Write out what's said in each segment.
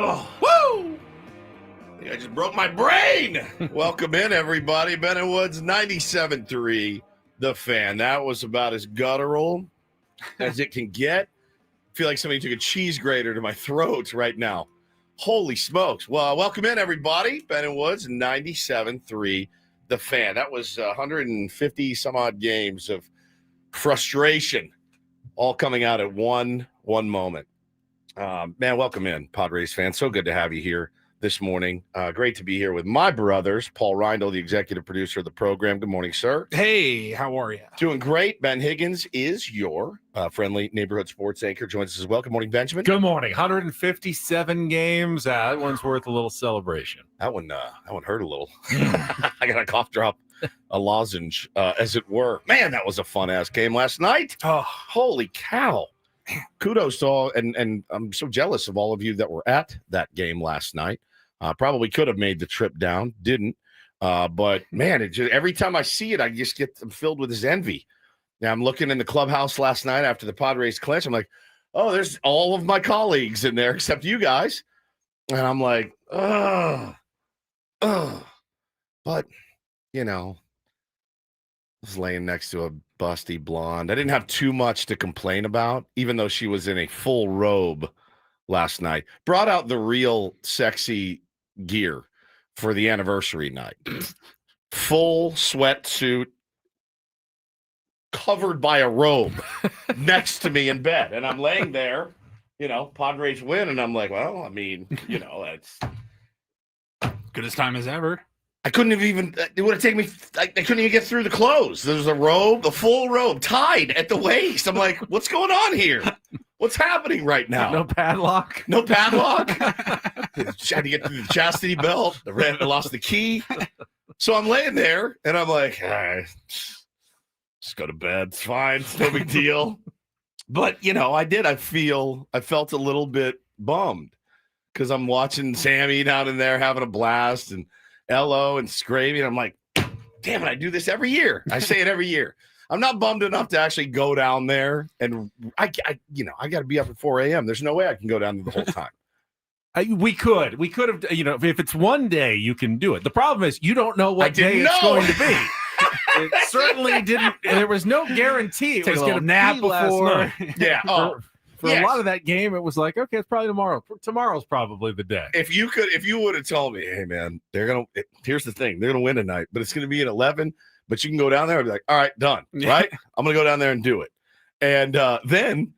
Oh, woo! I think I just broke my brain. Welcome in, everybody. Ben and Woods, 97.3, The Fan. That was about as guttural as it can get. I feel like somebody took a cheese grater to my throat right now. Holy smokes. Well, welcome in, everybody. Ben and Woods, 97.3, The Fan. That was 150 some odd games of frustration, all coming out at one moment. Man, welcome in, Padres fans. So good to have you here this morning. Great to be here with my brothers, Paul Reindl, the executive producer of the program. Good morning, sir. Hey, how are you? Doing great. Ben Higgins is your friendly neighborhood sports anchor. Joins us as well. Good morning, Benjamin. Good morning. 157 games. That one's worth a little celebration. That one hurt a little. I got a cough drop, a lozenge, as it were. Man, that was a fun-ass game last night. Oh, holy cow. Kudos to all, and I'm so jealous of all of you that were at that game last night. Probably could have made the trip down, didn't. But man, every time I see it, I'm filled with this envy. Now I'm looking in the clubhouse last night after the Padres clinch. I'm like, oh, there's all of my colleagues in there except you guys, and I'm like, ugh. But you know, I was laying next to a busty blonde. I didn't have too much to complain about, even though she was in a full robe last night. Brought out the real sexy gear for the anniversary night. Full sweatsuit, covered by a robe next to me in bed. And I'm laying there, Padres win. And I'm like, well, I mean, that's good as time as ever. I couldn't have even, it would have taken me, I couldn't even get through the clothes. There's a robe, a full robe, tied at the waist. I'm like, what's going on here? What's happening right now? No padlock. No padlock. Had to get through the chastity belt. I lost the key. So I'm laying there, and I'm like, all right, just go to bed. It's fine. It's no big deal. But, I felt a little bit bummed because I'm watching Sammy down in there having a blast, and Ello and Scravy. I'm like, damn it, I do this every year. I say it every year. I'm not bummed enough to actually go down there, and I got to be up at 4 a.m. There's no way I can go down there the whole time. We could have, if it's one day, you can do it. The problem is you don't know what day it's going to be. It certainly didn't. There was no guarantee it was going to nap before. Yeah. For a lot of that game, it was like, okay, it's probably tomorrow. Tomorrow's probably the day. If you would have told me, hey man, here's the thing, they're gonna win tonight, but it's gonna be at 11. But you can go down there and be like, all right, done. Right? I'm gonna go down there and do it. And then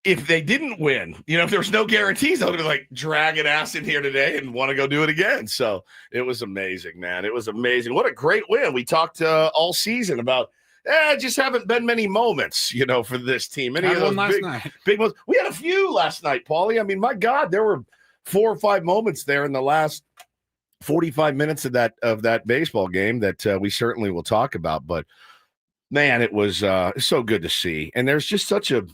if they didn't win, if there was no guarantees, I would have been like dragging ass in here today and want to go do it again. So it was amazing, man. It was amazing. What a great win. We talked all season about just haven't been many moments, for this team. Many of those big moments. We had a few last night, Paulie. I mean, my God, there were 4 or 5 moments there in the last 45 minutes of that baseball game that we certainly will talk about. But man, it was so good to see. And there's such a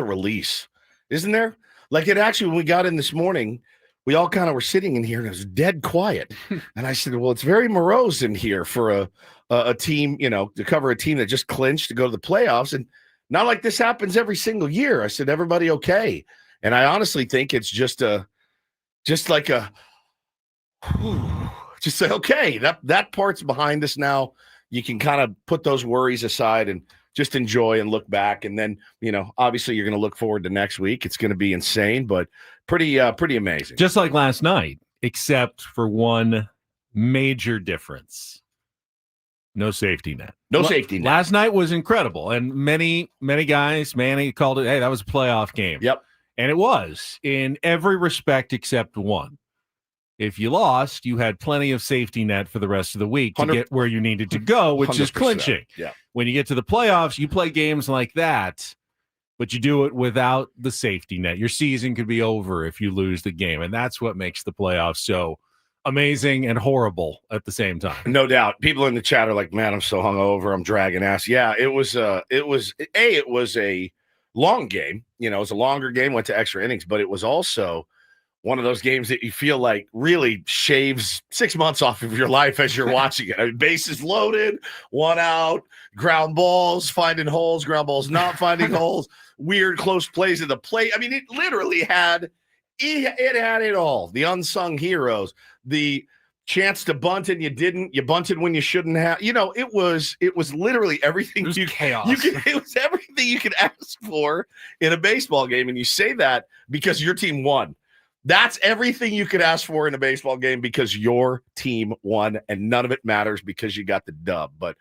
release, isn't there? Like it actually, when we got in this morning, we all kind of were sitting in here and it was dead quiet. And I said, well, it's very morose in here for a team, to cover a team that just clinched to go to the playoffs. And not like this happens every single year. I said, everybody okay? And I honestly think it's just say, okay, that part's behind us now. You can kind of put those worries aside and just enjoy and look back. And then, obviously you're going to look forward to next week. It's going to be insane, but pretty amazing. Just like last night, except for one major difference. No safety net. No safety net. Last night was incredible. And many guys, Manny called it, hey, that was a playoff game. Yep. And it was in every respect except one. If you lost, you had plenty of safety net for the rest of the week to get where you needed to go, which is clinching. Yeah. When you get to the playoffs, you play games like that, but you do it without the safety net. Your season could be over if you lose the game, and that's what makes the playoffs so amazing and horrible at the same time. No doubt. People in the chat are like, man, I'm so hungover. I'm dragging ass. Yeah, it was a long game. It was a longer game, went to extra innings, but it was also one of those games that you feel like really shaves 6 months off of your life as you're watching it. I mean, bases loaded, 1 out, ground balls, finding holes, ground balls not finding holes, weird close plays at the plate. I mean, it literally had it had it all. The unsung heroes, the chance to bunt and you didn't. You bunted when you shouldn't have. You know, it was literally everything. It was chaos. It was everything you could ask for in a baseball game, and you say that because your team won. That's everything you could ask for in a baseball game because your team won, and none of it matters because you got the dub. But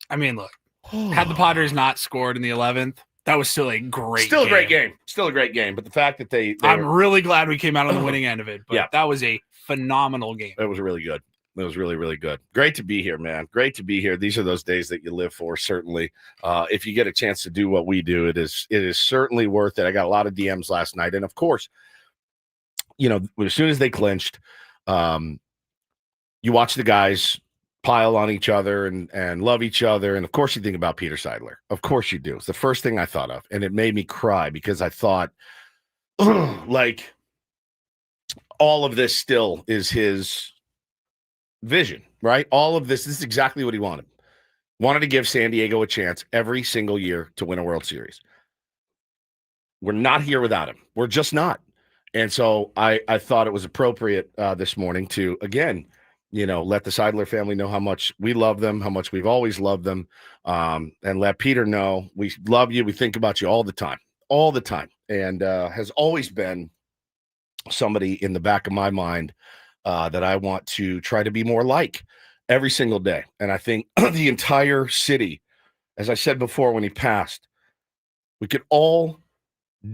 I mean, look, had the Padres not scored in the 11th, that was still a great Still a great game. Still a great game. But the fact that I'm really glad we came out on the winning end of it. But that was a phenomenal game. It was really good. It was really, really good. Great to be here, man. Great to be here. These are those days that you live for, certainly. If you get a chance to do what we do, it is certainly worth it. I got a lot of DMs last night. And, of course, you know, as soon as they clinched, you watch the guys pile on each other and love each other. And of course you think about Peter Seidler. Of course you do. It's the first thing I thought of. And it made me cry because I thought, like, all of this still is his vision, right? All of this is exactly what he wanted. Wanted to give San Diego a chance every single year to win a World Series. We're not here without him. We're just not. And so I thought it was appropriate this morning to, again, you know, let the Seidler family know how much we love them, how much we've always loved them, and let Peter know we love you. We think about you all the time, and has always been somebody in the back of my mind that I want to try to be more like every single day. And I think the entire city, as I said before when he passed, we could all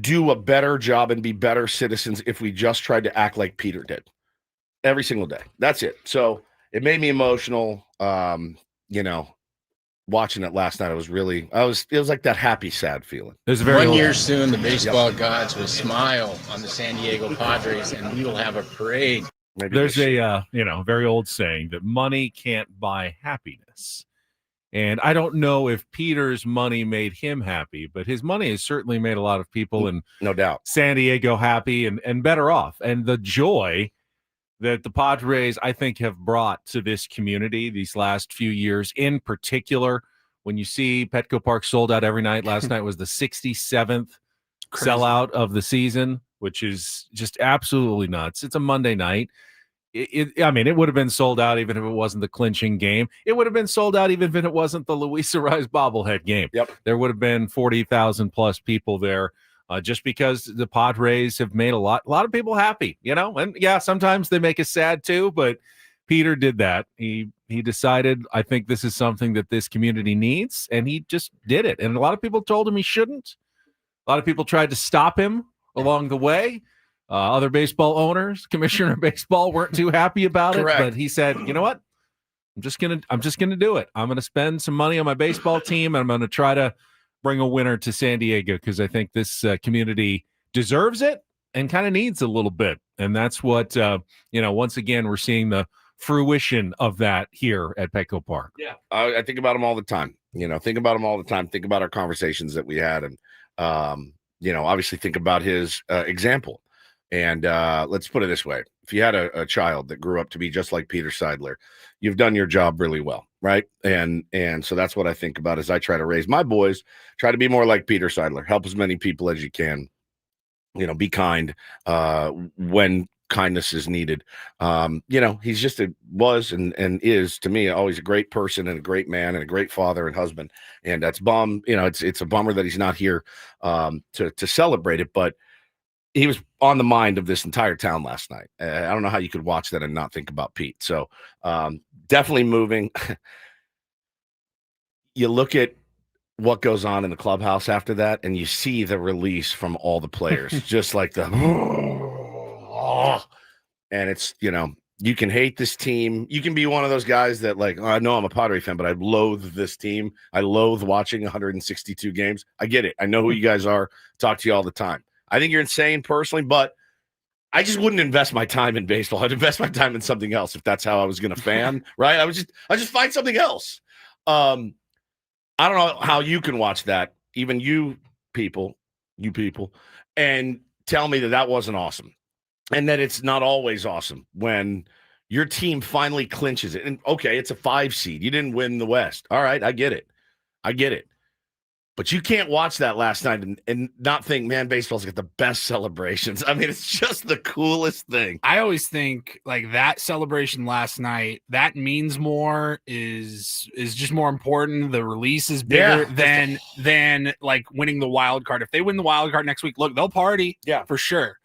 do a better job and be better citizens if we just tried to act like Peter did every single day. That's it. So it made me emotional. You know, watching it last night, it was like that happy, sad feeling. There's a very 1 year soon, the baseball gods will smile on the San Diego Padres and we will have a parade. There's a very old saying that money can't buy happiness. And I don't know if Peter's money made him happy, but his money has certainly made a lot of people in no doubt San Diego happy and better off. And the joy that the Padres, I think, have brought to this community these last few years, in particular, when you see Petco Park sold out every night. Last night was the 67th sellout of the season, which is just absolutely nuts. It's a Monday night. I mean, it would have been sold out even if it wasn't the clinching game. It would have been sold out even if it wasn't the Luis Arraez bobblehead game. Yep. There would have been 40,000 plus people there just because the Padres have made a lot of people happy, you know? And yeah, sometimes they make us sad too, but Peter did that. He decided, I think this is something that this community needs, and he just did it. And a lot of people told him he shouldn't. A lot of people tried to stop him along the way. Other baseball owners, Commissioner of Baseball, weren't too happy about Correct. it, but he said, "You know what? I'm just gonna do it. I'm gonna spend some money on my baseball team, and I'm gonna try to bring a winner to San Diego because I think this community deserves it and kind of needs a little bit." And that's what once again, we're seeing the fruition of that here at Petco Park. Yeah, I think about them all the time. Think about them all the time. Think about our conversations that we had, and obviously think about his example. And let's put it this way. If you had a child that grew up to be just like Peter Seidler, you've done your job really well, right? And so that's what I think about as I try to raise my boys, try to be more like Peter Seidler, help as many people as you can, be kind when kindness is needed. He's just was and is, to me, always a great person and a great man and a great father and husband. And that's it's a bummer that he's not here to celebrate it, but he was on the mind of this entire town last night. I don't know how you could watch that and not think about Pete. So definitely moving. You look at what goes on in the clubhouse after that, and you see the release from all the players, just like the, and it's, you can hate this team. You can be one of those guys that I know I'm a Padre fan, but I loathe this team. I loathe watching 162 games. I get it. I know who you guys are. Talk to you all the time. I think you're insane personally, but I just wouldn't invest my time in baseball. I'd invest my time in something else if that's how I was going to fan, right? I just find something else. I don't know how you can watch that, even you people, and tell me that wasn't awesome, and that it's not always awesome when your team finally clinches it. And okay, it's a 5 seed. You didn't win the West. All right, I get it. But you can't watch that last night and not think, man, baseball's got the best celebrations. I mean, it's just the coolest thing. I always think like that celebration last night, that means more, is just more important. The release is bigger than like winning the wild card. If they win the wild card next week, look, they'll party, for sure.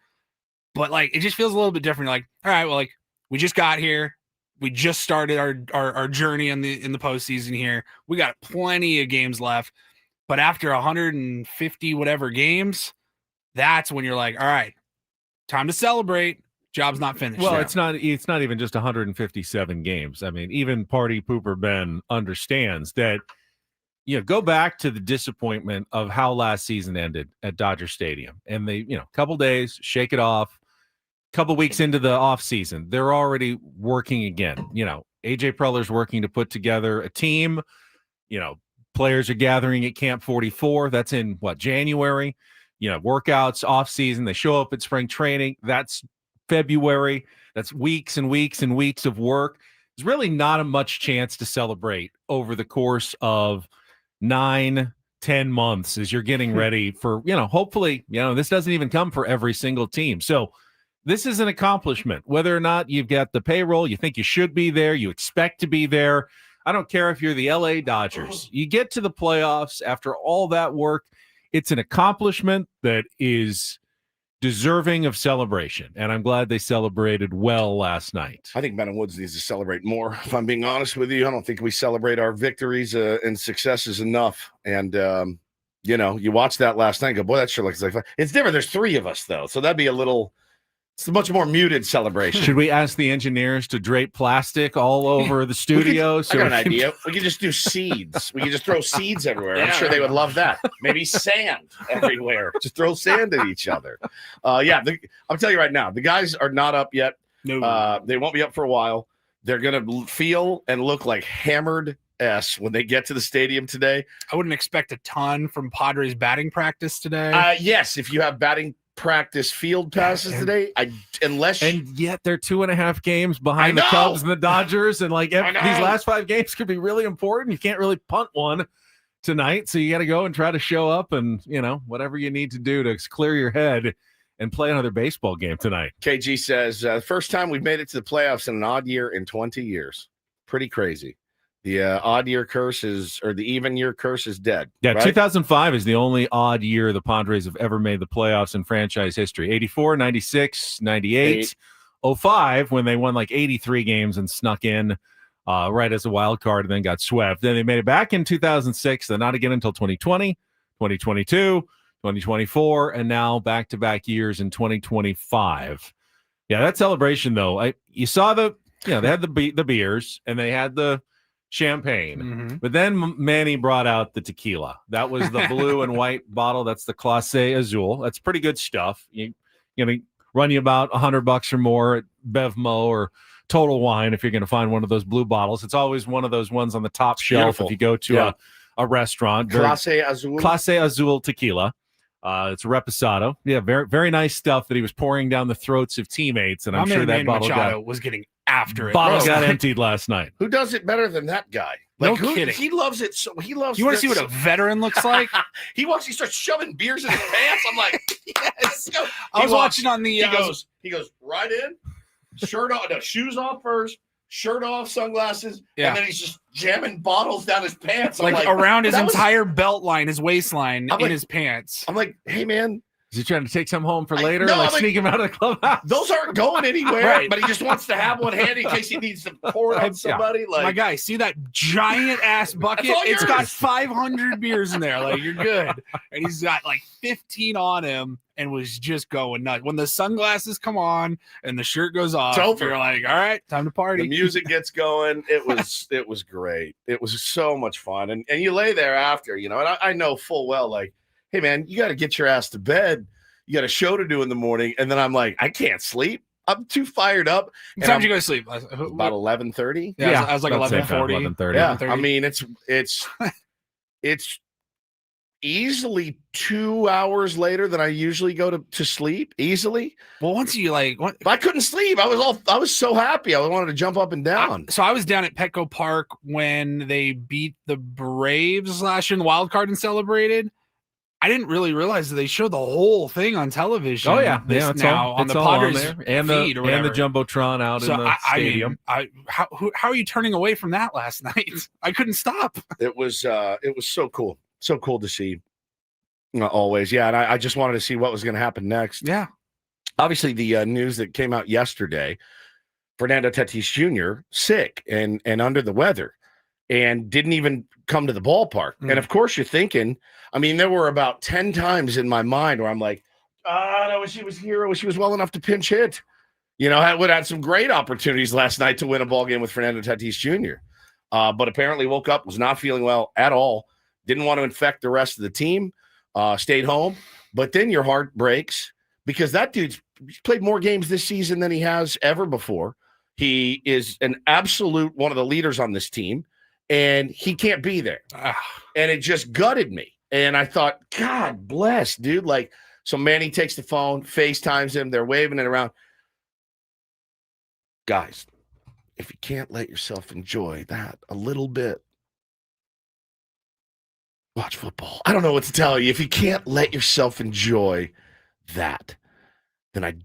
But like it just feels a little bit different. You're like, all right, well, like we just got here. We just started our journey in the postseason here. We got plenty of games left. But after 150 whatever games, that's when you're like, all right, time to celebrate. Job's not finished. Well, it's not even just 157 games. I mean, even Party Pooper Ben understands that, go back to the disappointment of how last season ended at Dodger Stadium. And they, couple days, shake it off. Couple weeks into the off season, they're already working again. AJ Preller's working to put together a team. Players are gathering at Camp 44. That's in January. Workouts, off season. They show up at spring training. That's February. That's weeks and weeks and weeks of work. There's really not a much chance to celebrate over the course of 9-10 months as you're getting ready for, hopefully, this doesn't even come for every single team. So this is an accomplishment, whether or not you've got the payroll, you think you should be there, you expect to be there. I don't care if you're the LA Dodgers. You get to the playoffs after all that work. It's an accomplishment that is deserving of celebration, and I'm glad they celebrated well last night. I think Madam Woods needs to celebrate more, if I'm being honest with you. I don't think we celebrate our victories and successes enough. And, you watch that last night and go, boy, that sure looks like fun. It's different. There's 3 of us, though, so that'd be it's a much more muted celebration. Should we ask the engineers to drape plastic all over the studio? I got an idea. We could just do seeds. We could just throw seeds everywhere. I'm sure they would love that. Maybe sand everywhere. Just throw sand at each other. I'll tell you right now, the guys are not up yet. No. They won't be up for a while. They're going to feel and look like hammered S when they get to the stadium today. I wouldn't expect a ton from Padres batting practice today. Yes, if you have batting practice field passes today, and yet they're 2.5 games behind the Cubs and the Dodgers, and these last 5 games could be really important. You can't really punt one tonight, so you got to go and try to show up and whatever you need to do to clear your head and play another baseball game tonight. KG says first time we've made it to the playoffs in an odd year in 20 years. Pretty crazy. The odd year curse or the even year curse is dead. Yeah, right? 2005 is the only odd year the Padres have ever made the playoffs in franchise history. 84, 96, 98, 05, when they won 83 games and snuck in right as a wild card and then got swept. Then they made it back in 2006, then not again until 2020, 2022, 2024, and now back-to-back years in 2025. Yeah, that celebration, though, you saw they had the beers and they had the champagne, but then Manny brought out the tequila. That was the blue and white bottle. That's the Clase Azul. That's pretty good stuff. Run you about $100 or more at Bevmo or Total Wine if you're going to find one of those blue bottles. It's always one of those ones on the top shelf if you go to a restaurant. Clase Azul tequila. It's a reposado. Yeah, very, very nice stuff that he was pouring down the throats of teammates, and I'm sure that bottle was getting after it. Bottle got emptied last night. Who does it better than that guy? No kidding. He loves it. So he loves. You want to see what a veteran looks like? He starts shoving beers in his pants. I'm like, yes. I was watching on the. He goes right in, shirt off, no, shoes off first, shirt off, sunglasses, and then he's just jamming bottles down his pants. I'm like around his entire belt line, his waistline, in his pants. I'm like, hey man. Is he trying to take some home for later? Sneak him out of the clubhouse? Those aren't going anywhere, but he just wants to have one handy in case he needs to pour it on somebody. Yeah. My guy, see that giant ass bucket? It's got 500 beers in there. You're good. And he's got 15 on him and was just going nuts. When the sunglasses come on and the shirt goes off, you're like, all right, time to party. The music gets going. It was great. It was so much fun. And you lay there after, and I know full well, hey man, you got to get your ass to bed. You got a show to do in the morning. And then I'm like, I can't sleep. I'm too fired up. What time did you go to sleep? About 11:30. Yeah, I was like 11:40. 11:30. Yeah, I mean, it's easily 2 hours later than I usually go to sleep. Easily. Well, once you I couldn't sleep. I was so happy. I wanted to jump up and down. So I was down at Petco Park when they beat the Braves last year in the wild card and celebrated. I didn't really realize that they showed the whole thing on television. Oh yeah, it's all on the all Padres on there. And feed the or whatever. jumbotron out in the stadium. How are you turning away from that last night? I couldn't stop. It was so cool, so cool to see. Always, yeah. And I just wanted to see what was going to happen next. Yeah, obviously the news that came out yesterday: Fernando Tatis Jr. sick and under the weather, and didn't even come to the ballpark. And of course, you're thinking. I mean, there were about 10 times in my mind where I'm like, I wish he was here. I wish he was well enough to pinch hit. You know, I would have had some great opportunities last night to win a ball game with Fernando Tatis Jr. But apparently woke up, was not feeling well at all. Didn't want to infect the rest of the team. Stayed home. But then your heart breaks because that dude's played more games this season than he has ever before. He is an absolute one of the leaders on this team, and he can't be there. And it just gutted me. And I thought, God bless, dude. Like, so Manny takes the phone, FaceTimes him. They're waving it around. Guys, if you can't let yourself enjoy that a little bit, watch football. I don't know what to tell you. If you can't let yourself enjoy that, then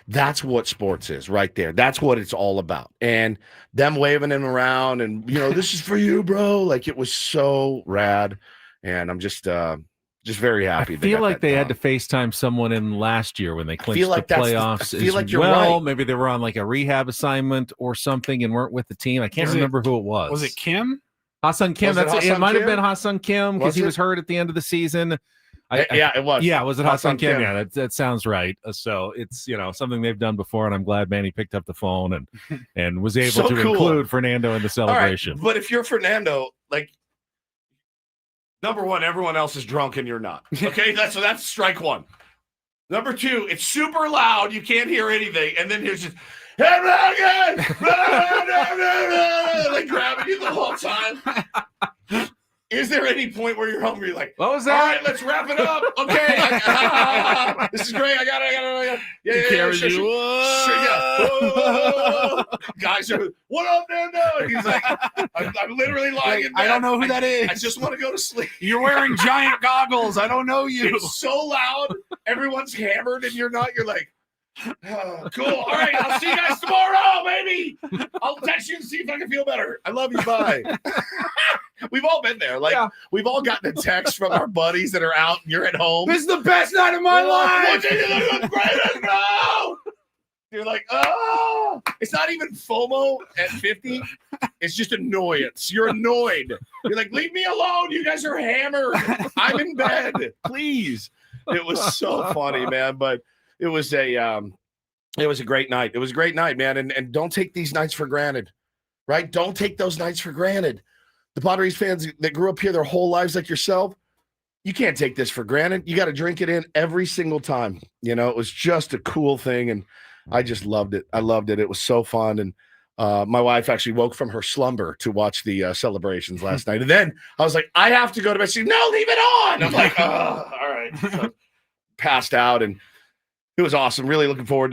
that's what sports is right there. That's what it's all about. And them waving him around and, this is for you, bro. Like, it was so rad. And I'm just very happy. I feel like they had to FaceTime someone in last year when they clinched like the playoffs. I feel like you're well, right. Maybe they were on like a rehab assignment or something and weren't with the team. I can't remember who it was. Was it Kim? Ha-Seong Kim. It might have been Ha-Seong Kim because he was hurt at the end of the season. Yeah, it was. Yeah, was it Ha-Seong Kim? Yeah, that sounds right. So it's something they've done before, and I'm glad Manny picked up the phone and was able to include Fernando in the celebration. Right, but if you're Fernando, like, number one, everyone else is drunk and you're not. Okay, that's strike one. Number two, it's super loud, you can't hear anything, and then here's just like grabbing you the whole time. Is there any point where you're hungry? Like, what was that? All right, let's wrap it up. Okay, this is great. I got it. Yeah. Sure. Guys are, what up, Nando? He's like, I'm literally lying in bed. I don't know who that is. I just want to go to sleep. You're wearing giant goggles. I don't know you. It's so loud. Everyone's hammered, and you're not. You're like, oh, cool. All right, I'll see you guys tomorrow, baby. I'll text you and see if I can feel better. I love you. Bye. We've all been there. Like, we've all gotten a text from our buddies that are out and you're at home. This is the best night of my life. No. You're like, oh. It's not even FOMO at 50. It's just annoyance. You're annoyed. You're like, leave me alone. You guys are hammered. I'm in bed. Please. It was so funny, man. But it was a great night. It was a great night, man. And don't take these nights for granted, right? Don't take those nights for granted. The Padres fans that grew up here their whole lives like yourself, you can't take this for granted. You got to drink it in every single time. It was just a cool thing, and I just loved it. I loved it. It was so fun, and my wife actually woke from her slumber to watch the celebrations last night. And then I was like, I have to go to bed. She's no, leave it on. I'm like, oh, all right. So, passed out, and it was awesome. Really looking forward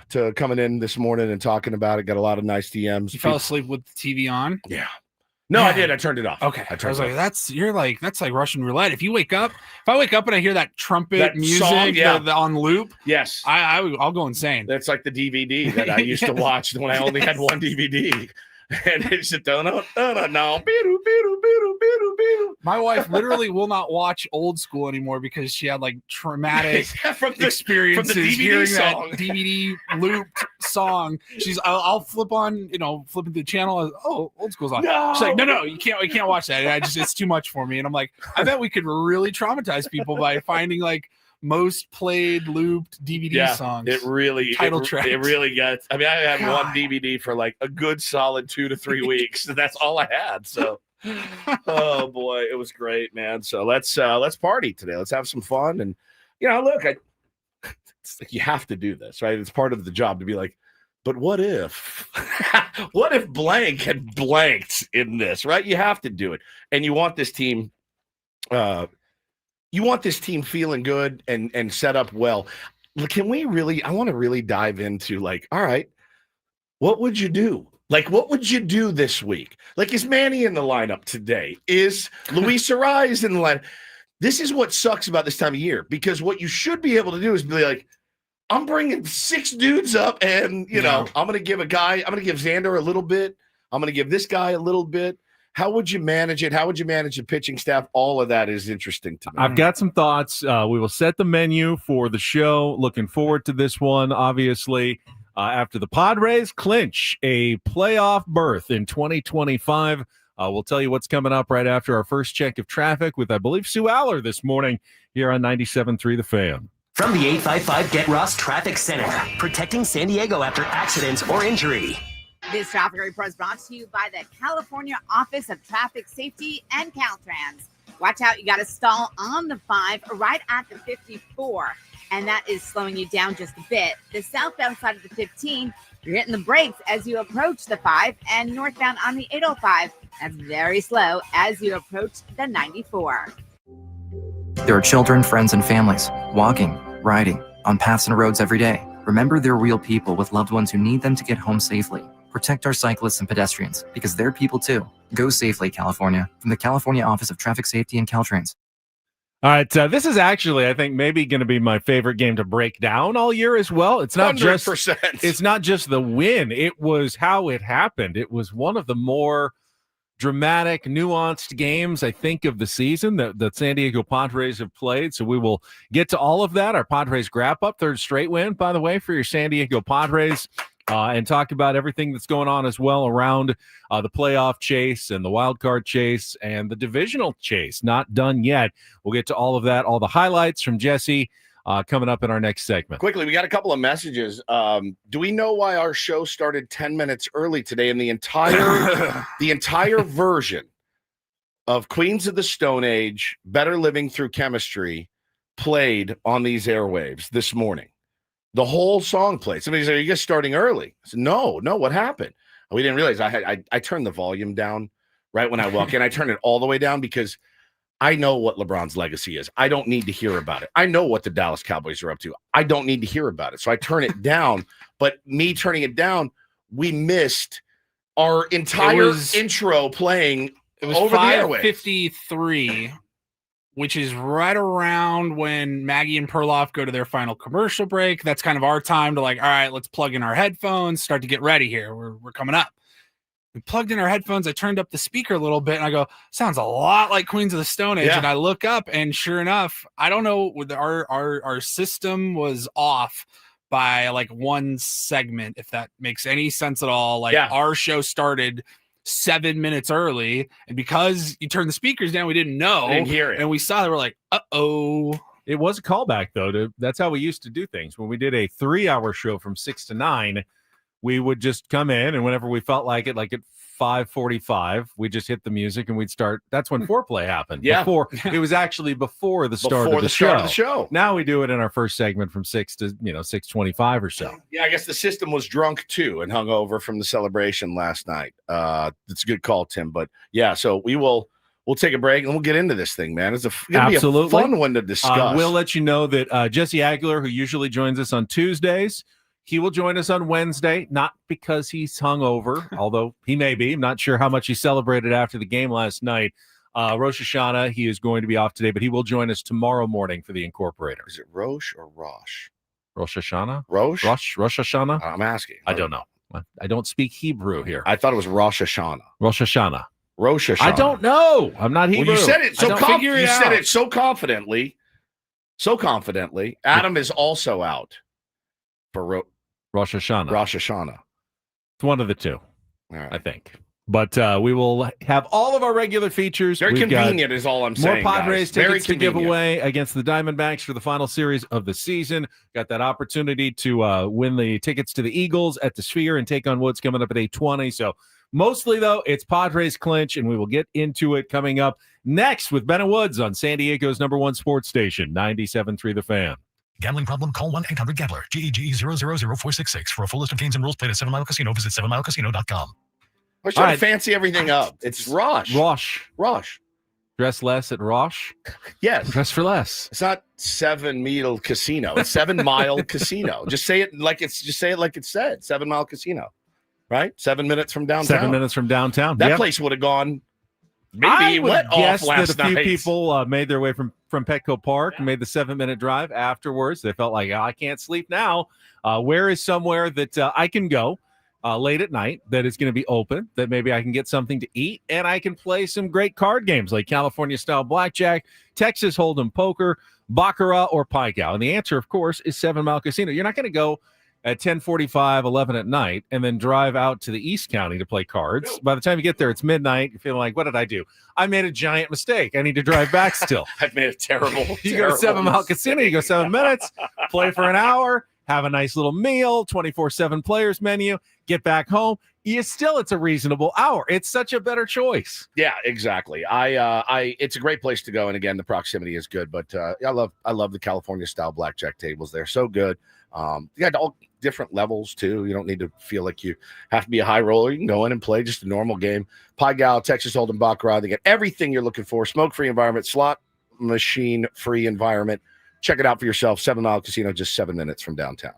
to coming in this morning and talking about it. Got a lot of nice DMs. You fell asleep with the TV on? Yeah. No, I did. I turned it off. Okay. I was like, that's like Russian roulette. If I wake up and I hear that trumpet music song, on loop, yes, I'll go insane. That's like the DVD that I used to watch when I only had one DVD. And it's just no. My wife literally will not watch old school anymore because she had like traumatic experiences from the DVD hearing song. that DVD looped song. I'll flip on, flipping the channel. Oh, old school's on. No. She's like, no, you can't watch that. And it's too much for me. And I'm like, I bet we could really traumatize people by finding like most played looped DVD songs. It really title tracks. It really gets. I mean, I had one DVD for like a good solid 2 to 3 weeks. That's all I had. So, oh boy, it was great, man. So let's party today. Let's have some fun. And look, it's like you have to do this, right? It's part of the job to be like, but what if blank had blanked in this, right? You have to do it, and you want this team. you want this team feeling good and set up well. Can we really? I want to really dive into like, all right, what would you do? Like, what would you do this week? Like, is Manny in the lineup today? Is Luis Arise in the lineup? This is what sucks about this time of year, because what you should be able to do is be like, I'm bringing 6 dudes up, and, you know, I'm going to give Xander a little bit. I'm going to give this guy a little bit. How would you manage it? How would you manage the pitching staff? All of that is interesting to me. I've got some thoughts. We will set the menu for the show. Looking forward to this one, obviously. After the Padres clinch a playoff berth in 2025. We'll tell you what's coming up right after our first check of traffic with, I believe, Sue Aller this morning here on 97.3 The Fan. From the 855 Get Ross Traffic Center, protecting San Diego after accidents or injury. This traffic report is brought to you by the California Office of Traffic Safety and Caltrans. Watch out, you got to stall on the 5 right at the 54, and that is slowing you down just a bit. The southbound side of the 15, you're hitting the brakes as you approach the 5, and northbound on the 805, that's very slow as you approach the 94. There are children, friends, and families walking, riding, on paths and roads every day. Remember, they're real people with loved ones who need them to get home safely. Protect our cyclists and pedestrians, because they're people too. Go safely, California. From the California Office of Traffic Safety and Caltrans. All right, this is actually, I think, maybe going to be my favorite game to break down all year as well. It's not 100%. It's not just the win. It was how it happened. It was one of the more dramatic, nuanced games, I think, of the season that the San Diego Padres have played. So we will get to all of that. Our Padres Wrap-Up, 3rd straight win, by the way, for your San Diego Padres. And talk about everything that's going on as well around the playoff chase and the wild card chase and the divisional chase. Not done yet. We'll get to all of that, all the highlights from Jesse coming up in our next segment. Quickly, we got a couple of messages. Do we know why our show started 10 minutes early today? And the entire version of Queens of the Stone Age, Better Living Through Chemistry, played on these airwaves this morning. The whole song played. Somebody said, "Are you guys starting early?" I said, No, what happened? We didn't realize I turned the volume down right when I walk in. I turned it all the way down because I know what LeBron's legacy is. I don't need to hear about it. I know what the Dallas Cowboys are up to. I don't need to hear about it. So I turn it down. But me turning it down, we missed our entire intro playing over the airwaves. 5:53. Which is right around when Maggie and Perloff go to their final commercial break. That's kind of our time to like, all right, let's plug in our headphones, start to get ready here. We're coming up. We plugged in our headphones. I turned up the speaker a little bit and I go, sounds a lot like Queens of the Stone Age. Yeah. And I look up and sure enough, I don't know, our system was off by like one segment, if that makes any sense at all. Like our show started 7 minutes early, and because you turned the speakers down, we didn't know. I didn't hear it. And we saw that, we're like, uh-oh. It was a callback, though. That's how we used to do things. When we did a 3-hour show from 6 to 9, we would just come in, and whenever we felt like it, like at 5:45, we just hit the music and we'd start. That's when Foreplay happened. Yeah. It was actually before the start of the show. Now we do it in our first segment from 6 to 6:25 or so. Yeah, I guess the system was drunk too and hung over from the celebration last night. It's a good call, Tim. But yeah, so we'll take a break and we'll get into this thing, man. It's gonna be a fun one to discuss. We'll let you know that Jesse Aguilar, who usually joins us on Tuesdays, he will join us on Wednesday, not because he's hungover, although he may be. I'm not sure how much he celebrated after the game last night. Rosh Hashanah, he is going to be off today, but he will join us tomorrow morning for the Incorporator. Is it Rosh or Rosh? Rosh Hashanah? Rosh Hashanah? I'm asking. I don't know. I don't speak Hebrew here. I thought it was Rosh Hashanah. Rosh Hashanah. Rosh Hashanah. I don't know. I'm not Hebrew. Well, you said it so confidently. So confidently. Adam is also out for Rosh Hashanah. Rosh Hashanah. It's one of the two, right. I think. But we will have all of our regular features. Very convenient is all I'm saying. More Padres tickets to give convenient. away against the Diamondbacks for the final series of the season. Got that opportunity to win the tickets to the Eagles at the Sphere and take on Woods coming up at 8:20. So mostly, though, it's Padres clinch, and we will get into it coming up next with Ben and Woods on San Diego's #1 sports station, 97.3 The Fan. Gambling problem? Call 1-800-GAMBLER. GEGE 000-466. For a full list of games and rules, play at 7 Mile Casino. Visit 7milecasino.com. We're trying to fancy everything up. It's Rosh. Rosh. Dress less at Roche. Yes. Dress for less. It's not 7 Mile Casino. It's 7 Mile Casino. Just say it like it's said. 7 Mile Casino. Right? 7 minutes from downtown. 7 minutes from downtown. That Yep. place would have gone. Maybe I it would went off guess last that a few night. people made their way from Petco Park and made the 7-minute drive afterwards. They felt like, I can't sleep now. Where is somewhere that I can go late at night that is going to be open, that maybe I can get something to eat, and I can play some great card games like California-style blackjack, Texas Hold'em poker, Baccarat, or Pai Gow? And the answer, of course, is 7 Mile Casino. You're not going to go at 10:45, 11 at night, and then drive out to the East County to play cards. By the time you get there, it's midnight. You're feeling like, what did I do? I made a giant mistake. I need to drive back still. I've made a terrible. You go to 7 Mile Casino, you go 7 minutes, play for an hour, have a nice little meal, 24/7 players menu, get back home. It's a reasonable hour. It's such a better choice. Yeah, exactly. It's a great place to go, and again, the proximity is good. But I love the California style blackjack tables. They're so good. You got all different levels too. You don't need to feel like you have to be a high roller. You can go in and play just a normal game. Pai Gow, Texas Hold'em, Baccarat. They get everything you're looking for. Smoke-free environment, slot machine-free environment. Check it out for yourself. 7 Mile Casino, just 7 minutes from downtown.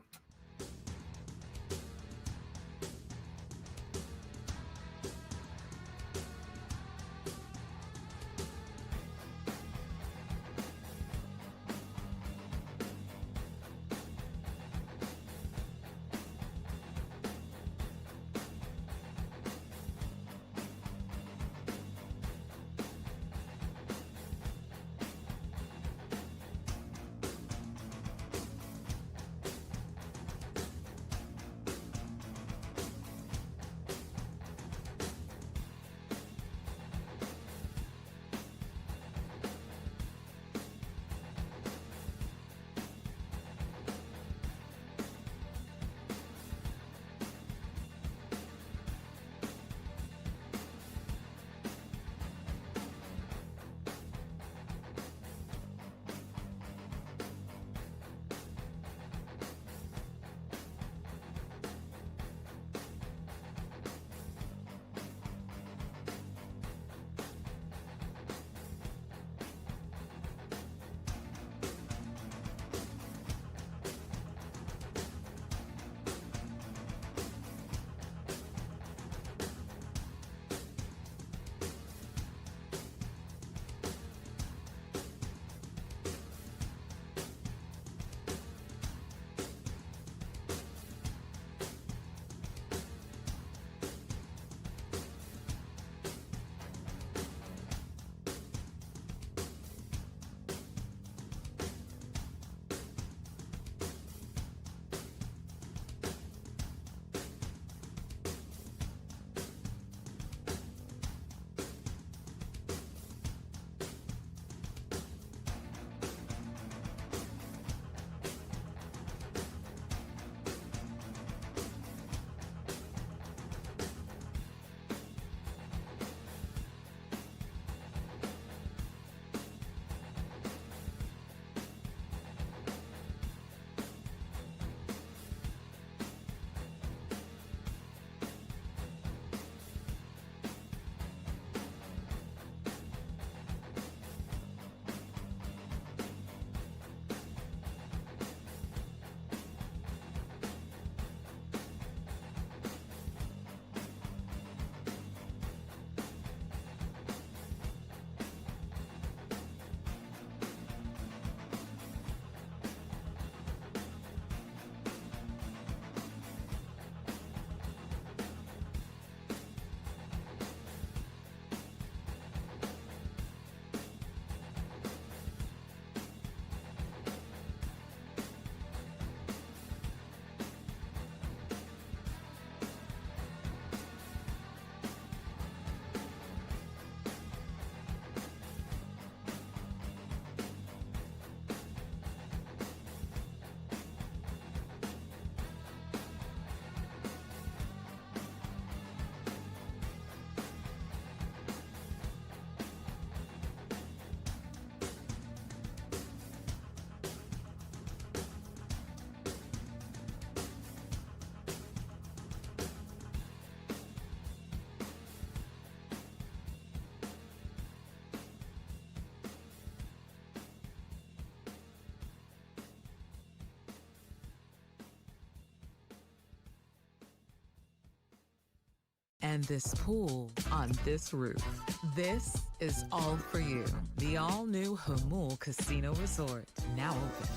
and this pool on this roof. This is all for you. The all-new Hamul Casino Resort, now open.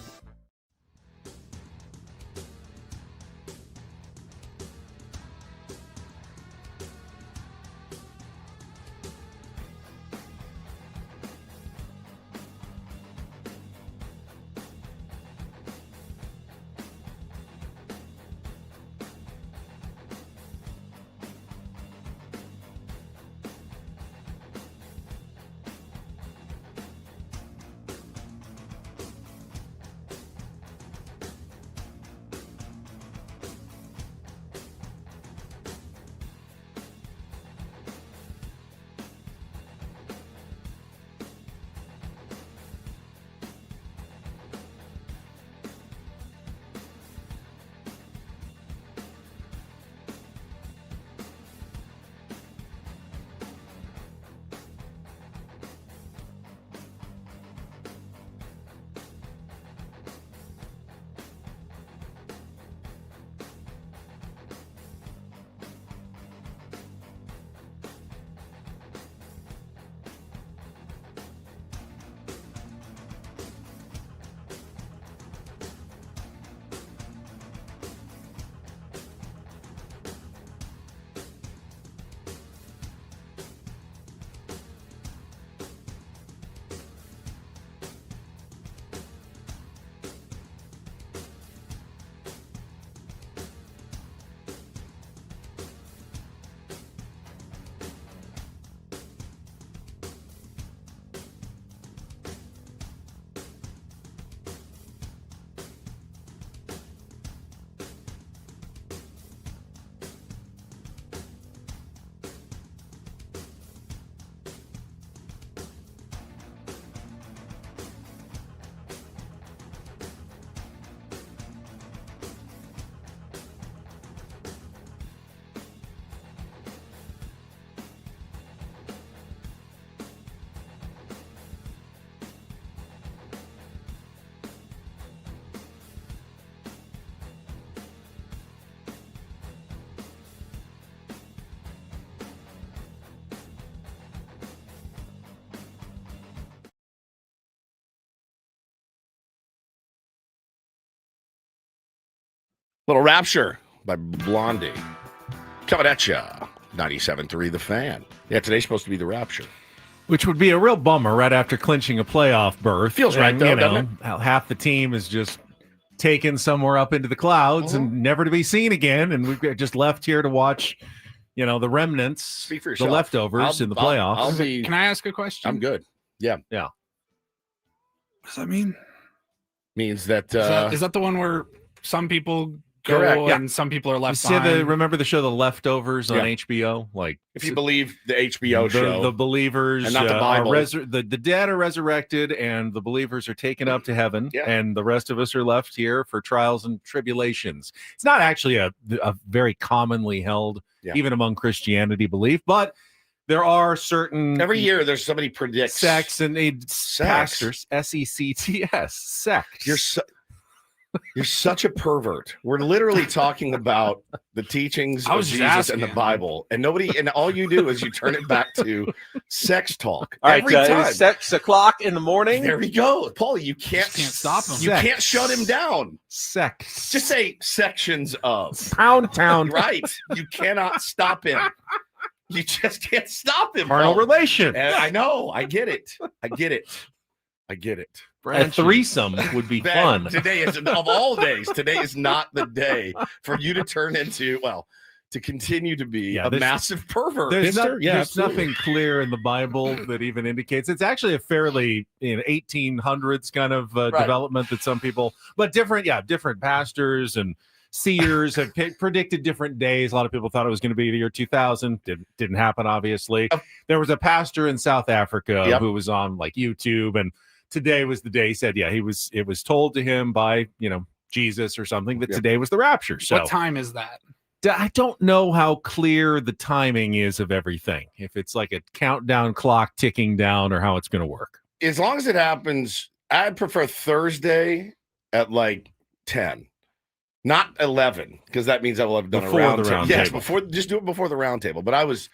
Little Rapture by Blondie. Coming at ya. 97.3 The Fan. Yeah, today's supposed to be the Rapture. Which would be a real bummer right after clinching a playoff berth. Feels right, though, doesn't it? Half the team is just taken somewhere up into the clouds and never to be seen again. And we've just left here to watch, the remnants, Speak for the yourself. leftovers in the playoffs. Can I ask a question? I'm good. Yeah. Yeah. What does that mean? Means that... Is that the one where some people go correct, yeah. and some people are left See behind? remember the show The Leftovers on HBO? Like, if you believe the HBO show. The believers and not the Bible. the dead are resurrected and the believers are taken up to heaven, and the rest of us are left here for trials and tribulations. It's not actually a very commonly held, even among Christianity, belief, but there are certain... Every year there's somebody predicts... Sects and pastors, S-E-C-T-S, sect. You're such a pervert. We're literally talking about the teachings of Jesus and the Bible, and all you do is you turn it back to sex talk. All every right, time. it's 6 o'clock in the morning. There we go, Paulie. You can't stop him. You can't shut him down. Sex. Just say sections of Pound Town. Right. You cannot stop him. You just can't stop him. Carnal relation. And I know. I get it. A threesome would be fun. Today is, of all days, today is not the day for you to turn into, to continue to be a massive pervert. There's nothing clear in the Bible that even indicates. It's actually a fairly 1800s kind of development that some people, but different pastors and seers have predicted different days. A lot of people thought it was going to be the year 2000. Didn't happen, obviously. There was a pastor in South Africa who was on YouTube, and today was the day. He said, it was told to him by, Jesus or something that today was the rapture. So what time is that? I don't know how clear the timing is of everything. If it's like a countdown clock ticking down or how it's going to work. As long as it happens, I'd prefer Thursday at 10. Not 11, because that means I will have done Before a round the table. round Yes, table. just do it before the round table. But I was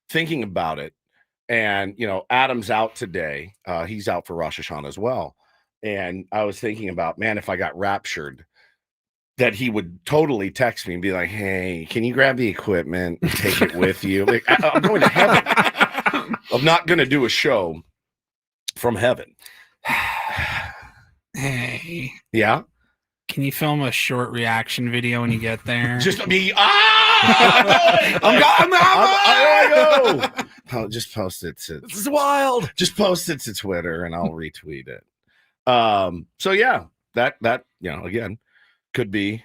thinking about it, and Adam's out today. He's out for Rosh Hashanah as well. And I was thinking about, man, if I got raptured, that he would totally text me and be like, "Hey, can you grab the equipment and take it with you?" Like, I'm going to heaven. I'm not going to do a show from heaven. Hey, Yeah. can you film a short reaction video when you get there? Just me. I go. Just post it to. This is wild. Just post it to Twitter and I'll retweet it. So yeah, that again could be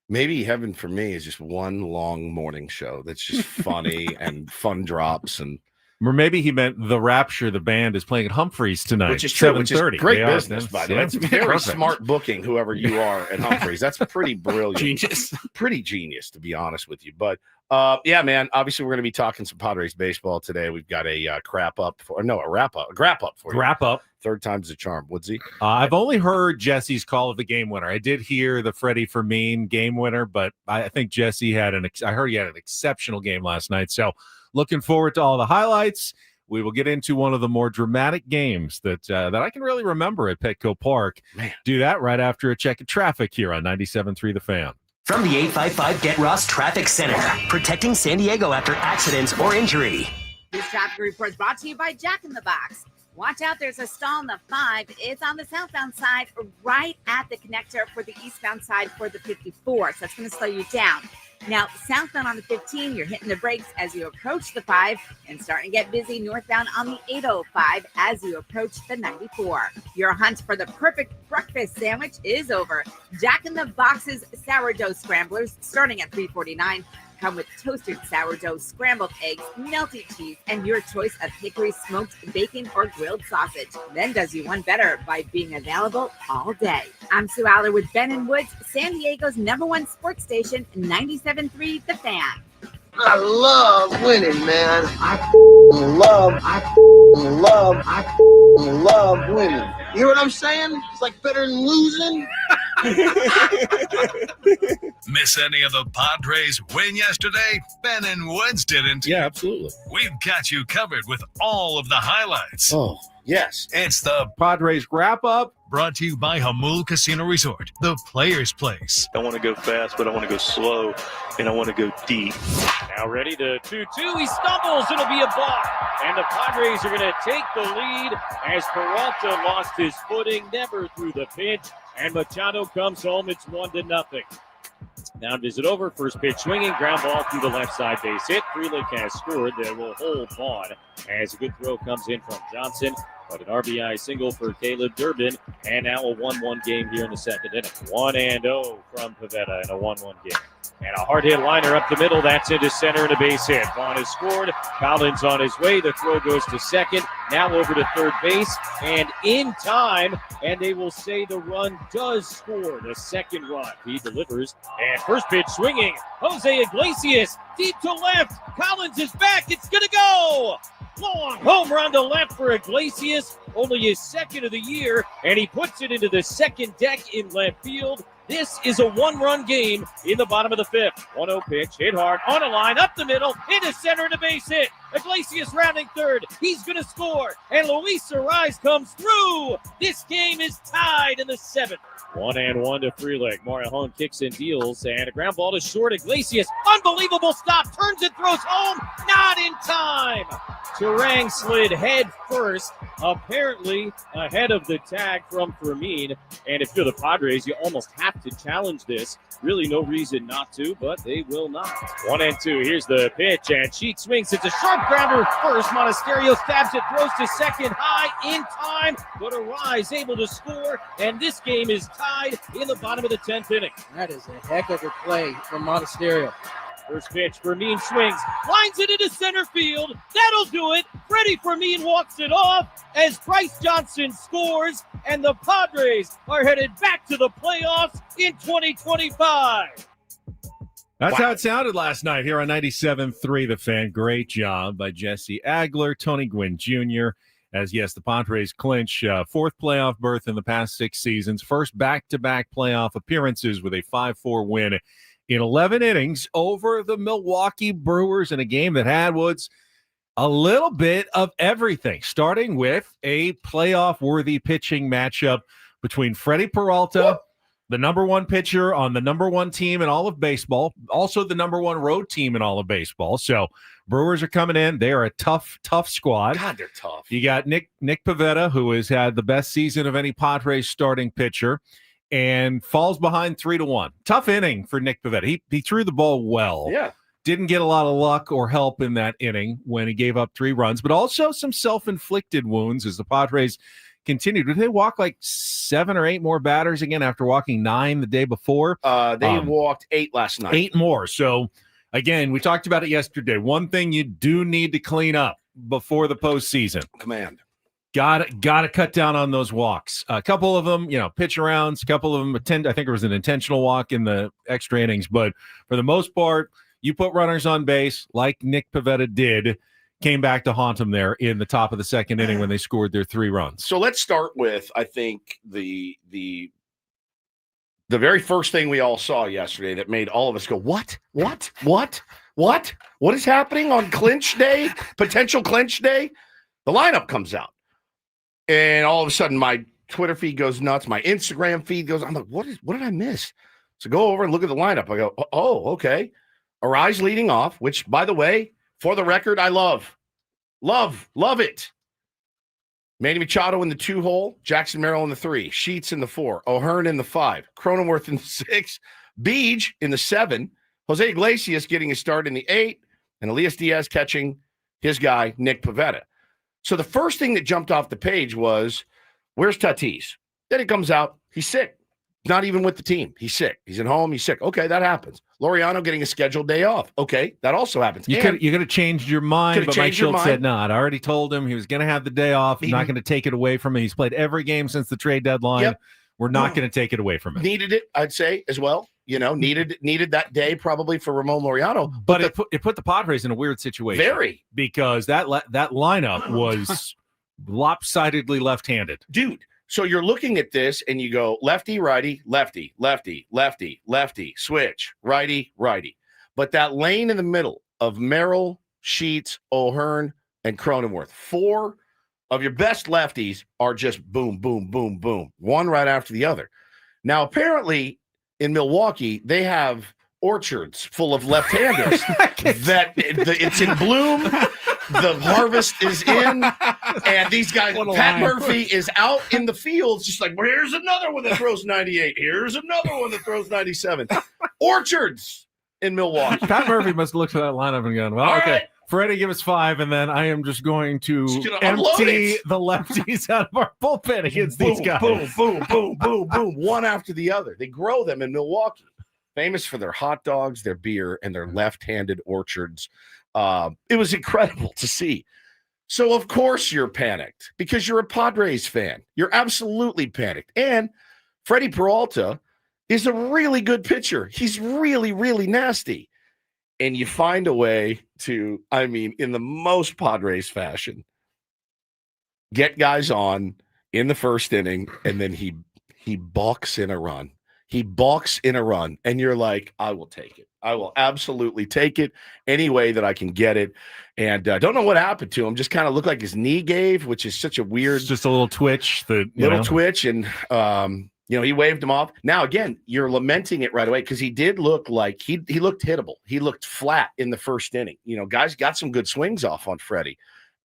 maybe heaven for me is just one long morning show that's just funny and fun drops and. Or maybe he meant the Rapture. The band is playing at Humphreys tonight, which is true. Which is 7:30. great They business, by the way. It's very Perfect. smart booking. Whoever you are at Humphreys, that's pretty brilliant. Genius. Pretty genius, to be honest with you. But yeah, man. Obviously, we're going to be talking some Padres baseball today. We've got a a grap up for you. Wrap up. Third time's the charm. Woodsy. I've only heard Jesse's call of the game winner. I did hear the Freddie Fermin game winner, but I think Jesse had I heard he had an exceptional game last night. So looking forward to all the highlights. We will get into one of the more dramatic games that I can really remember at Petco Park. Man. Do that right after a check of traffic here on 97.3 The Fan. From the 855 Get Ross Traffic Center, protecting San Diego after accidents or injury. This traffic report is brought to you by Jack in the Box. Watch out, there's a stall on the 5. It's on the southbound side, right at the connector for the eastbound side for the 54. So that's going to slow you down. Now, southbound on the 15, you're hitting the brakes as you approach the 5 and starting to get busy northbound on the 805 as you approach the 94. Your hunt for the perfect breakfast sandwich is over. Jack in the Box's sourdough scramblers, starting at $3.49, come with toasted sourdough, scrambled eggs, melty cheese, and your choice of hickory smoked bacon or grilled sausage. Then does you one better by being available all day. I'm Sue Aller with Ben & Woods, San Diego's #1 sports station, 97.3 The Fan. I love winning, man. I love winning. You hear what I'm saying? It's like better than losing. Miss any of the Padres win yesterday? Ben and Woods didn't. Yeah, absolutely. We've got you covered with all of the highlights. Oh, yes. It's the Padres Wrap-Up. brought to you by Hamul Casino Resort, the Players Place. I want to go fast, but I want to go slow, and I want to go deep. Now ready to 2-2. He stumbles. It'll be a balk. And the Padres are going to take the lead as Peralta lost his footing, never threw the pitch. And Machado comes home. It's 1-0. Now visit over. First pitch swinging. Ground ball through the left side base hit. Freelick has scored. They will hold Vaughn as a good throw comes in from Johnson. But an RBI single for Caleb Durbin. And now a 1-1 game here in the second inning. 1-0 from Pavetta in a 1-1 game. And a hard hit liner up the middle. That's into center and a base hit. Vaughn has scored. Collins on his way. The throw goes to second. Now over to third base. And in time. And they will say the run does score. The second run. He delivers. And first pitch swinging. Jose Iglesias deep to left. Collins is back. It's going to go. Long home run to left for Iglesias. Only his second of the year. And he puts it into the second deck in left field. This is a one-run game in the bottom of the fifth. 1-0 pitch, hit hard, on a line, up the middle, into center, and a base hit. Iglesias rounding third. He's going to score. And Luis Ariz comes through. This game is tied in the seventh. 1-1 to Freelick. Morejon kicks and deals, and a ground ball to short. Iglesias, unbelievable stop, turns and throws home. Not in time. Turang slid head first, apparently ahead of the tag from Fermin. And if you're the Padres, you almost have to challenge this. Really no reason not to, but they will not. 1-2. Here's the pitch, and Sheet swings. It's a sharp grounder first. Monasterio stabs it, throws to second, high in time. But Ariz able to score, and this game is tied in the bottom of the 10th inning. That is a heck of a play from Monasterio. First pitch, Fermin swings, lines it into center field. That'll do it. Freddie Fermin walks it off as Bryce Johnson scores, and the Padres are headed back to the playoffs in 2025. That's how it sounded last night here on 97.3 The Fan. Great job by Jesse Agler, Tony Gwynn Jr., as, yes, the Padres clinch fourth playoff berth in the past 6 seasons, first back-to-back playoff appearances with a 5-4 win in 11 innings over the Milwaukee Brewers in a game that had, Woods, a little bit of everything, starting with a playoff-worthy pitching matchup between Freddie Peralta, the number one pitcher on the number one team in all of baseball, also the number one road team in all of baseball. So Brewers are coming in. They are a tough squad. God, they're tough. You got Nick Pivetta, who has had the best season of any Padres starting pitcher, and falls behind 3-1. Tough inning for Nick Pivetta. He threw the ball well. Yeah. Didn't get a lot of luck or help in that inning when he gave up 3 runs, but also some self-inflicted wounds as the Padres continued. Did they walk like 7 or 8 more batters again after walking 9 the day before? They walked 8 last night. 8 more. So, again, we talked about it yesterday. One thing you do need to clean up before the postseason. Command. Got to cut down on those walks. A couple of them, pitch arounds. A couple of them I think it was an intentional walk in the extra innings. But for the most part, you put runners on base like Nick Pivetta did, came back to haunt them there in the top of the second inning when they scored their 3 runs. So let's start with, I think, the very first thing we all saw yesterday that made all of us go, what is happening on clinch day, potential clinch day? The lineup comes out. And all of a sudden my Twitter feed goes nuts. My Instagram feed goes, I'm like, what did I miss? So go over and look at the lineup. I go, oh, okay. Arise leading off, which, by the way, for the record, I love it. Manny Machado in the 2-hole, Jackson Merrill in the 3, Sheets in the 4, O'Hearn in the 5, Cronenworth in the 6, Beej in the 7, Jose Iglesias getting a start in the 8, and Elias Diaz catching his guy, Nick Pivetta. So the first thing that jumped off the page was, where's Tatis? Then it comes out, he's sick. Not even with the team. He's sick. He's at home. He's sick. Okay, that happens. Laureano getting a scheduled day off. Okay, that also happens. You could have changed your mind, but Mike Schultz said, no, I'd already told him he was going to have the day off. I'm not going to take it away from him. He's played every game since the trade deadline. Yep. We're not going to take it away from him. Needed it, I'd say, as well. Needed that day probably for Ramon Laureano. But it put the Padres in a weird situation. Very. Because that lineup was lopsidedly left-handed. Dude. So you're looking at this and you go lefty, righty, lefty, lefty, lefty, lefty, switch, righty, righty. But that lane in the middle of Merrill, Sheets, O'Hearn, and Cronenworth, 4 of your best lefties are just boom, boom, boom, boom, one right after the other. Now, apparently in Milwaukee, they have orchards full of left-handers that it's in bloom. The harvest is in, and these guys, Pat Murphy is out in the fields, just like, well, here's another one that throws 98. Here's another one that throws 97. Orchards in Milwaukee. Pat Murphy must look at that lineup and go, well, all okay, right. Freddie, give us 5, and then I am just going to empty the lefties out of our bullpen against these guys. Boom, boom, boom, boom, boom, one after the other. They grow them in Milwaukee. Famous for their hot dogs, their beer, and their left-handed orchards. It was incredible to see. So, of course, you're panicked because you're a Padres fan. You're absolutely panicked. And Freddie Peralta is a really good pitcher. He's really, really nasty. And you find a way to, in the most Padres fashion, get guys on in the first inning, and then he balks in a run. He balks in a run, and you're like, I will take it. I will absolutely take it any way that I can get it. And don't know what happened to him. Just kind of looked like his knee gave, which is such a weird. It's just a little twitch. Twitch, and he waved him off. Now again, you're lamenting it right away because he did look like he looked hittable. He looked flat in the first inning. Guys got some good swings off on Freddie,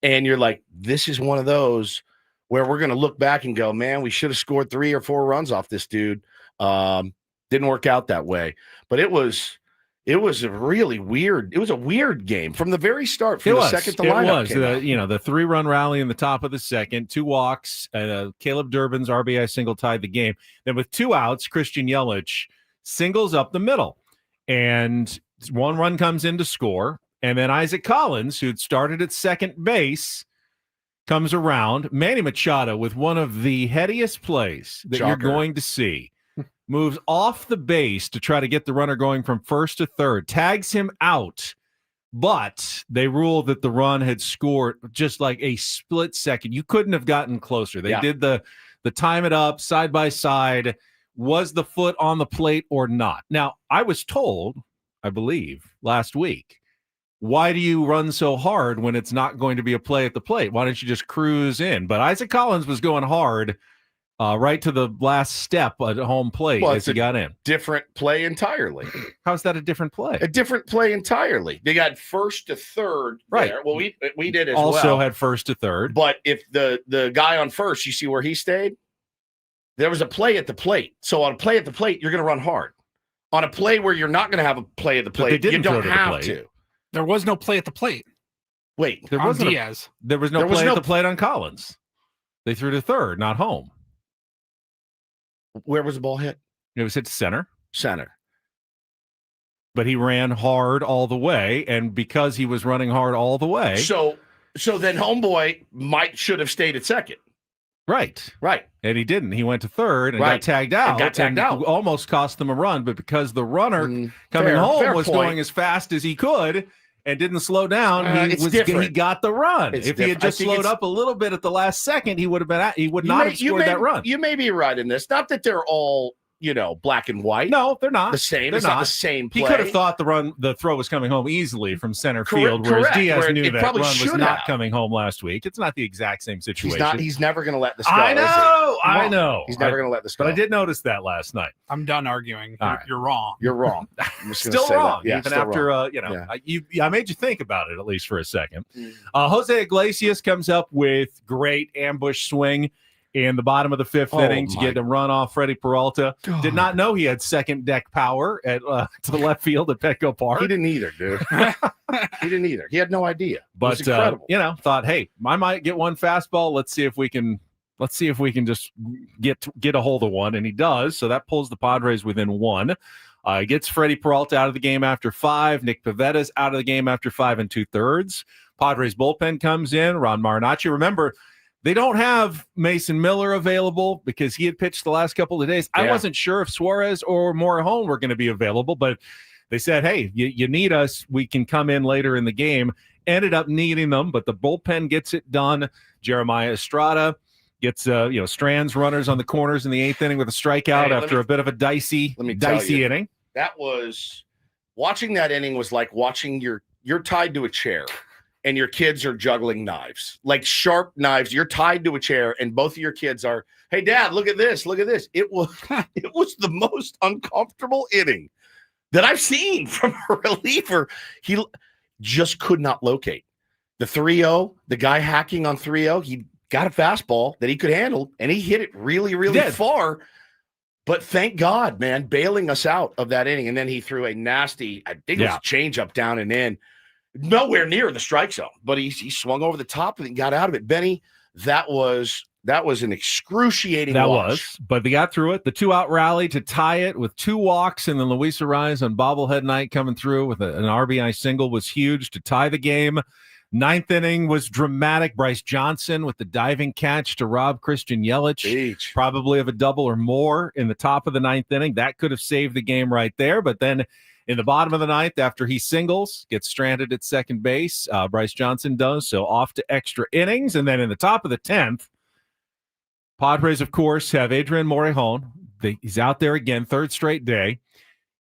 and you're like, this is one of those where we're going to look back and go, man, we should have scored 3 or 4 runs off this dude. Didn't work out that way, but it was a really weird. It was a weird game from the very start. From the second the lineup came out. The 3-run rally in the top of the second, 2 walks. Caleb Durbin's RBI single tied the game. Then with 2 outs, Christian Yelich singles up the middle, and 1 run comes in to score. And then Isaac Collins, who'd started at second base, comes around. Manny Machado with one of the headiest plays that you're going to see. Moves off the base to try to get the runner going from first to third, tags him out But they ruled that the run had scored just like a split second. You couldn't have gotten closer. They did the time it up side by side. Was the foot on the plate or not? Now, I was told, I believe, last week, why do you run so hard when it's not going to be a play at the plate? Why don't you just cruise in? But Isaac Collins was going hard right to the last step at home plate as he got in. Different play entirely. How's that a different play? A different play entirely. They got first to third right there. Well, we did as also well. Had first to third. But if the guy on first, you see where he stayed? There was a play at the plate. So on a play at the plate, you're going to run hard. On a play where you're not going to have a play at the plate, you don't have to. There was no play at the plate. Wait, there was Diaz. There was no play at the plate on Collins. They threw to third, not home. Where was the ball hit? It was hit to center. Center. But he ran hard all the way, and because he was running hard all the way, so then homeboy should have stayed at second. Right. And he didn't. He went to third and got tagged out. Almost cost them a run, but because the runner coming home was going as fast as he could and didn't slow down, he got the run. If he had just slowed up a little bit at the last second, he would not have scored that run. You may be right in this. Not that they're all black and white. No, they're not the same. They're it's not the same play. He could have thought the throw was coming home easily from center field, whereas Diaz knew that run was not coming home last week. It's not the exact same situation. He's never going to let this go. I know. He's never going to let this go. But I did notice that last night. I'm done arguing. Right. You're wrong. You're wrong. Still wrong. Yeah, even still after wrong. I made you think about it at least for a second. Jose Iglesias comes up with great ambush swing in the bottom of the fifth inning to get a run off Freddie Peralta. God. Did not know he had second deck power at to the left field at Petco Park. He didn't either, dude. He didn't either. He had no idea. But it was incredible. Thought, hey, I might get one fastball. Let's see if we can just get a hold of one, and he does. So that pulls the Padres within one. Gets Freddie Peralta out of the game after 5. Nick Pavetta's out of the game after 5 2/3. Padres bullpen comes in. Ron Marinacci. Remember, they don't have Mason Miller available because he had pitched the last couple of days. I wasn't sure if Suarez or Morejon were going to be available, but they said, hey, you need us. We can come in later in the game. Ended up needing them, but the bullpen gets it done. Jeremiah Estrada gets Strands runners on the corners in the 8th inning with a strikeout after a bit of a dicey inning. That was watching that inning was like watching you're tied to a chair. And your kids are juggling knives, like sharp knives. You're tied to a chair, and both of your kids are, hey, Dad, look at this. Look at this. It was the most uncomfortable inning that I've seen from a reliever. He just could not locate. The 3-0, the guy hacking on 3-0, he got a fastball that he could handle, and he hit it really, really far. But thank God, man, bailing us out of that inning. And then he threw a nasty, I think it was a changeup down and in. Nowhere near the strike zone, but he swung over the top and got out of it. Benny, that was an excruciating watch. But they got through it. The 2-out rally to tie it with 2 walks, and then Luis Arraez on bobblehead night coming through with an RBI single was huge to tie the game. 9th inning was dramatic. Bryce Johnson with the diving catch to rob Christian Yelich, probably of a double or more in the top of the 9th inning. That could have saved the game right there, but then in the bottom of the 9th, after he singles, gets stranded at second base. Bryce Johnson does, so off to extra innings. And then in the top of the 10th, Padres, of course, have Adrian Morejon. He's out there again, 3rd straight day.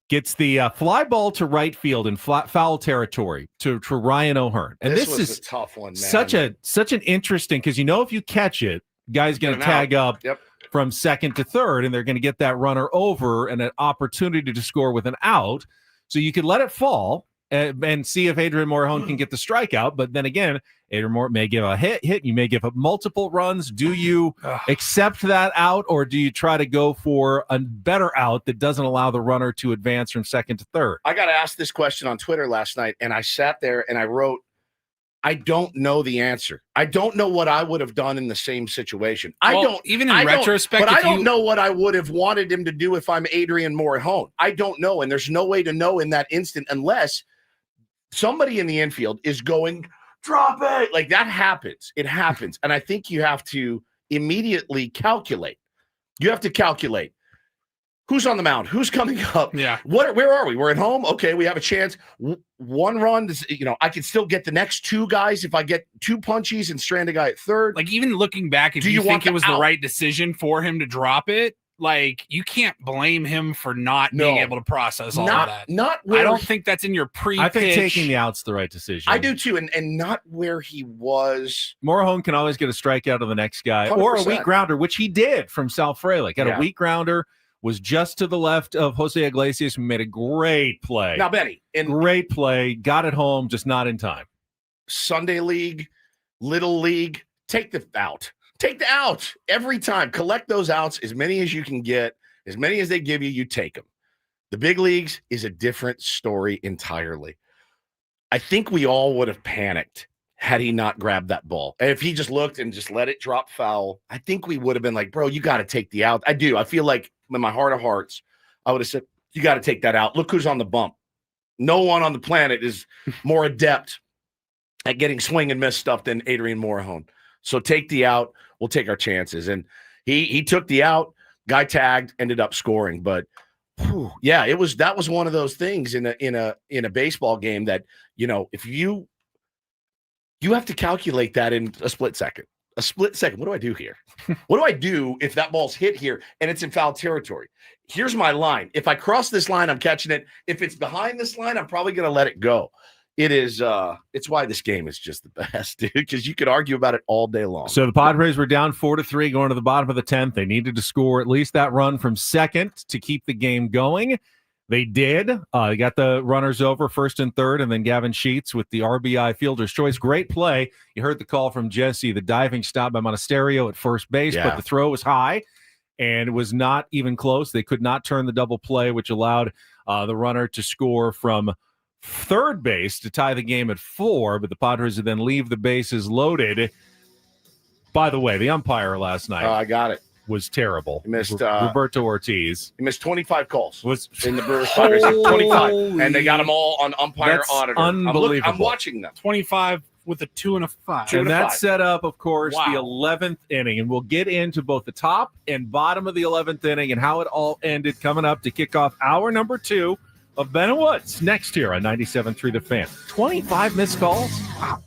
Gets the fly ball to right field in foul territory to Ryan O'Hearn. And this is a tough one, man. Such an interesting, because if you catch it, guy's going to tag up from second to third, and they're going to get that runner over and an opportunity to score with an out. So you could let it fall and see if Adrian Morejon can get the strikeout. But then again, Adrian Morejon may give a hit. You may give up multiple runs. Do you accept that out, or do you try to go for a better out that doesn't allow the runner to advance from second to third? I got asked this question on Twitter last night, and I sat there and I wrote, I don't know the answer. I don't know what I would have done in the same situation. I don't know what I would have wanted him to do if I'm Adrian Morejon. I don't know, and there's no way to know in that instant unless somebody in the infield is going, drop it. Like that happens. It happens. And I think you have to immediately calculate. You have to calculate. Who's on the mound? Who's coming up? Yeah. Where are we? We're at home. Okay, we have a chance. One run. I can still get the next two guys if I get two punchies and strand a guy at third. Like, even looking back, if Do you you think want it the was out? the right decision for him to drop it, like, you can't blame him for not being able to process all of that. Not I don't think that's in your pre-pitch. I think taking the out's the right decision. I do too, and not where he was. Morejon can always get a strikeout of the next guy or a 100%. weak grounder, which he did from Sal Frelick. Got Yeah. a weak grounder, was just to the left of Jose Iglesias, who made a great play. Now, Benny, in Great play, got it home, just not in time. Sunday League, Little League, take the out. Take the out every time. Collect those outs, as many as you can get, as many as they give you, you take them. The big leagues is a different story entirely. I think we all would have panicked had he not grabbed that ball. And if he just looked and just let it drop foul, I think we would have been like, bro, you got to take the out. I do. I feel like in my heart of hearts, I would have said, you got to take that out. Look who's on the bump. No one on the planet is more adept at getting swing and miss stuff than Adrian Morejon. So take the out. We'll take our chances. And he took the out. Guy tagged, ended up scoring. But yeah, that was one of those things in a baseball game that, if you have to calculate that in a split second. A split second. What do I do here? What do I do if that ball's hit here and it's in foul territory? Here's my line. If I cross this line, I'm catching it. If it's behind this line, I'm probably going to let it go. It is. It's why this game is just the best, dude, because you could argue about it all day long. So the Padres were down 4-3 going to the bottom of the 10th. They needed to score at least that run from second to keep the game going. They did. They got the runners over first and third, and then Gavin Sheets with the RBI fielder's choice. Great play. You heard the call from Jesse, the diving stop by Monasterio at first base, but the throw was high, and it was not even close. They could not turn the double play, which allowed the runner to score from third base to tie the game at 4, but the Padres would then leave the bases loaded. By the way, the umpire last night I got it. Was terrible. He missed Roberto Ortiz. He missed 25 calls. Was in the Brewers Padres 25, and they got them all on umpire That's auditor. unbelievable. I'm watching them. 25 with a 2 and a 5. And that set up, of course, the 11th inning. And we'll get into both the top and bottom of the 11th inning and how it all ended coming up to kick off hour number 2 of Ben and Woods next here on 97.3 The Fan. 25 missed calls? Wow.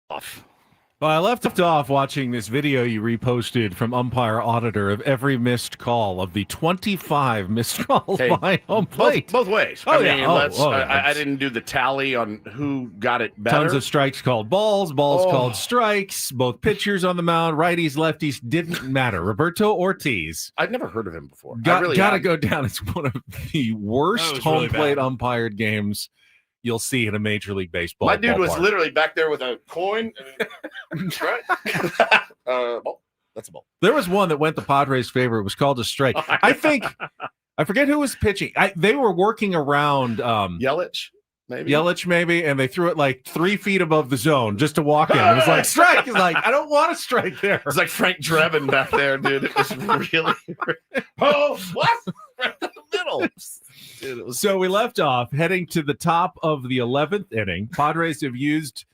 off. Well, I left off watching this video you reposted from Umpire Auditor of every missed call of the 25 missed calls by home plate. Both ways. Oh, yeah. I didn't do the tally on who got it better. Tons of strikes called balls, called strikes, both pitchers on the mound, righties, lefties, didn't matter. Roberto Ortiz. I'd never heard of him before. Got to go down as one of the worst home really plate bad. umpired games you'll see in a Major League Baseball. My dude was ballpark. literally back there with a coin. Right? Ball. That's a ball. There was one that went the Padres' favor. It was called a strike. I forget who was pitching. They were working around Yelich, maybe, and they threw it like 3 feet above the zone just to walk in. It was like, strike. He's like, I don't want to strike there. It's like Frank Drebin back there, dude. It was really what? Right in the middle. Dude, So we left off heading to the top of the 11th inning. Padres have used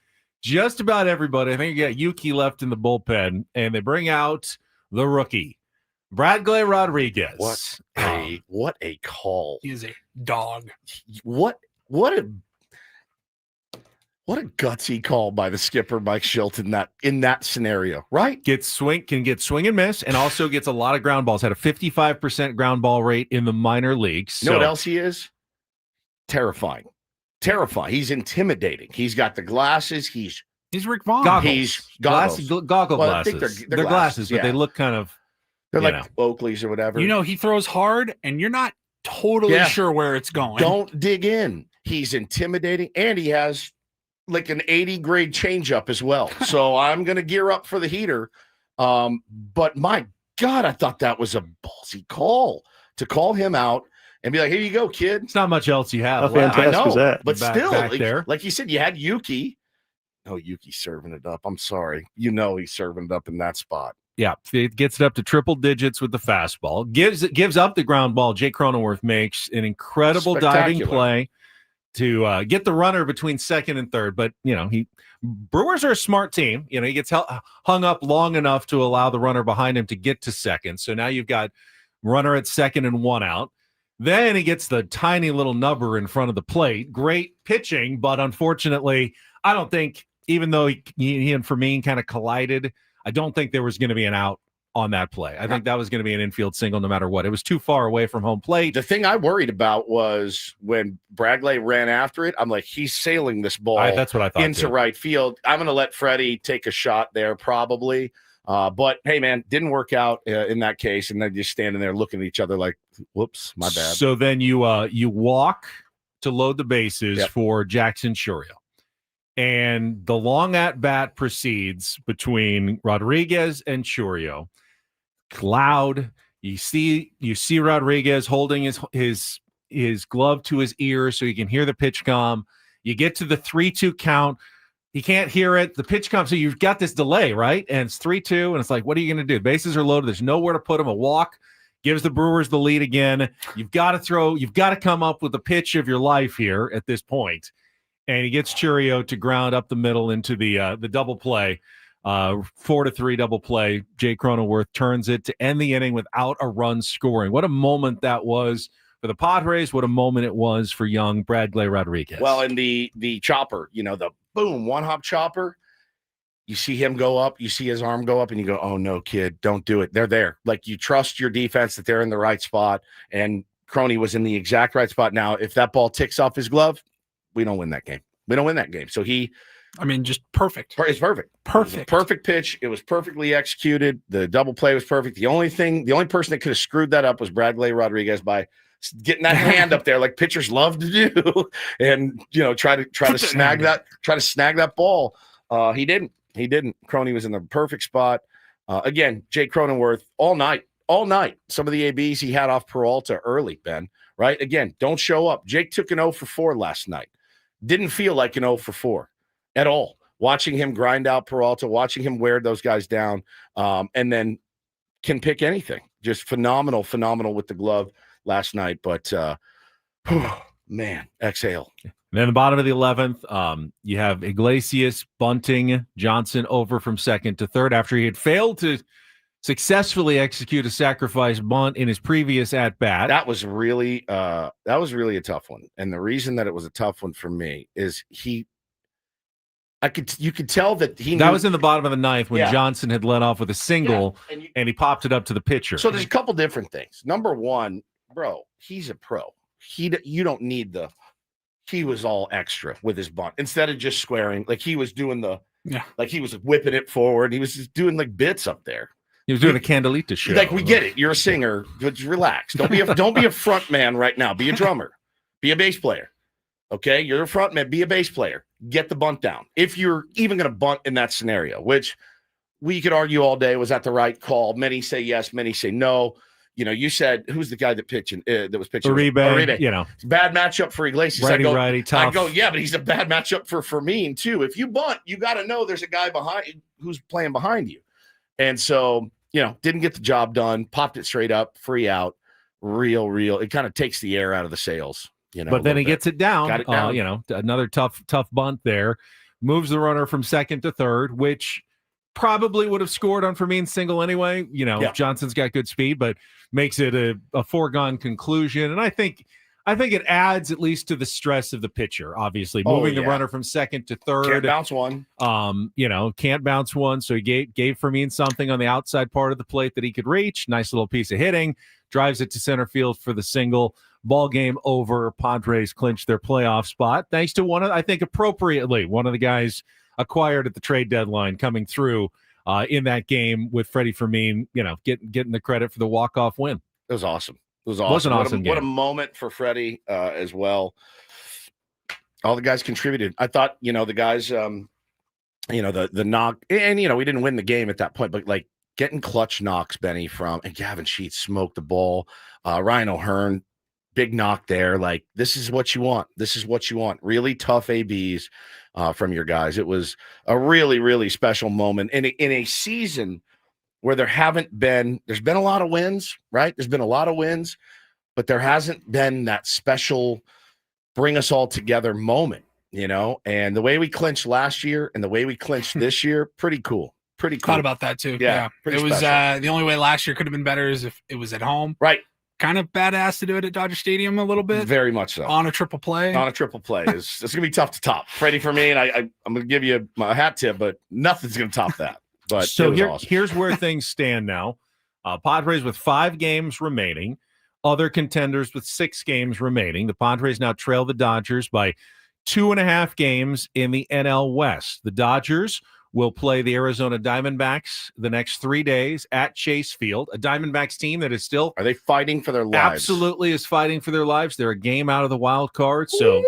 just about everybody. I think you got Yuki left in the bullpen, and they bring out the rookie, Bradley Rodriguez. What a call. He is a dog. What a gutsy call by the skipper Mike Shilton in that scenario, right? Can get swing and miss, and also gets a lot of ground balls. Had a 55% ground ball rate in the minor leagues. You know what else he is? Terrifying. He's intimidating. He's got the glasses. He's Rick Vaughn. Goggles. He's goggles. Goggle Well, I glasses. think They're glasses, but yeah. they look kind of. They're like Oakley's or whatever. You know, he throws hard, and you're not totally sure where it's going. Don't dig in. He's intimidating, and he has like an 80 grade changeup as well. So I'm going to gear up for the heater. But my God, I thought that was a ballsy call to call him out and be like, here you go, kid. It's not much else you have. How fantastic I know, is that? but still, back there. like you said, you had Yuki. Oh, Yuki's serving it up. I'm sorry. You know he's serving it up in that spot. Yeah, it gets it up to triple digits with the fastball. Gives up the ground ball. Jake Cronenworth makes an incredible diving play to get the runner between second and third. But, Brewers are a smart team. He gets hung up long enough to allow the runner behind him to get to second. So now you've got runner at second and one out. Then he gets the tiny little nubber in front of the plate. Great pitching, but unfortunately, I don't think, even though he and Fermin kind of collided, I don't think there was going to be an out on that play. I think that was going to be an infield single no matter what. It was too far away from home plate. The thing I worried about was when Bradley ran after it, I'm like, he's sailing this ball that's what I thought into too. right field. I'm going to let Freddie take a shot there probably. But, hey, man, didn't work out in that case. And then just standing there looking at each other like, whoops, my bad. So then you walk to load the bases for Jackson Churio. And the long at-bat proceeds between Rodriguez and Churio. Loud. You see Rodriguez holding his glove to his ear so he can hear the pitch come. You get to the 3-2 count. He can't hear it. The pitch comes, so you've got this delay, right? And it's 3-2, and it's like, what are you going to do? Bases are loaded. There's nowhere to put him. A walk gives the Brewers the lead again. You've got to throw. You've got to come up with the pitch of your life here at this point. And he gets Churio to ground up the middle into the double play. 4-3 double play. Jay Cronenworth turns it to end the inning without a run scoring. What a moment that was for the Padres. What a moment it was for young Bradley Rodriguez. Well, and the chopper, the boom, one-hop chopper, you see him go up, you see his arm go up, and you go, oh, no, kid, don't do it. They're there. Like, you trust your defense that they're in the right spot, and Croney was in the exact right spot. Now, if that ball ticks off his glove, we don't win that game. So just perfect. It's perfect. Perfect. It was a perfect pitch. It was perfectly executed. The double play was perfect. The only person that could have screwed that up was Bradley Rodriguez by getting that hand up there like pitchers love to do, and try to snag that ball. He didn't. Croney was in the perfect spot. Again, Jake Cronenworth all night. Some of the ABs he had off Peralta early, Ben. Right? Again, don't show up. Jake took an 0 for 4 last night. Didn't feel like an 0 for 4 at all. Watching him grind out Peralta, watching him wear those guys down, and then can pick anything. Just phenomenal with the glove last night. But, man, exhale. And then the bottom of the 11th, you have Iglesias bunting Johnson over from second to third after he had failed to successfully execute a sacrifice bunt in his previous at-bat. That was really a tough one. And the reason that it was a tough one for me is You could tell that that was in the bottom of the ninth when Yeah. Johnson had led off with a single and he popped it up to the pitcher. So there's a couple different things. Number one, bro, he's a pro. You don't need he was all extra with his bunt instead of just squaring. Like he was doing like he was whipping it forward. He was just doing like bits up there. He was doing a Candelita show. Like we get it. You're a singer. Just relax. Don't be a front man right now. Be a drummer. Be a bass player. Okay, you're a front man. Be a bass player. Get the bunt down. If you're even going to bunt in that scenario, which we could argue all day, was that the right call? Many say yes. Many say no. You said who's the guy that was pitching? Uribe. You know, bad matchup for Iglesias. Righty, tough. I go, yeah, but he's a bad matchup for Fermin too. If you bunt, you got to know there's a guy behind who's playing behind you, and so didn't get the job done. Popped it straight up, free out, real. It kind of takes the air out of the sails. But then he gets it down. Got it down. Another tough bunt there. Moves the runner from second to third, which probably would have scored on Fermin's single anyway. Johnson's got good speed, but makes it a foregone conclusion. And I think it adds at least to the stress of the pitcher, obviously. Moving the runner from second to third. Can't bounce one. Can't bounce one. So he gave Fermin something on the outside part of the plate that he could reach. Nice little piece of hitting. Drives it to center field for the single. Ball game over. Padres clinch their playoff spot. Thanks to one of the guys acquired at the trade deadline coming through in that game with Freddie Fermin, getting the credit for the walk-off win. It was awesome. It was an awesome game. What a moment for Freddie as well. All the guys contributed. I thought, the guys, the knock, and, we didn't win the game at that point, but like getting clutch knocks, Benny, and Gavin Sheets smoked the ball. Ryan O'Hearn, big knock there. Like, this is what you want. This is what you want. Really tough ABs from your guys. It was a really, really special moment in a season where there's been a lot of wins, right? There's been a lot of wins, but there hasn't been that special bring us all together moment, and the way we clinched last year and the way we clinched this year, pretty cool. Pretty cool. Thought about that too. Yeah. It was the only way last year could have been better is if it was at home. Right. Kind of badass to do it at Dodger Stadium a little bit. Very much so. On a triple play. It's going to be tough to top. Freddie Fermin, I'm going to give you my hat tip, but nothing's going to top that. But so awesome. Here's where things stand now. Padres with 5 games remaining. Other contenders with 6 games remaining. The Padres now trail the Dodgers by 2.5 games in the NL West. The Dodgers will play the Arizona Diamondbacks the next 3 days at Chase Field, a Diamondbacks team that is still... Are they fighting for their lives? Absolutely is fighting for their lives. They're a game out of the wild card, so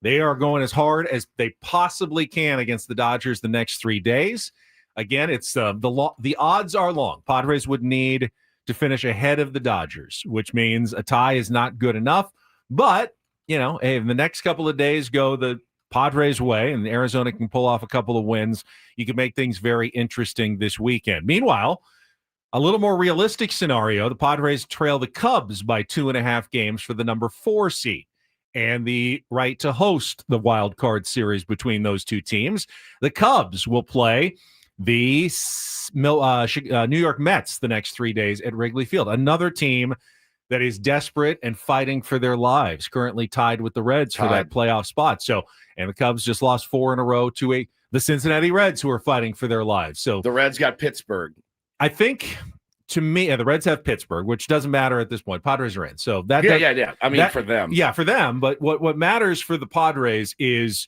they are going as hard as they possibly can against the Dodgers the next 3 days. Again, it's the odds are long. Padres would need to finish ahead of the Dodgers, which means a tie is not good enough. But, if the next couple of days go the Padres way and Arizona can pull off a couple of wins, you can make things very interesting this weekend. Meanwhile, a little more realistic scenario, the Padres trail the Cubs by 2.5 games for the number 4 seed and the right to host the wild card series between those two teams. The Cubs will play the New York Mets the next 3 days at Wrigley Field, another team that is desperate and fighting for their lives, currently tied with the Reds for that playoff spot. And the Cubs just lost 4 in a row to the Cincinnati Reds, who are fighting for their lives. So the Reds got Pittsburgh. I think, to me, the Reds have Pittsburgh, which doesn't matter at this point. Padres are in. So that I mean, for them. Yeah, for them. But what matters for the Padres is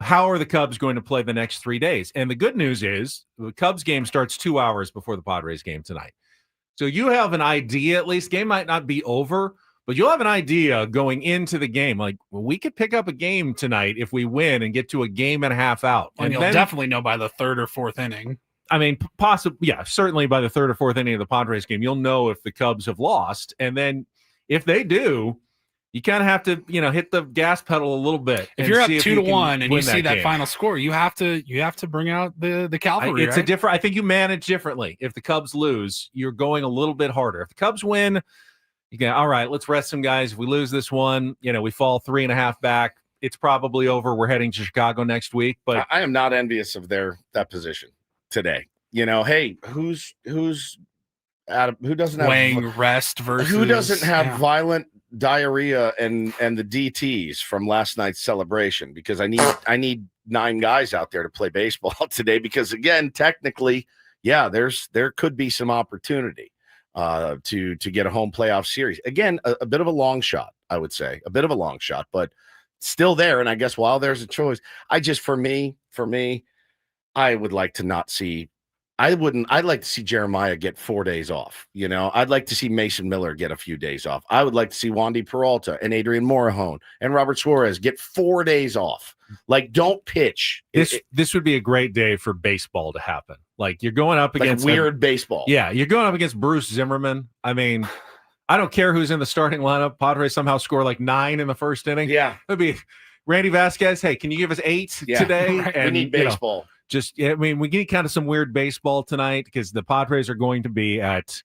how are the Cubs going to play the next 3 days? And the good news is the Cubs game starts 2 hours before the Padres game tonight. So you have an idea, at least. Game might not be over, but you'll have an idea going into the game. Like, well, we could pick up a game tonight if we win and get to a game and a half out. And you'll definitely know by the 3rd or 4th inning. I mean, possibly, yeah, certainly by the 3rd or 4th inning of the Padres game, you'll know if the Cubs have lost. And then if they do, you kind of have to, hit the gas pedal a little bit. If you're up 2-1 and you see that final score, you have to bring out the cavalry. I think you manage differently. If the Cubs lose, you're going a little bit harder. If the Cubs win, you can, all right, let's rest some guys. If we lose this one, we fall 3.5 back. It's probably over. We're heading to Chicago next week. But I am not envious of that position today. Hey, who doesn't have weighing rest versus who doesn't have violent diarrhea and the DTs from last night's celebration because I need 9 guys out there to play baseball today because again, technically, yeah, there could be some opportunity to get a home playoff series. Again, a bit of a long shot, I would say, a bit of a long shot, but still there. And I guess while there's a choice, for me, I would like to not see. I'd like to see Jeremiah get 4 days off. You know, I'd like to see Mason Miller get a few days off. I would like to see Wandy Peralta and Adrian Morahone and Robert Suarez get 4 days off. Like, don't pitch. This would be a great day for baseball to happen. Like, you're going up against weird baseball. Yeah, you're going up against Bruce Zimmerman. I mean, I don't care who's in the starting lineup. Padres somehow score like 9 in the first inning. Yeah, it'd be Randy Vasquez. Hey, can you give us 8 today? Right. And we need baseball. We need kind of some weird baseball tonight because the Padres are going to be at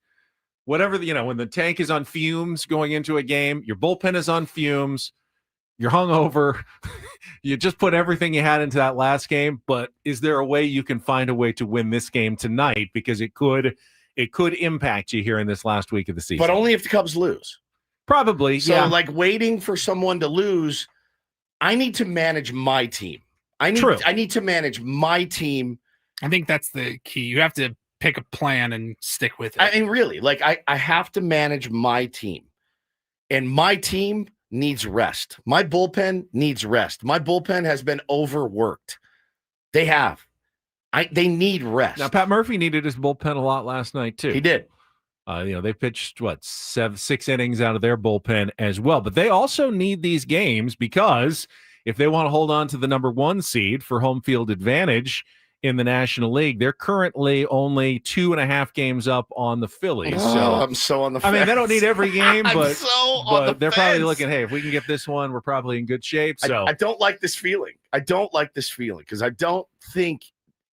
whatever, when the tank is on fumes going into a game, your bullpen is on fumes, you're hungover, you just put everything you had into that last game. But is there a way you can find a way to win this game tonight? Because it could impact you here in this last week of the season. But only if the Cubs lose. Probably, so, yeah. Like waiting for someone to lose, I need to manage my team. I need to manage my team. I think that's the key. You have to pick a plan and stick with it. I mean, really, like I have to manage my team. And my team needs rest. My bullpen needs rest. My bullpen has been overworked. They have. They need rest. Now, Pat Murphy needed his bullpen a lot last night, too. He did. They pitched, 6 innings out of their bullpen as well. But they also need these games because if they want to hold on to the number 1 seed for home field advantage in the National League, they're currently only 2.5 games up on the Phillies. I'm so on the fence. I mean, they don't need every game, but, they're probably fence. looking, hey, if we can get this one, we're probably in good shape. So I don't like this feeling. Because I don't think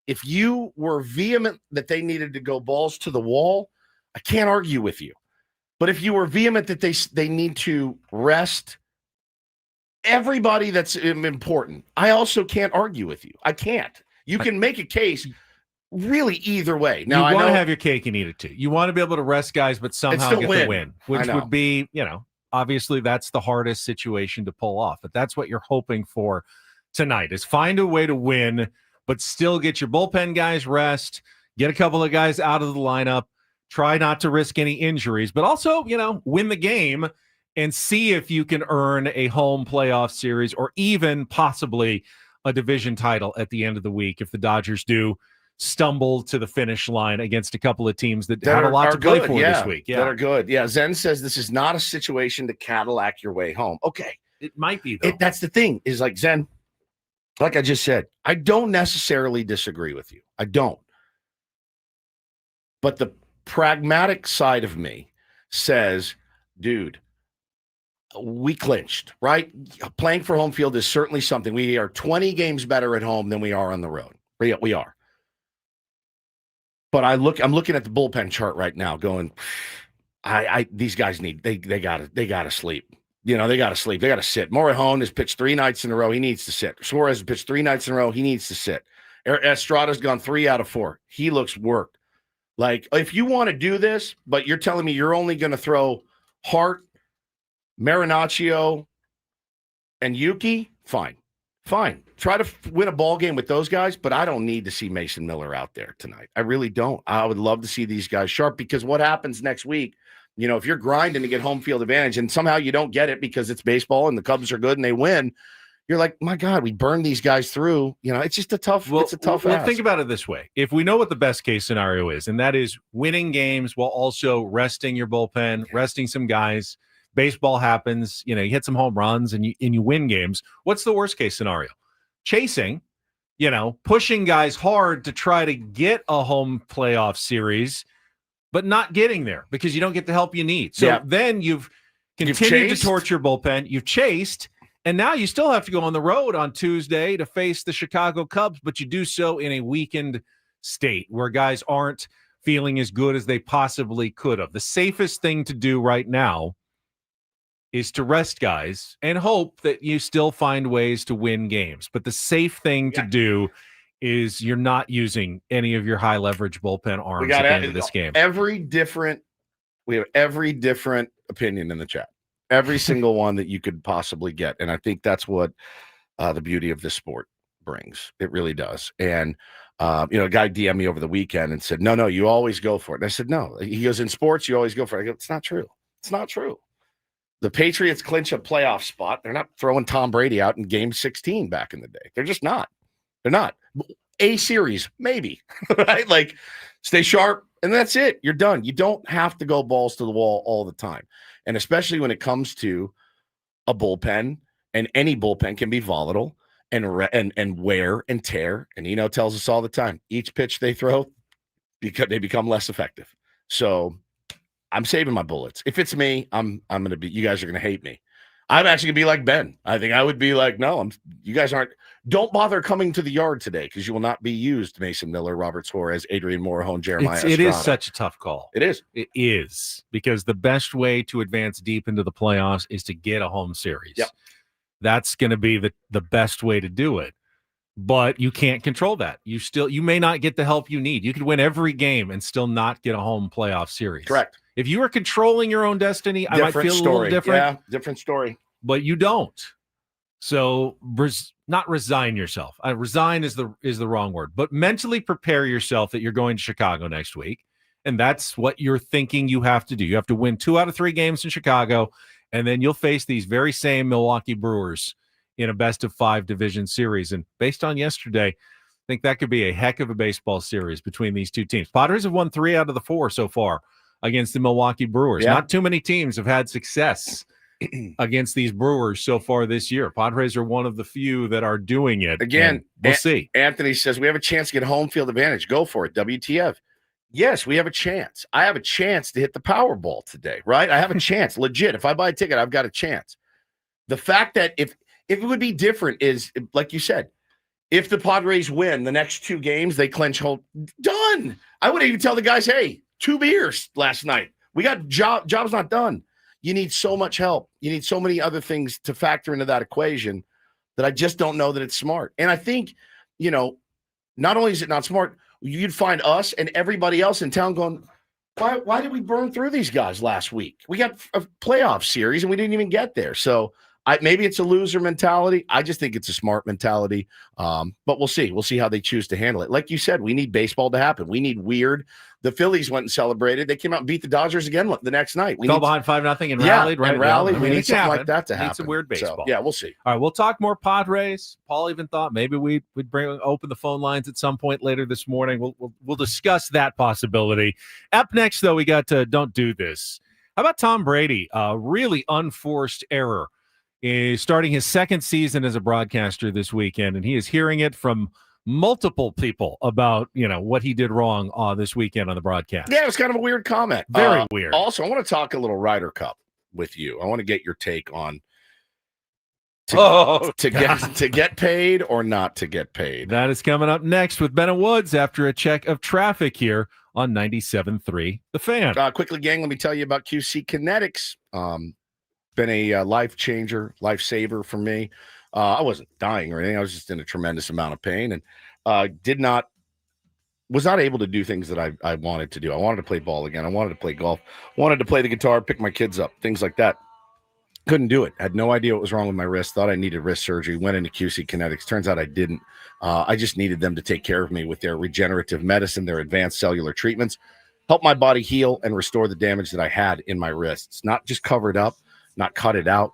if you were vehement that they needed to go balls to the wall, I can't argue with you. But if you were vehement that they need to rest everybody that's important, I also can't argue with you. I can't. You can make a case really either way. Now, you want to have your cake and eat it too. You want to be able to rest guys, but somehow get the win, which would be, obviously that's the hardest situation to pull off. But that's what you're hoping for tonight is find a way to win, but still get your bullpen guys rest, get a couple of guys out of the lineup, try not to risk any injuries, but also, win the game and see if you can earn a home playoff series or even possibly a division title at the end of the week if the Dodgers do stumble to the finish line against a couple of teams that have a lot to play for this week. Yeah, that are good. Yeah, Zen says this is not a situation to Cadillac your way home. Okay. It might be, though. That's the thing is like Zen, like I just said, I don't necessarily disagree with you. I don't. But the pragmatic side of me says, dude, we clinched, right? Playing for home field is certainly something. We are 20 games better at home than we are on the road. We are. But I'm looking at the bullpen chart right now going, these guys they gotta sleep. They gotta sleep. They gotta sit. Morahone has pitched 3 nights in a row. He needs to sit. Suarez has pitched 3 nights in a row. He needs to sit. Estrada's gone 3 out of 4. He looks worked. Like, if you want to do this, but you're telling me you're only going to throw Hart, Marinaccio, and Yuki, fine. Try to win a ball game with those guys, but I don't need to see Mason Miller out there tonight. I really don't. I would love to see these guys sharp because what happens next week, if you're grinding to get home field advantage and somehow you don't get it because it's baseball and the Cubs are good and they win, you're like, my God, we burned these guys through. It's just a tough. It's a tough. Well, think about it this way: if we know what the best case scenario is, and that is winning games while also resting your bullpen, resting some guys. Baseball happens. You hit some home runs and you win games. What's the worst case scenario? Chasing, pushing guys hard to try to get a home playoff series, but not getting there because you don't get the help you need. So then you've continued to torch your bullpen. You've chased. And now you still have to go on the road on Tuesday to face the Chicago Cubs, but you do so in a weakened state where guys aren't feeling as good as they possibly could have. The safest thing to do right now is to rest guys and hope that you still find ways to win games. But the safe thing to do is you're not using any of your high leverage bullpen arms at the end of this game. We have every different opinion in the chat. Every single one that you could possibly get. And I think that's what the beauty of this sport brings. It really does. And, a guy DM'd me over the weekend and said, no, you always go for it. And I said, no. He goes, in sports, you always go for it. I go, it's not true. It's not true. The Patriots clinch a playoff spot. They're not throwing Tom Brady out in game 16 back in the day. They're just not. They're not. A series, maybe, right? Like, stay sharp, and that's it. You're done. You don't have to go balls to the wall all the time. And especially when it comes to a bullpen, and any bullpen can be volatile and wear and tear. And tells us all the time, each pitch they throw, because they become less effective. So I'm saving my bullets. If it's me, I'm gonna be. You guys are gonna hate me. I'm actually gonna be like Ben. I think I would be like, no, you guys aren't. Don't bother coming to the yard today because you will not be used. Mason Miller, Robert Suarez, Adrian Morahone, Jeremiah. It is such a tough call. It is. It is, because the best way to advance deep into the playoffs is to get a home series. Yep. That's going to be the best way to do it. But you can't control that. You may not get the help you need. You could win every game and still not get a home playoff series. Correct. If you were controlling your own destiny, I might feel a little different. Yeah, different story. But you don't. So not resign yourself. Resign is the wrong word. But mentally prepare yourself that you're going to Chicago next week. And that's what you're thinking you have to do. You have to win 2 out of 3 games in Chicago, and then you'll face these very same Milwaukee Brewers in a best-of-5 division series. And based on yesterday, I think that could be a heck of a baseball series between these two teams. Padres have won 3 out of the 4 so far against the Milwaukee Brewers. Yeah. Not too many teams have had success against these Brewers so far this year. Padres are one of the few that are doing it. Again, we'll see. Anthony says, we have a chance to get home field advantage. Go for it, WTF. Yes, we have a chance. I have a chance to hit the Powerball today, right? I have a chance, legit. If I buy a ticket, I've got a chance. The fact that if it would be different is, like you said, if the Padres win the next 2 games, they clinch home. Done. I would even tell the guys, hey, 2 beers last night. We got job's not done. You need so much help. You need so many other things to factor into that equation that I just don't know that it's smart. And I think, not only is it not smart, you'd find us and everybody else in town going, why did we burn through these guys last week? We got a playoff series and we didn't even get there. So maybe it's a loser mentality. I just think it's a smart mentality. But we'll see. We'll see how they choose to handle it. Like you said, we need baseball to happen. We need weird. The Phillies went and celebrated. They came out and beat the Dodgers again the next night. We fell behind 5-0 and rallied, right? And rallied. Yeah, we need something like that to happen. Need some weird baseball. So, yeah, we'll see. All right, we'll talk more Padres. Paul even thought maybe we'd open the phone lines at some point later this morning. We'll discuss that possibility. Up next, though, we got Don't Do This. How about Tom Brady? Really unforced error. Is starting his 2nd season as a broadcaster this weekend, and he is hearing it from multiple people about what he did wrong this weekend on the broadcast. Yeah, it was kind of a weird comment. Very weird. Also, I want to talk a little Ryder Cup with you. I want to get your take on to get paid or not to get paid. That is coming up next with Ben and Woods after a check of traffic here on 97.3 The Fan. Quickly, gang, let me tell you about QC Kinetics. Been a life changer, life saver for me. I wasn't dying or anything. I was just in a tremendous amount of pain and was not able to do things that I wanted to do. I wanted to play ball again. I wanted to play golf, wanted to play the guitar, pick my kids up, things like that. Couldn't do it. Had no idea what was wrong with my wrist. Thought I needed wrist surgery. Went into QC Kinetics. Turns out I didn't. I just needed them to take care of me with their regenerative medicine, their advanced cellular treatments, help my body heal and restore the damage that I had in my wrists. Not just cover it up, not cut it out,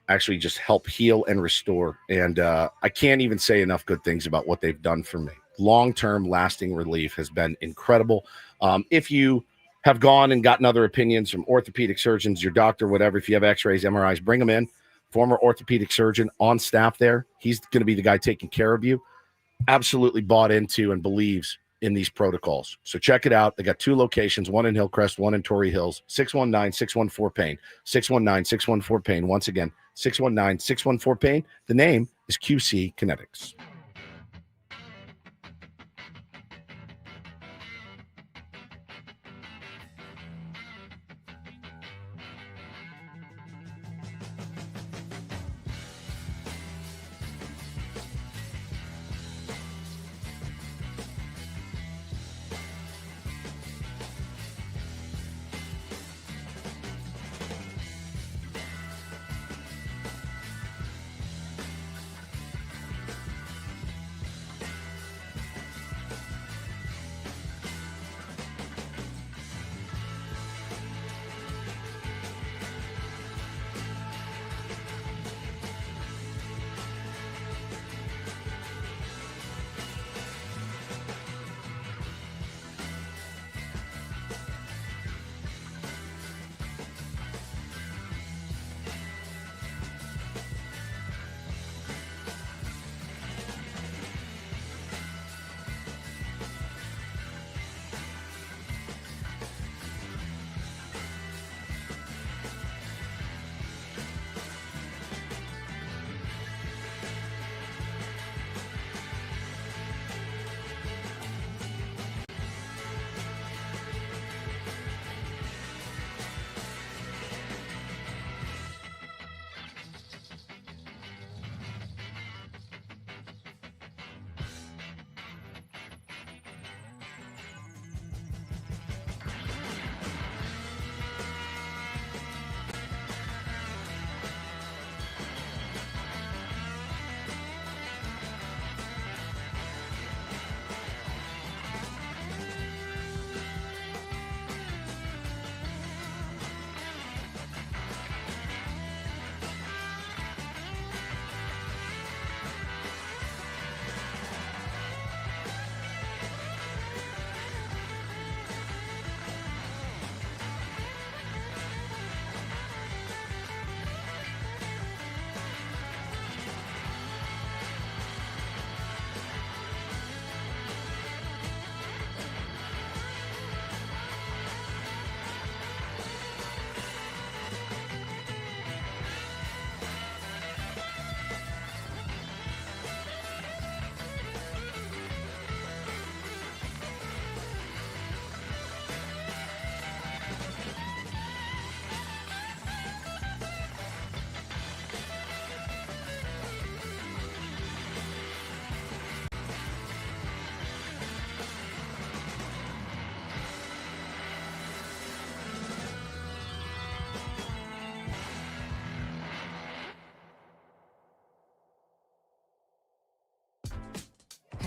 actually just help heal and restore. And I can't even say enough good things about what they've done for me. Long-term lasting relief has been incredible. If you have gone and gotten other opinions from orthopedic surgeons, your doctor, whatever, if you have x-rays, MRIs, bring them in. Former orthopedic surgeon on staff there. He's going to be the guy taking care of you. Absolutely bought into and believes in these protocols. So check it out. They got 2 locations, one in Hillcrest, one in Torrey Hills. 619-614-PAIN. 619-614-PAIN. Once again, 619-614-PAIN. The name is QC Kinetics.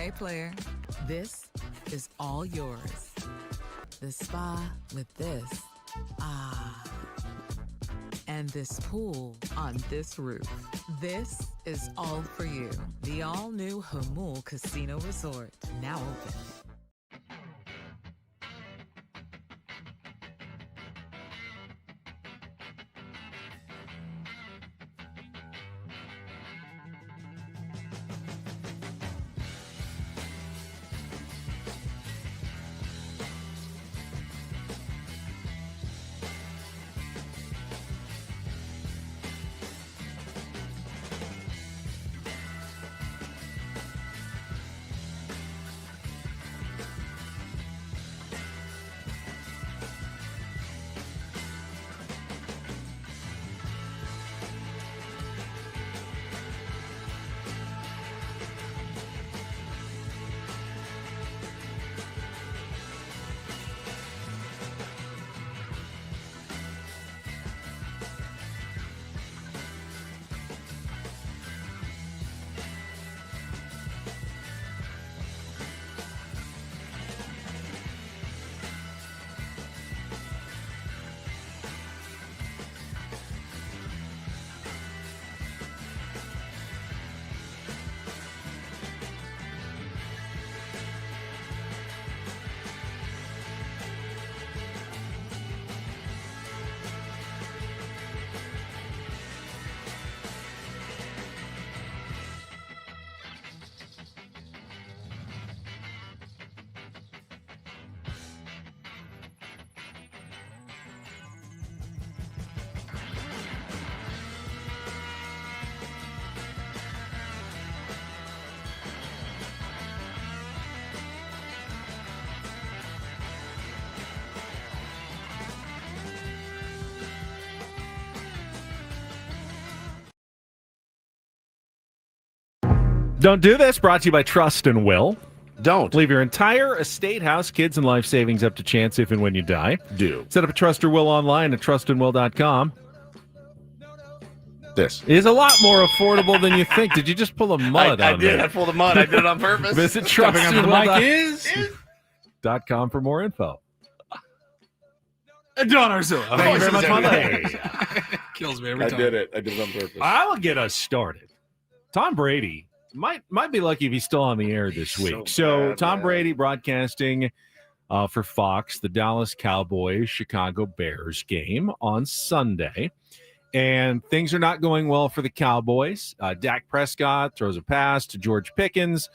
Hey, player, this is all yours. The spa with this. Ah. And this pool on this roof. This is all for you. The all-new Hamul Casino Resort, now open. Don't do this. Brought to you by Trust and Will. Don't. Leave your entire estate, house, kids, and life savings up to chance if and when you die. Do. Set up a Trust or Will online at trustandwill.com. This is a lot more affordable than you think. Did you just pull a mud I on did. me? I pulled a mud. I did it on purpose. Visit trustandwill.com for more info. Don Arcilla. Thank you very much, Monday. Kills me every I time. did it. I did it on purpose. I'll get us started. Tom Brady might be lucky if he's still on the air this week. So bad, Tom man. Brady broadcasting for Fox the Dallas Cowboys Chicago Bears game on Sunday, and things are not going well for the Cowboys. Dak Prescott throws a pass to George Pickens,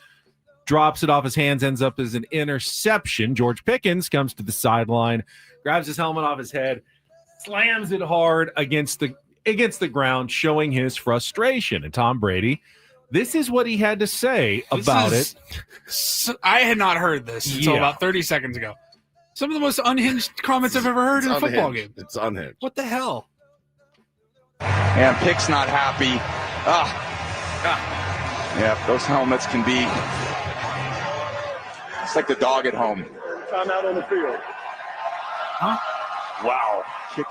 drops it off his hands, ends up as an interception. George Pickens comes to the sideline, grabs his helmet off his head, slams it hard against the ground, showing his frustration. And Tom Brady, this is what he had to say about it. I had not heard this until Yeah. about 30 seconds ago. Some of the most unhinged comments I've ever heard in a football game. It's unhinged. What the hell? And Pick's not happy. Yeah, those helmets can be. It's like the dog at home. Time out on the field. Huh? Wow. Kick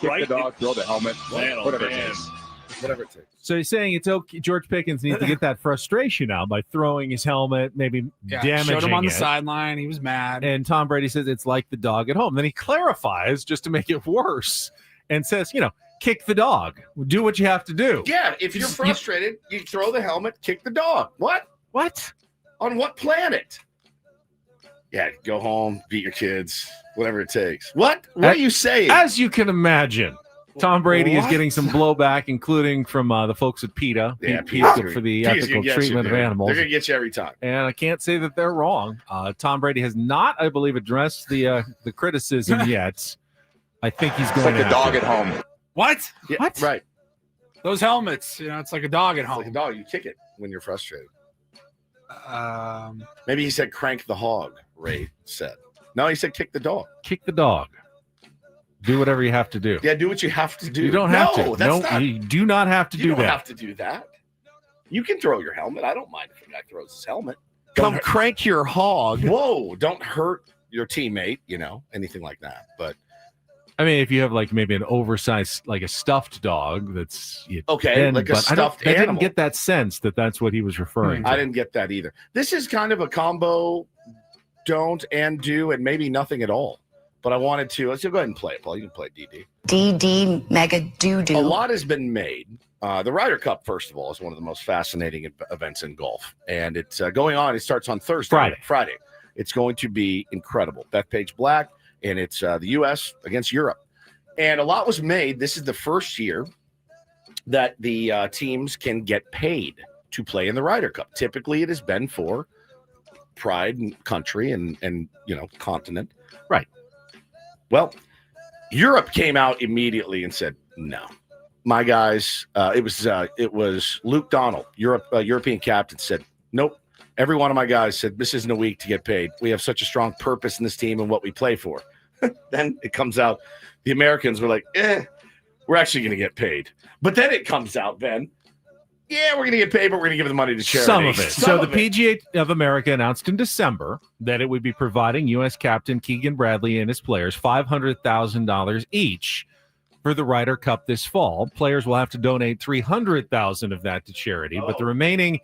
Right. the dog, throw the helmet, Man, oh, whatever man. it is. Whatever it takes. So he's saying it's okay. George Pickens needs to get that frustration out by throwing his helmet, maybe damaging showed him on the it. sideline. He was mad. And Tom Brady says it's like the dog at home. Then he clarifies just to make it worse and says, kick the dog. Do what you have to do. Yeah, if you're frustrated, you throw the helmet, kick the dog. What? What? On what planet? Yeah, go home, beat your kids, whatever it takes. What? What are you saying? As you can imagine, Tom Brady is What? getting some blowback, including from the folks at PETA. Yeah, PETA for the PETA's ethical gonna get treatment you, of dude. animals. They're going to get you every time. And I can't say that they're wrong. Tom Brady has not, I believe, addressed the criticism yet. I think he's It's going like to the dog at home. What? Yeah, What? Right. Those helmets, it's like a dog at It's like a home. dog. You kick it when you're frustrated. Um, Maybe he said crank the hog, Ray said. No, he said kick the dog. Kick the dog. Do whatever you have to do. Yeah, do what you have to do. You don't have No, to. that's No, not, you do not have to you do don't that. have to do that. You can throw your helmet. I don't mind if a guy throws his helmet. Come crank your hog. Whoa, don't hurt your teammate, anything like that. But I mean, if you have like maybe an oversized, like a stuffed dog, that's okay, like a stuffed I animal. didn't get that sense that that's what he was referring to. I didn't get that either. This is kind of a combo, don't and do, and maybe nothing at all. But I wanted to. Let's go ahead and play it, Paul. You can play DD. DD Mega Doo-Doo. A lot has been made. The Ryder Cup, first of all, is one of the most fascinating events in golf, and it's going on. It starts on Thursday, Friday. It's going to be incredible. Bethpage Black. And it's the U.S. against Europe. And a lot was made. This is the first year that the teams can get paid to play in the Ryder Cup. Typically, it has been for pride and country and continent. Right. Well, Europe came out immediately and said, no. My guys, it was Luke Donald, European captain, said, nope. Every one of my guys said, this isn't a week to get paid. We have such a strong purpose in this team and what we play for. Then it comes out, the Americans were like, we're actually going to get paid. But then it comes out, Ben, yeah, we're going to get paid, but we're going to give the money to charity. Some of it. So the PGA of America announced in December that it would be providing U.S. captain Keegan Bradley and his players $500,000 each for the Ryder Cup this fall. Players will have to donate $300,000 of that to charity, but the remaining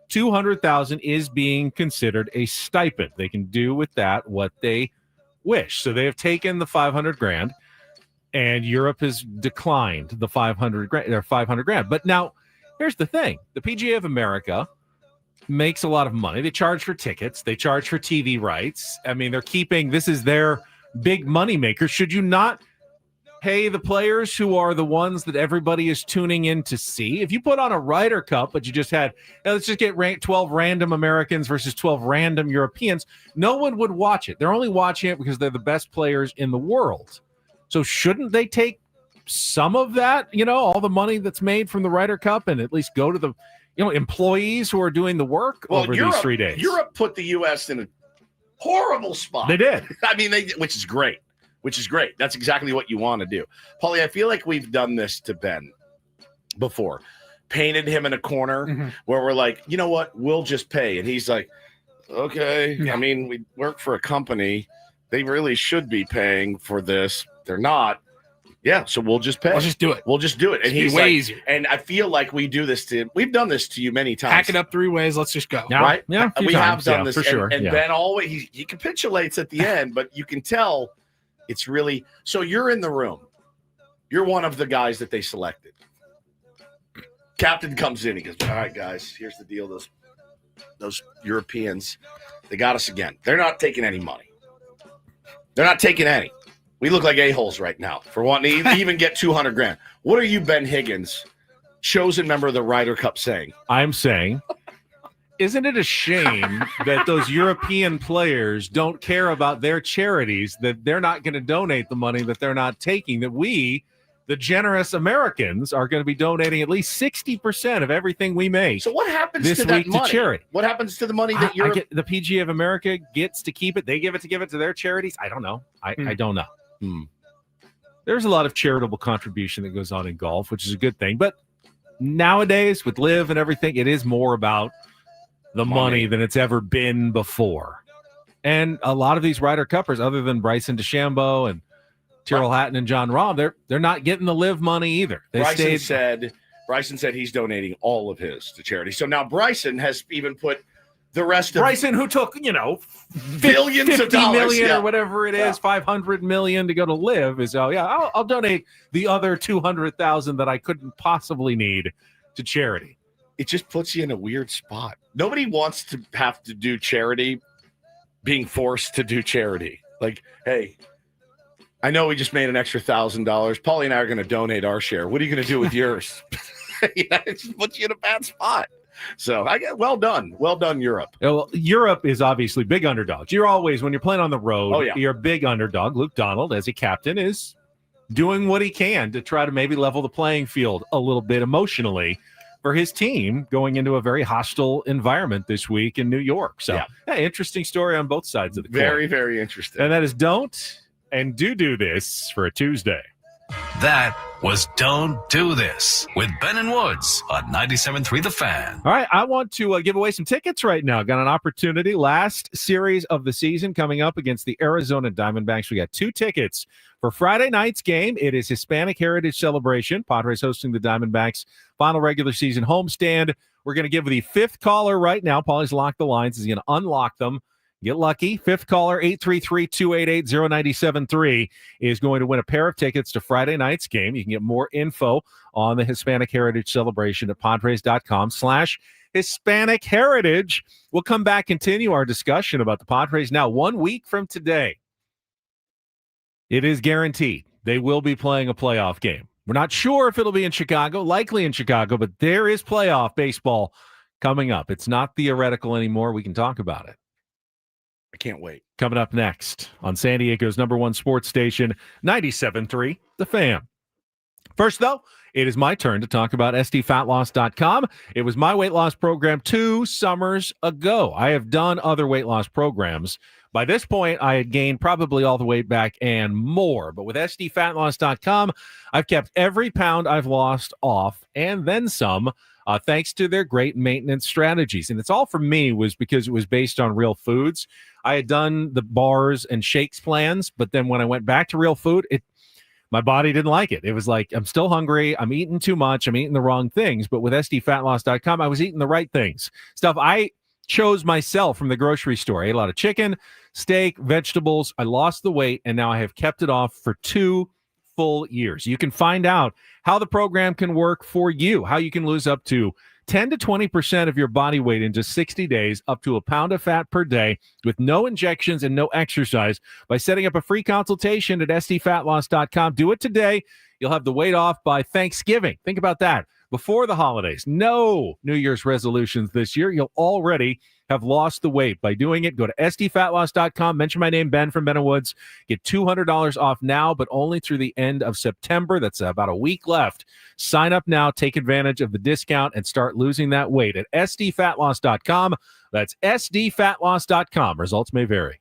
$200,000 is being considered a stipend. They can do with that what they wish. So they have taken the $500,000, and Europe has declined the $500,000. But now, here's the thing: the PGA of America makes a lot of money. They charge for tickets. They charge for TV rights. I mean, this is their big money maker. Should you not pay the players who are the ones that everybody is tuning in to see? If you put on a Ryder Cup, but you just had, let's just get 12 random Americans versus 12 random Europeans, no one would watch it. They're only watching it because they're the best players in the world. So shouldn't they take some of that, all the money that's made from the Ryder Cup, and at least go to the, employees who are doing the work over these 3 days? Europe put the U.S. in a horrible spot. They did. I mean, which is great. That's exactly what you want to do. Paulie, I feel like we've done this to Ben before. Painted him in a corner where we're like, you know what? We'll just pay. And he's like, okay. Yeah. I mean, we work for a company. They really should be paying for this. They're not. Yeah, so we'll just pay. We'll just do it. And he's way easier. And I feel like we've done this to you many times. Hack it up 3 ways. Let's just go. Right? Yeah. We have done this for sure. And Ben always he capitulates at the end, but you can tell it's really so. You're in the room. You're one of the guys that they selected. Captain comes in. He goes, all right, guys, here's the deal. Those Europeans, they got us again. They're not taking any money. They're not taking any. We look like a-holes right now for wanting to even get $200,000. What are you, Ben Higgins, chosen member of the Ryder Cup, saying? I'm saying, isn't it a shame that those European players don't care about their charities, that they're not going to donate the money that they're not taking, that we, the generous Americans, are going to be donating at least 60% of everything we make. So what happens this to that week money? To charity? What happens to the money that Europe... the PGA of America gets to keep it? They give it to their charities? I don't know. I don't know. There's a lot of charitable contribution that goes on in golf, which is a good thing. But nowadays, with LIV and everything, it is more about the money than it's ever been before. And a lot of these Ryder Cuppers, other than Bryson DeChambeau and Tyrrell Hatton and John Rahm, they're not getting the LIV money either. Bryson said he's donating all of his to charity. So now Bryson has even put the rest of Bryson, who took, billions of dollars, million or whatever it is, 500 million to go to LIV, is I'll donate the other 200,000 that I couldn't possibly need to charity. It just puts you in a weird spot. Nobody wants to have to do charity, being forced to do charity. Like, hey, I know we just made an extra $1,000. Paulie and I are going to donate our share. What are you going to do with yours? It just puts you in a bad spot. So well done, Europe. Well, Europe is obviously big underdogs. You're always, when you're playing on the road, you're a big underdog. Luke Donald, as a captain, is doing what he can to try to maybe level the playing field a little bit emotionally for his team going into a very hostile environment this week in New York. So, interesting story on both sides of the coin. Very, very interesting. And that is don't and do this for a Tuesday. That was Don't Do This with Ben and Woods on 97.3 The Fan. All right, I want to give away some tickets right now. Got an opportunity. Last series of the season coming up against the Arizona Diamondbacks. We got 2 tickets for Friday night's game. It is Hispanic Heritage Celebration. Padres hosting the Diamondbacks. Final regular season homestand. We're going to give the 5th caller right now. Paulie's locked the lines. He's going to unlock them. Get lucky. 5th caller, 833-288-0973, is going to win a pair of tickets to Friday night's game. You can get more info on the Hispanic Heritage Celebration at Padres.com/Hispanic Heritage. We'll come back, continue our discussion about the Padres now 1 week from today. It is guaranteed they will be playing a playoff game. We're not sure if it'll be in Chicago, likely in Chicago, but there is playoff baseball coming up. It's not theoretical anymore. We can talk about it. I can't wait. Coming up next on San Diego's #1 sports station, 97.3 The Fan. First, though, it is my turn to talk about SDFatLoss.com. It was my weight loss program 2 summers ago. I have done other weight loss programs. By this point, I had gained probably all the weight back and more. But with SDFatLoss.com, I've kept every pound I've lost off and then some, thanks to their great maintenance strategies. And it's all for me was because it was based on real foods. I had done the bars and shakes plans, but then when I went back to real food, my body didn't like it. It was like, I'm still hungry. I'm eating too much. I'm eating the wrong things. But with SDFatLoss.com, I was eating the right things. Stuff I chose myself from the grocery store. I ate a lot of chicken, steak, vegetables. I lost the weight, and now I have kept it off for 2 full years. You can find out how the program can work for you, how you can lose up to 10 to 20% of your body weight in just 60 days, up to a pound of fat per day with no injections and no exercise by setting up a free consultation at SDFatLoss.com. Do it today. You'll have the weight off by Thanksgiving. Think about that. Before the holidays, no New Year's resolutions this year. You'll already have lost the weight by doing it. Go to SDFatLoss.com. Mention my name, Ben from Ben & Woods. Get $200 off now, but only through the end of September. That's about a week left. Sign up now. Take advantage of the discount and start losing that weight at SDFatLoss.com. That's SDFatLoss.com. Results may vary.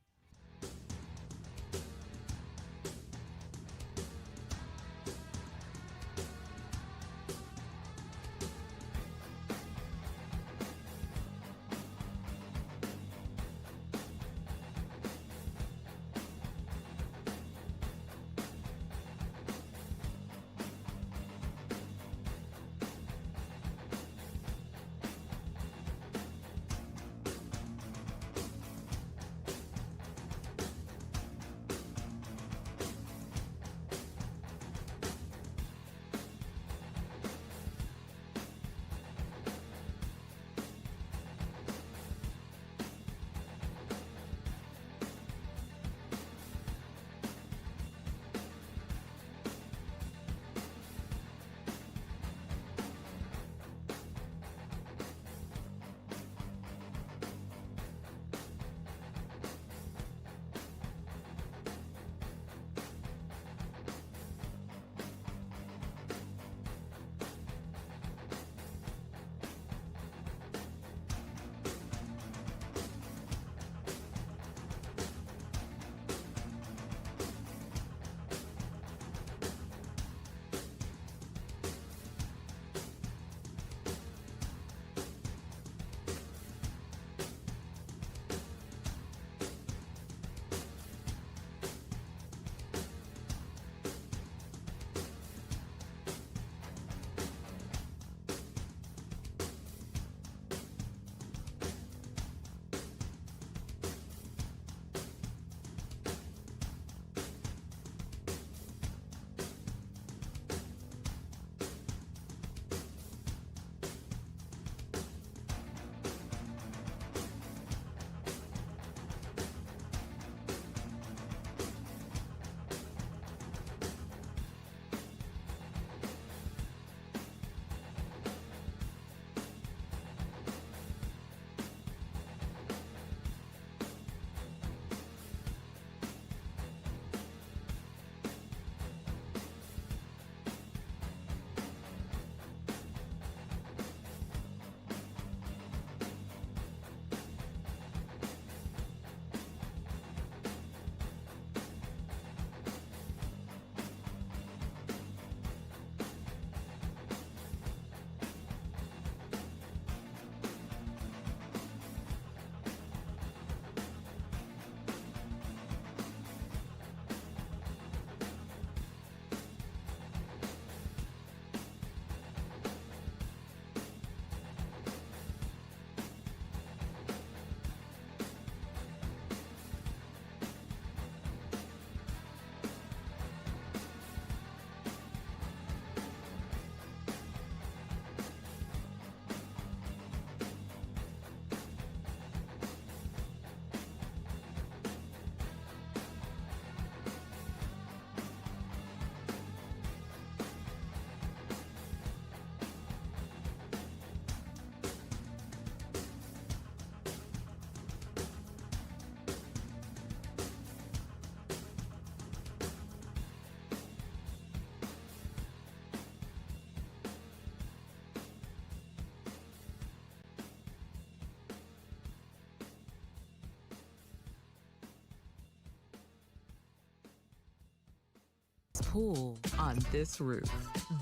pool on this roof.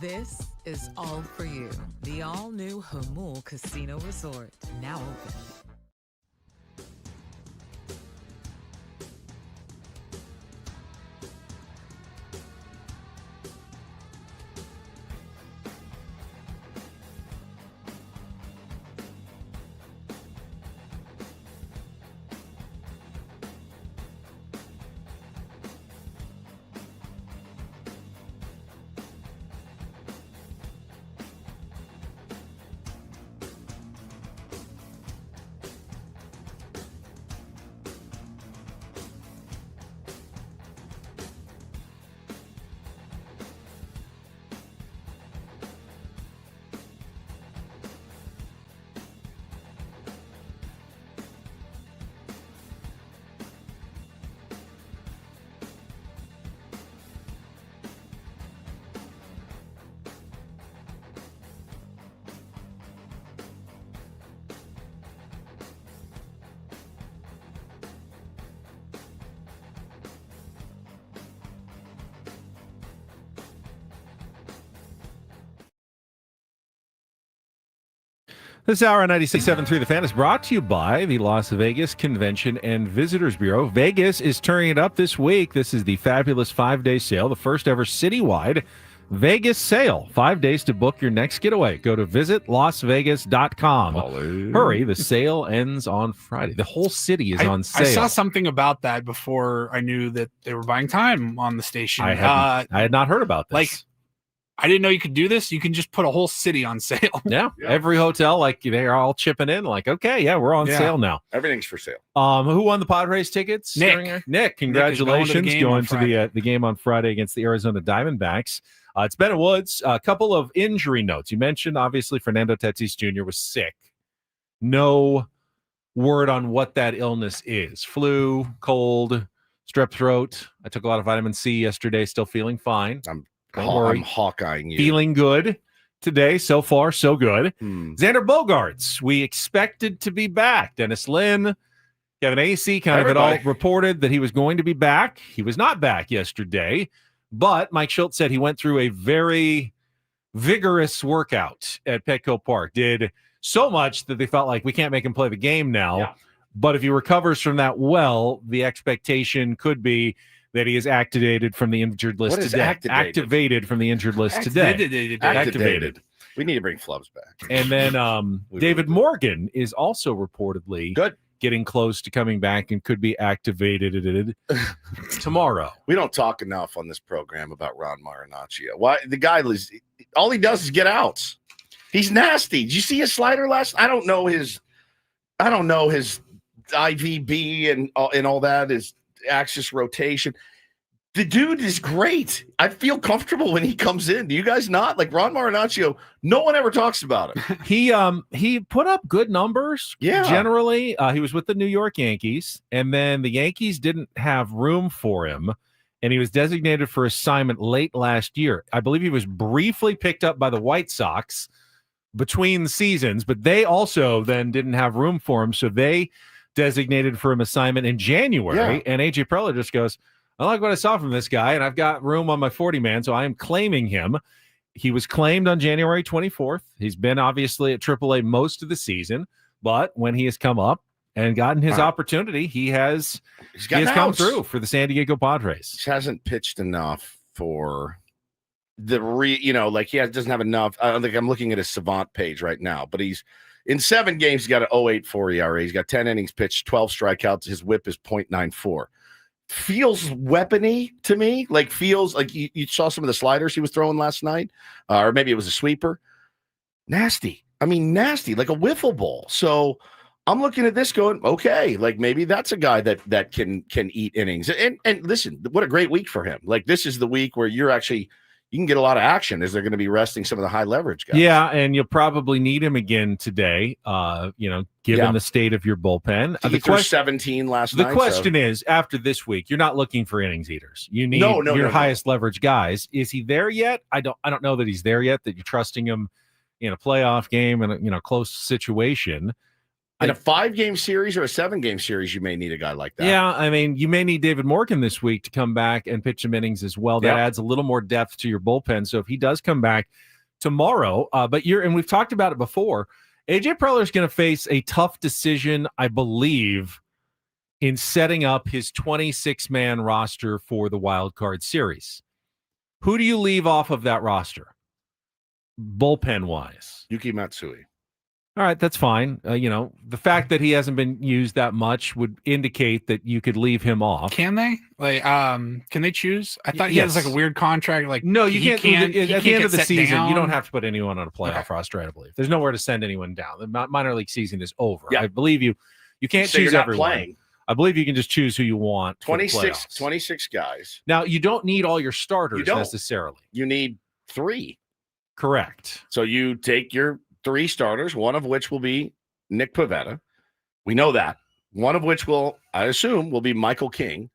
This is all for you. The all-new Hamul Casino Resort, now open. This hour on 96.73 The Fan is brought to you by the Las Vegas Convention and Visitors Bureau. Vegas is turning it up this week. This is the fabulous 5-day sale, the first ever citywide Vegas sale. 5 days to book your next getaway. Go to visitlasvegas.com. Hurry, the sale ends on Friday. The whole city is on sale. I saw something about that before I knew that they were buying time on the station. I had not heard about this. Like, I didn't know you could do this. You can just put a whole city on sale. Yeah. Every hotel, like, they're all chipping in. Like, okay, yeah, we're on sale now. Everything's for sale. Who won the Padres tickets? Nick, congratulations. Going to the game on Friday against the Arizona Diamondbacks. It's Ben Woods. A couple of injury notes. You mentioned, obviously, Fernando Tatis Jr. was sick. No word on what that illness is. Flu, cold, strep throat. I took a lot of vitamin C yesterday. Still feeling fine. I'm Hawkeyeing you. Feeling good today. So far, so good. Xander Bogaerts, we expected to be back. Dennis Lynn, Kevin Acee kind of had all reported that he was going to be back. He was not back yesterday, but Mike Schultz said he went through a very vigorous workout at Petco Park. Did so much that they felt like we can't make him play the game now. Yeah. But if he recovers from that well, the expectation could be that he is activated from the injured list today. Activated from the injured list today. Activated. We need to bring Flubs back. And then David Morgan is also reportedly getting close to coming back and could be activated tomorrow. We don't talk enough on this program about Ron Marinaccio. Why the guy all he does is get outs. He's nasty. Did you see his slider last? I don't know his IVB and all that is axis rotation. The dude is great. I feel comfortable when he comes in. Do you guys not? Like Ron Marinaccio, no one ever talks about him. He put up good numbers. Yeah. Generally, he was with the New York Yankees, and then the Yankees didn't have room for him, and he was designated for assignment late last year. I believe he was briefly picked up by the White Sox between seasons, but they also then didn't have room for him, so they designated for him assignment in January, and AJ Preller just goes, I like what I saw from this guy, and I've got room on my 40-man, so I am claiming him. He was claimed on January 24th. He's been obviously at AAA most of the season, but when he has come up and gotten his opportunity, he has come through for the San Diego Padres. He hasn't pitched enough for the he doesn't have enough. I don't think I'm looking at his Savant page right now, but he's in 7 games, he's got an 0.84 ERA. He's got 10 innings pitched, 12 strikeouts. His whip is 0.94. Feels weapony to me. Like feels like you saw some of the sliders he was throwing last night, or maybe it was a sweeper. Nasty. I mean, nasty, like a wiffle ball. So I'm looking at this going, okay, like maybe that's a guy that can eat innings. And listen, what a great week for him. Like this is the week where you can get a lot of action as they're going to be resting some of the high leverage guys. Yeah, and you'll probably need him again today, given the state of your bullpen. He threw 17 last night. The question is, after this week, you're not looking for innings eaters. You need your highest leverage guys. Is he there yet? I don't know that he's there yet, that you're trusting him in a playoff game and a close situation. In a 5-game series or a 7-game series, you may need a guy like that. Yeah, I mean, you may need David Morgan this week to come back and pitch some innings as well. That adds a little more depth to your bullpen. So if he does come back tomorrow, and we've talked about it before, AJ Preller is going to face a tough decision, I believe, in setting up his 26-man roster for the wild card series. Who do you leave off of that roster, bullpen-wise? Yuki Matsui. All right, that's fine. The fact that he hasn't been used that much would indicate that you could leave him off. Can they? Can they choose? I thought he has like a weird contract. Like, no, you can't. At the end of the season, down. you don't have to put anyone on a playoff roster. I believe there's nowhere to send anyone down. The minor league season is over. Yeah. I believe you. You can't So choose you're not everyone. playing. I believe you can just choose who you want. 26 guys. Now you don't need all your starters necessarily. You need 3. Correct. So you take your 3 starters, one of which will be Nick Pivetta. We know that. One of which I assume, will be Michael King.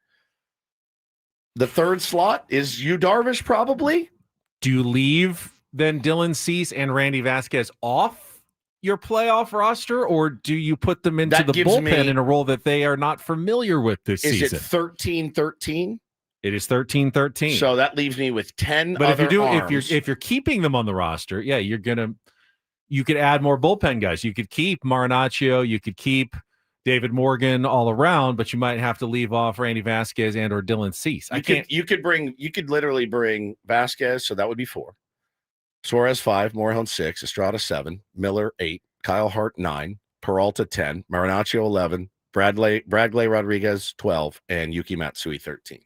The 3rd slot is Yu Darvish, probably. Do you leave then Dylan Cease and Randy Vasquez off your playoff roster, or do you put them into the bullpen in a role that they are not familiar with this season? Is it 13-13? It is 13-13. So that leaves me with 10 But other arms. if you're keeping them on the roster, yeah, you could add more bullpen guys. You could keep Marinaccio, you could keep David Morgan all around, but you might have to leave off Randy Vasquez and or Dylan Cease. You could literally bring Vasquez, so that would be 4. Suarez 5, Morejon 6, Estrada 7, Miller 8, Kyle Hart 9, Peralta 10, Marinaccio 11, Bradley Rodriguez 12, and Yuki Matsui 13.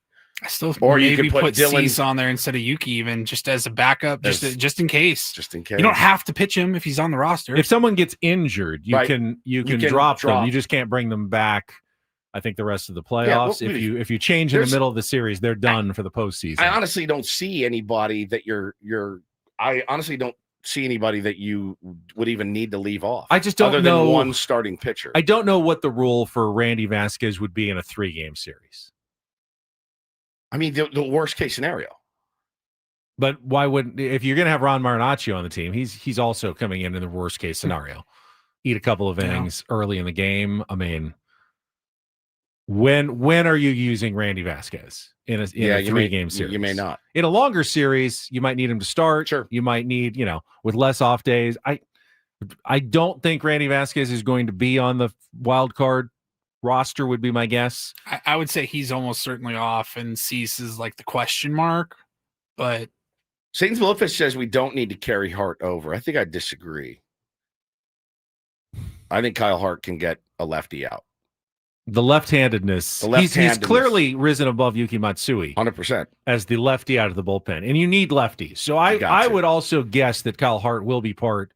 I still or maybe you could put Dylan Cease on there instead of Yuki, even just as a backup, just in case. Just in case. You don't have to pitch him if he's on the roster. If someone gets injured, you can drop them. You just can't bring them back. I think the rest of the playoffs. If you change in the middle of the series, they're done for the postseason. I honestly don't see anybody that I honestly don't see anybody that you would even need to leave off. I just don't other know than one starting pitcher. I don't know what the rule for Randy Vasquez would be in a 3-game series. I mean, the worst case scenario. But why wouldn't, if you're going to have Ron Marinaccio on the team, he's also coming in the worst case scenario. Eat a couple of innings early in the game. I mean, when are you using Randy Vasquez in a 3-game series? You may not. In a longer series, you might need him to start. Sure. You might need, with less off days. I don't think Randy Vasquez is going to be on the wild card roster, would be my guess. I would say he's almost certainly off, and Cease is like the question mark. But Satan's Blowfish says we don't need to carry Hart over. I think I disagree. I think Kyle Hart can get a lefty out. The left-handedness. He's clearly risen above Yuki Matsui. 100%. As the lefty out of the bullpen. And you need lefties. So I would also guess that Kyle Hart will be part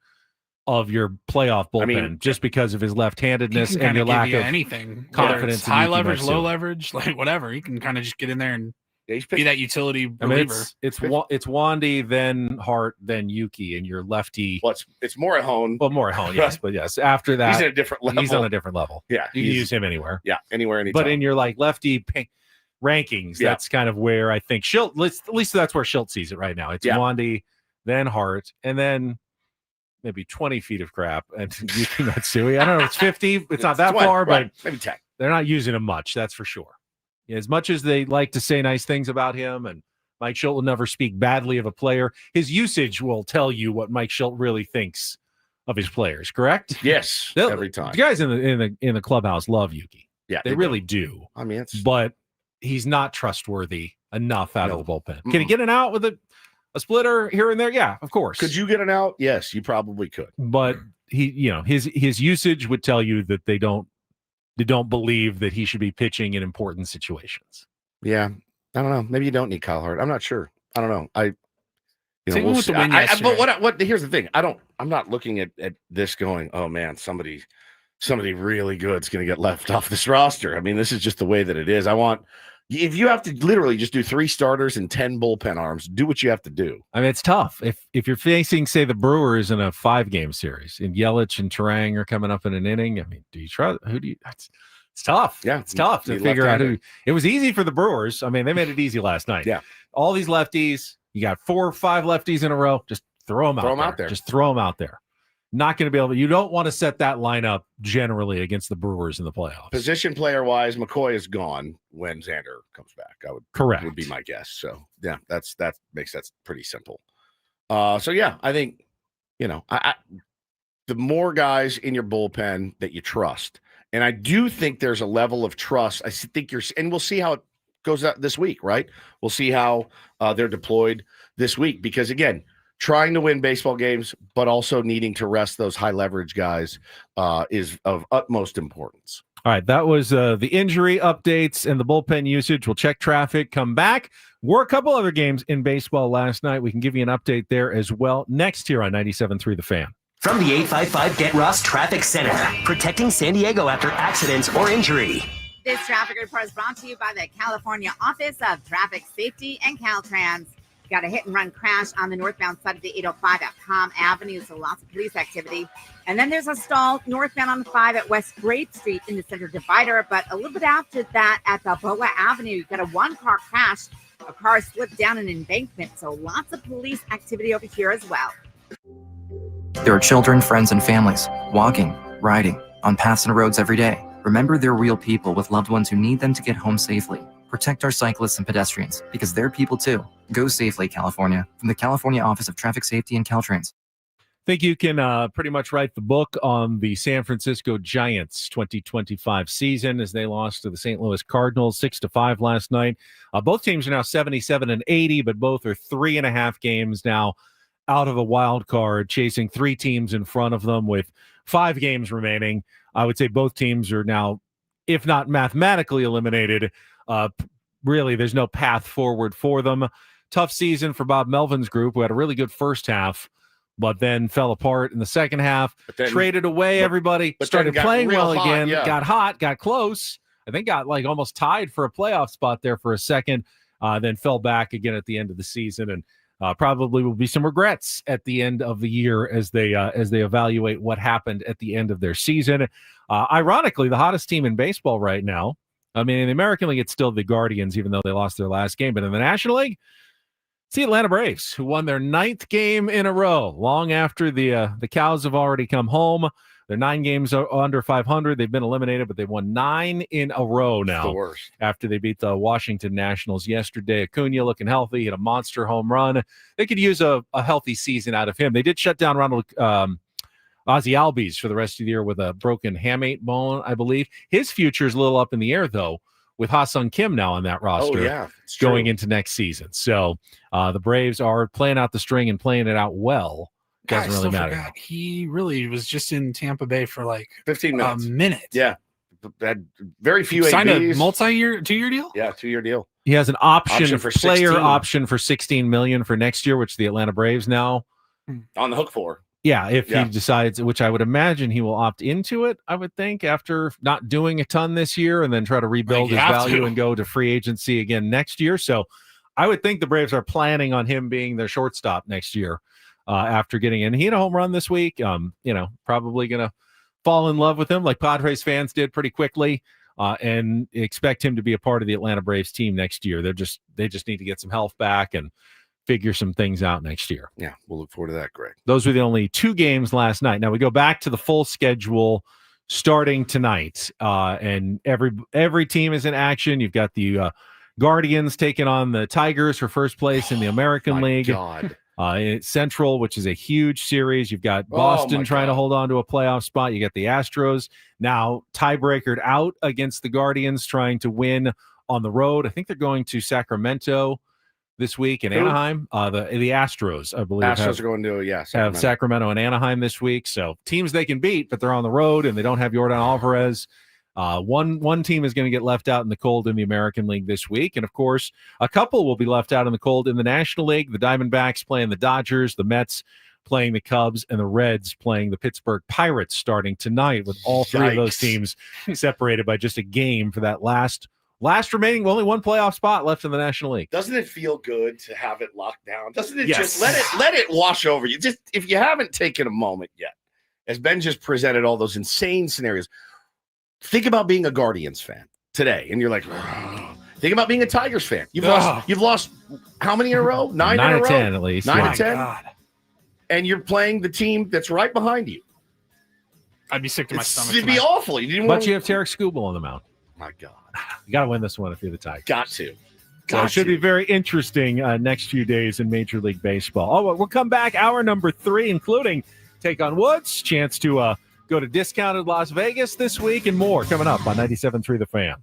of your playoff bullpen just because of his left-handedness and your lack of anything. Confidence. High leverage, low leverage, like whatever. He can kind of just get in there and be that utility reliever. It's Wandy, then Hart, then Yuki, and your lefty. Well, it's Morejon. Well, Morejon, yes, but yes. After that, he's at a different level. He's on a different level. Yeah, you can use him anywhere. Yeah, anywhere, anytime. But in your lefty rankings, that's kind of where I think Schilt. At least that's where Schilt sees it right now. It's Wandy, then Hart, and then maybe 20 feet of crap and Yuki Matsui. I don't know. It's 50. It's not that 20, far, right. but maybe 10. They're not using him much. That's for sure. As much as they like to say nice things about him, and Mike Schilt will never speak badly of a player, his usage will tell you what Mike Schilt really thinks of his players. Correct? Yes, every time. The guys in the clubhouse love Yuki. Yeah, they really do. I mean, but he's not trustworthy enough out of the bullpen. Can he get an out with a splitter here and there? Yeah, of course. Could you get an out? Yes, you probably could. But his usage would tell you that they don't believe that he should be pitching in important situations. Yeah. I don't know. Maybe you don't need Kyle Hart. I'm not sure. I don't know. We'll with the win yesterday. But here's the thing. I'm not looking at this going, oh man, somebody really good is going to get left off this roster. I mean, this is just the way that it is. If you have to literally just do 3 starters and 10 bullpen arms, do what you have to do. I mean, it's tough. If you're facing, say, the Brewers in a 5-game series, and Yelich and Turang are coming up in an inning, I mean, do you trust? It's tough. Yeah, it's tough to figure out who. It was easy for the Brewers. I mean, they made it easy last night. Yeah, all these lefties. You got 4 or 5 lefties in a row. Just throw them out there. Just throw them out there. not going to be able to. You don't want to set that lineup generally against the Brewers in the playoffs. Position player wise, McCoy is gone when Xander comes back. Correct. Would be my guess. So yeah, that makes that pretty simple. So yeah, I think the more guys in your bullpen that you trust, and I do think there's a level of trust. I think and we'll see how it goes out this week, right? We'll see how they're deployed this week because again, trying to win baseball games, but also needing to rest those high leverage guys is of utmost importance. All right, that was the injury updates and the bullpen usage. We'll check traffic, come back. Were a couple other games in baseball last night. We can give you an update there as well next here on 97.3 The Fan. From the 855 Get Ross Traffic Center, protecting San Diego after accidents or injury. This traffic report is brought to you by the California Office of Traffic Safety and Caltrans. Got a hit-and-run crash on the northbound side of the 805 at Palm Avenue, so lots of police activity. And then there's a stall northbound on the 5 at West Grape Street in the center divider. But a little bit after that at Balboa Avenue, you've got a one-car crash. A car slipped down an embankment, so lots of police activity over here as well. There are children, friends, and families walking, riding, on paths and roads every day. Remember, they're real people with loved ones who need them to get home safely. Protect our cyclists and pedestrians, because they're people too. Go safely, California. From the California Office of Traffic Safety and Caltrans. Think you can pretty much write the book on the San Francisco Giants 2025 season as they lost to the St. Louis Cardinals 6-5 last night. Both teams are now 77 and 80, but both are 3.5 games now out of a wild card, chasing 3 teams in front of them with 5 games remaining. I would say both teams are now, if not mathematically eliminated, really there's no path forward for them. Tough season for Bob Melvin's group, who had a really good first half, but then fell apart in the second half, traded away everybody, started playing well again, got hot, got close. I think got like almost tied for a playoff spot there for a second, then fell back again at the end of the season, and probably will be some regrets at the end of the year as they evaluate what happened at the end of their season. Ironically, the hottest team in baseball right now, I mean, in the American League, it's still the Guardians, even though they lost their last game. But in the National League, it's the Atlanta Braves, who won their 9th game in a row, long after the Cows have already come home. They're 9 games under 500. They've been eliminated, but they've won 9 in a row now. The worst. After they beat the Washington Nationals yesterday. Acuna looking healthy, hit a monster home run. They could use a healthy season out of him. They did shut down Ozzy Albies for the rest of the year with a broken hamate bone, I believe. His future is a little up in the air, though, with Ha-Sung Kim now on that roster going into next season. So the Braves are playing out the string and playing it out well. Doesn't really matter. Forgot. He really was just in Tampa Bay for like 15 minutes. A minute. Yeah. Had very few signed ABs. A multi-year, 2-year deal? Yeah, 2-year deal. He has an option for player 16. option for $16 million for next year, which the Atlanta Braves now on the hook for. Yeah, if he decides, which I would imagine he will opt into it, I would think, after not doing a ton this year and then try to rebuild his value and go to free agency again next year. So I would think the Braves are planning on him being their shortstop next year after getting in. He had a home run this week. Probably going to fall in love with him like Padres fans did pretty quickly and expect him to be a part of the Atlanta Braves team next year. They just need to get some health back and figure some things out next year. Yeah, we'll look forward to that, Greg. Those were the only 2 games last night. Now we go back to the full schedule starting tonight, and every team is in action. You've got the Guardians taking on the Tigers for first place in the American League. God. Central, which is a huge series. You've got Boston trying to hold on to a playoff spot. You got the Astros now tiebreakered out against the Guardians, trying to win on the road. I think they're going to Sacramento this week in Anaheim. The Astros, I believe. Astros are going to Sacramento. Have Sacramento and Anaheim this week. So teams they can beat, but they're on the road and they don't have Yordan Alvarez. One team is going to get left out in the cold in the American League this week. And of course, a couple will be left out in the cold in the National League. The Diamondbacks playing the Dodgers, the Mets playing the Cubs, and the Reds playing the Pittsburgh Pirates starting tonight, with all 3 of those teams separated by just a game for that last remaining, only one playoff spot left in the National League. Doesn't it feel good to have it locked down? Doesn't it just let it wash over you? Just if you haven't taken a moment yet, as Ben just presented all those insane scenarios, think about being a Guardians fan today, and you're like, think about being a Tigers fan. You've lost how many in a row? 9 in a row? 10 at least. 9 to 10. and you're playing the team that's right behind you. I'd be sick to my stomach. It'd be awful. You didn't But want you have Tarek Skubal on the mound. My God. You got to win this one if you're the Tigers. Got to. So it should be very interesting next few days in Major League Baseball. Oh, we'll come back hour number 3, including take on Woods, chance to go to discounted Las Vegas this week, and more coming up on 97.3 The Fan.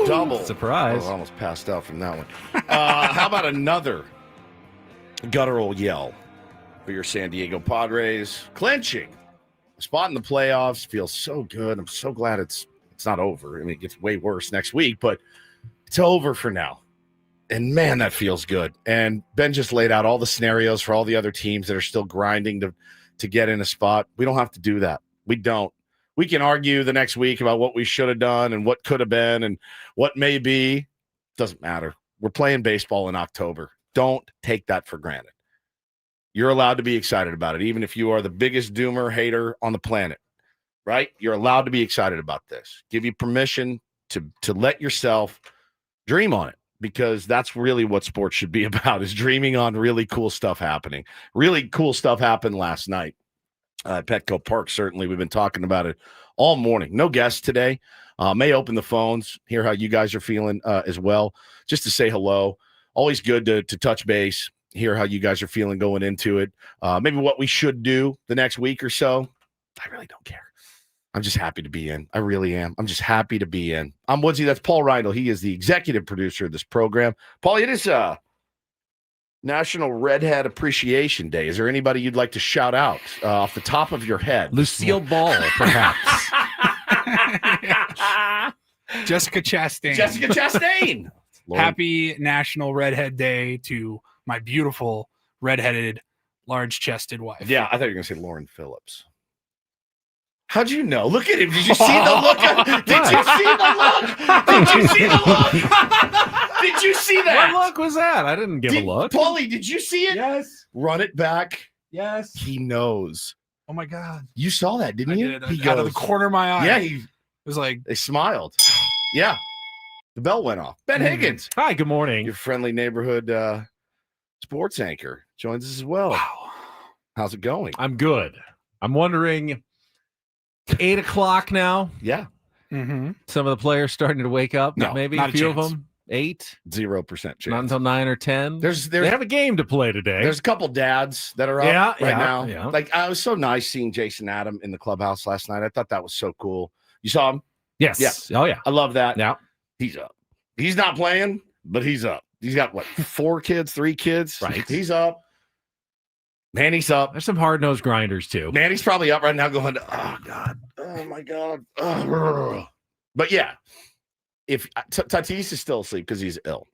double. Surprise. Oh, I almost passed out from that one. How about another guttural yell for your San Diego Padres? Clinching a spot in the playoffs feels so good. I'm so glad it's not over. I mean, it gets way worse next week, but it's over for now. And man, that feels good. And Ben just laid out all the scenarios for all the other teams that are still grinding to get in a spot. We don't have to do that. We don't. We can argue the next week about what we should have done and what could have been and what may be. Doesn't matter. We're playing baseball in October. Don't take that for granted. You're allowed to be excited about it, even if you are the biggest doomer hater on the planet, right? You're allowed to be excited about this. Give you permission to let yourself dream on it, because that's really what sports should be about, is dreaming on really cool stuff happening. Really cool stuff happened last night at Petco Park. Certainly, we've been talking about it all morning. No guests today. May open the phones, hear how you guys are feeling as well, just to say hello. Always good to touch base, hear how you guys are feeling going into it. Maybe what we should do the next week or so. I really don't care. I'm just happy to be in. I really am. I'm just happy to be in. I'm Woodsy. That's Paul Reindl. He is the executive producer of this program. Paul, it is National Redhead Appreciation Day. Is there anybody you'd like to shout out off the top of your head? Lucille Ball, perhaps. Jessica Chastain. Jessica Chastain. Happy National Redhead Day to my beautiful redheaded, large-chested wife. Yeah, I thought you were going to say Lauren Phillips. How'd you know? Look at him. Did you see the look? Did you see the look? Did you see the look? Did you see that? What look was that? I didn't give a look. Paulie, did you see it? Yes. Run it back. Yes. He knows. Oh, my God. You saw that, didn't you? Did. He Out of the corner of my eye. Yeah, it was like. They smiled. Yeah. The bell went off. Ben Higgins. Hi, good morning. Your friendly neighborhood sports anchor joins us as well. Wow. How's it going? I'm good. I'm wondering, 8 o'clock now. Yeah. Mm-hmm. Some of the players starting to wake up. No, maybe not a a few of chance. them. 8. 0% chance. Not until 9 or 10. They have a game to play today. There's a couple dads that are up right now. Yeah. Like, I was so nice seeing Jason Adam in the clubhouse last night. I thought that was so cool. You saw him? Yes. Yeah. Oh, yeah. I love that. Yeah. He's up. He's not playing, but he's up. He's got, what, 4 kids, 3 kids? Right. He's up. Manny's up. There's some hard-nosed grinders, too. Manny's probably up right now going, oh, God. Oh, my God. Ugh. But, yeah, if Tatis is still asleep because he's ill.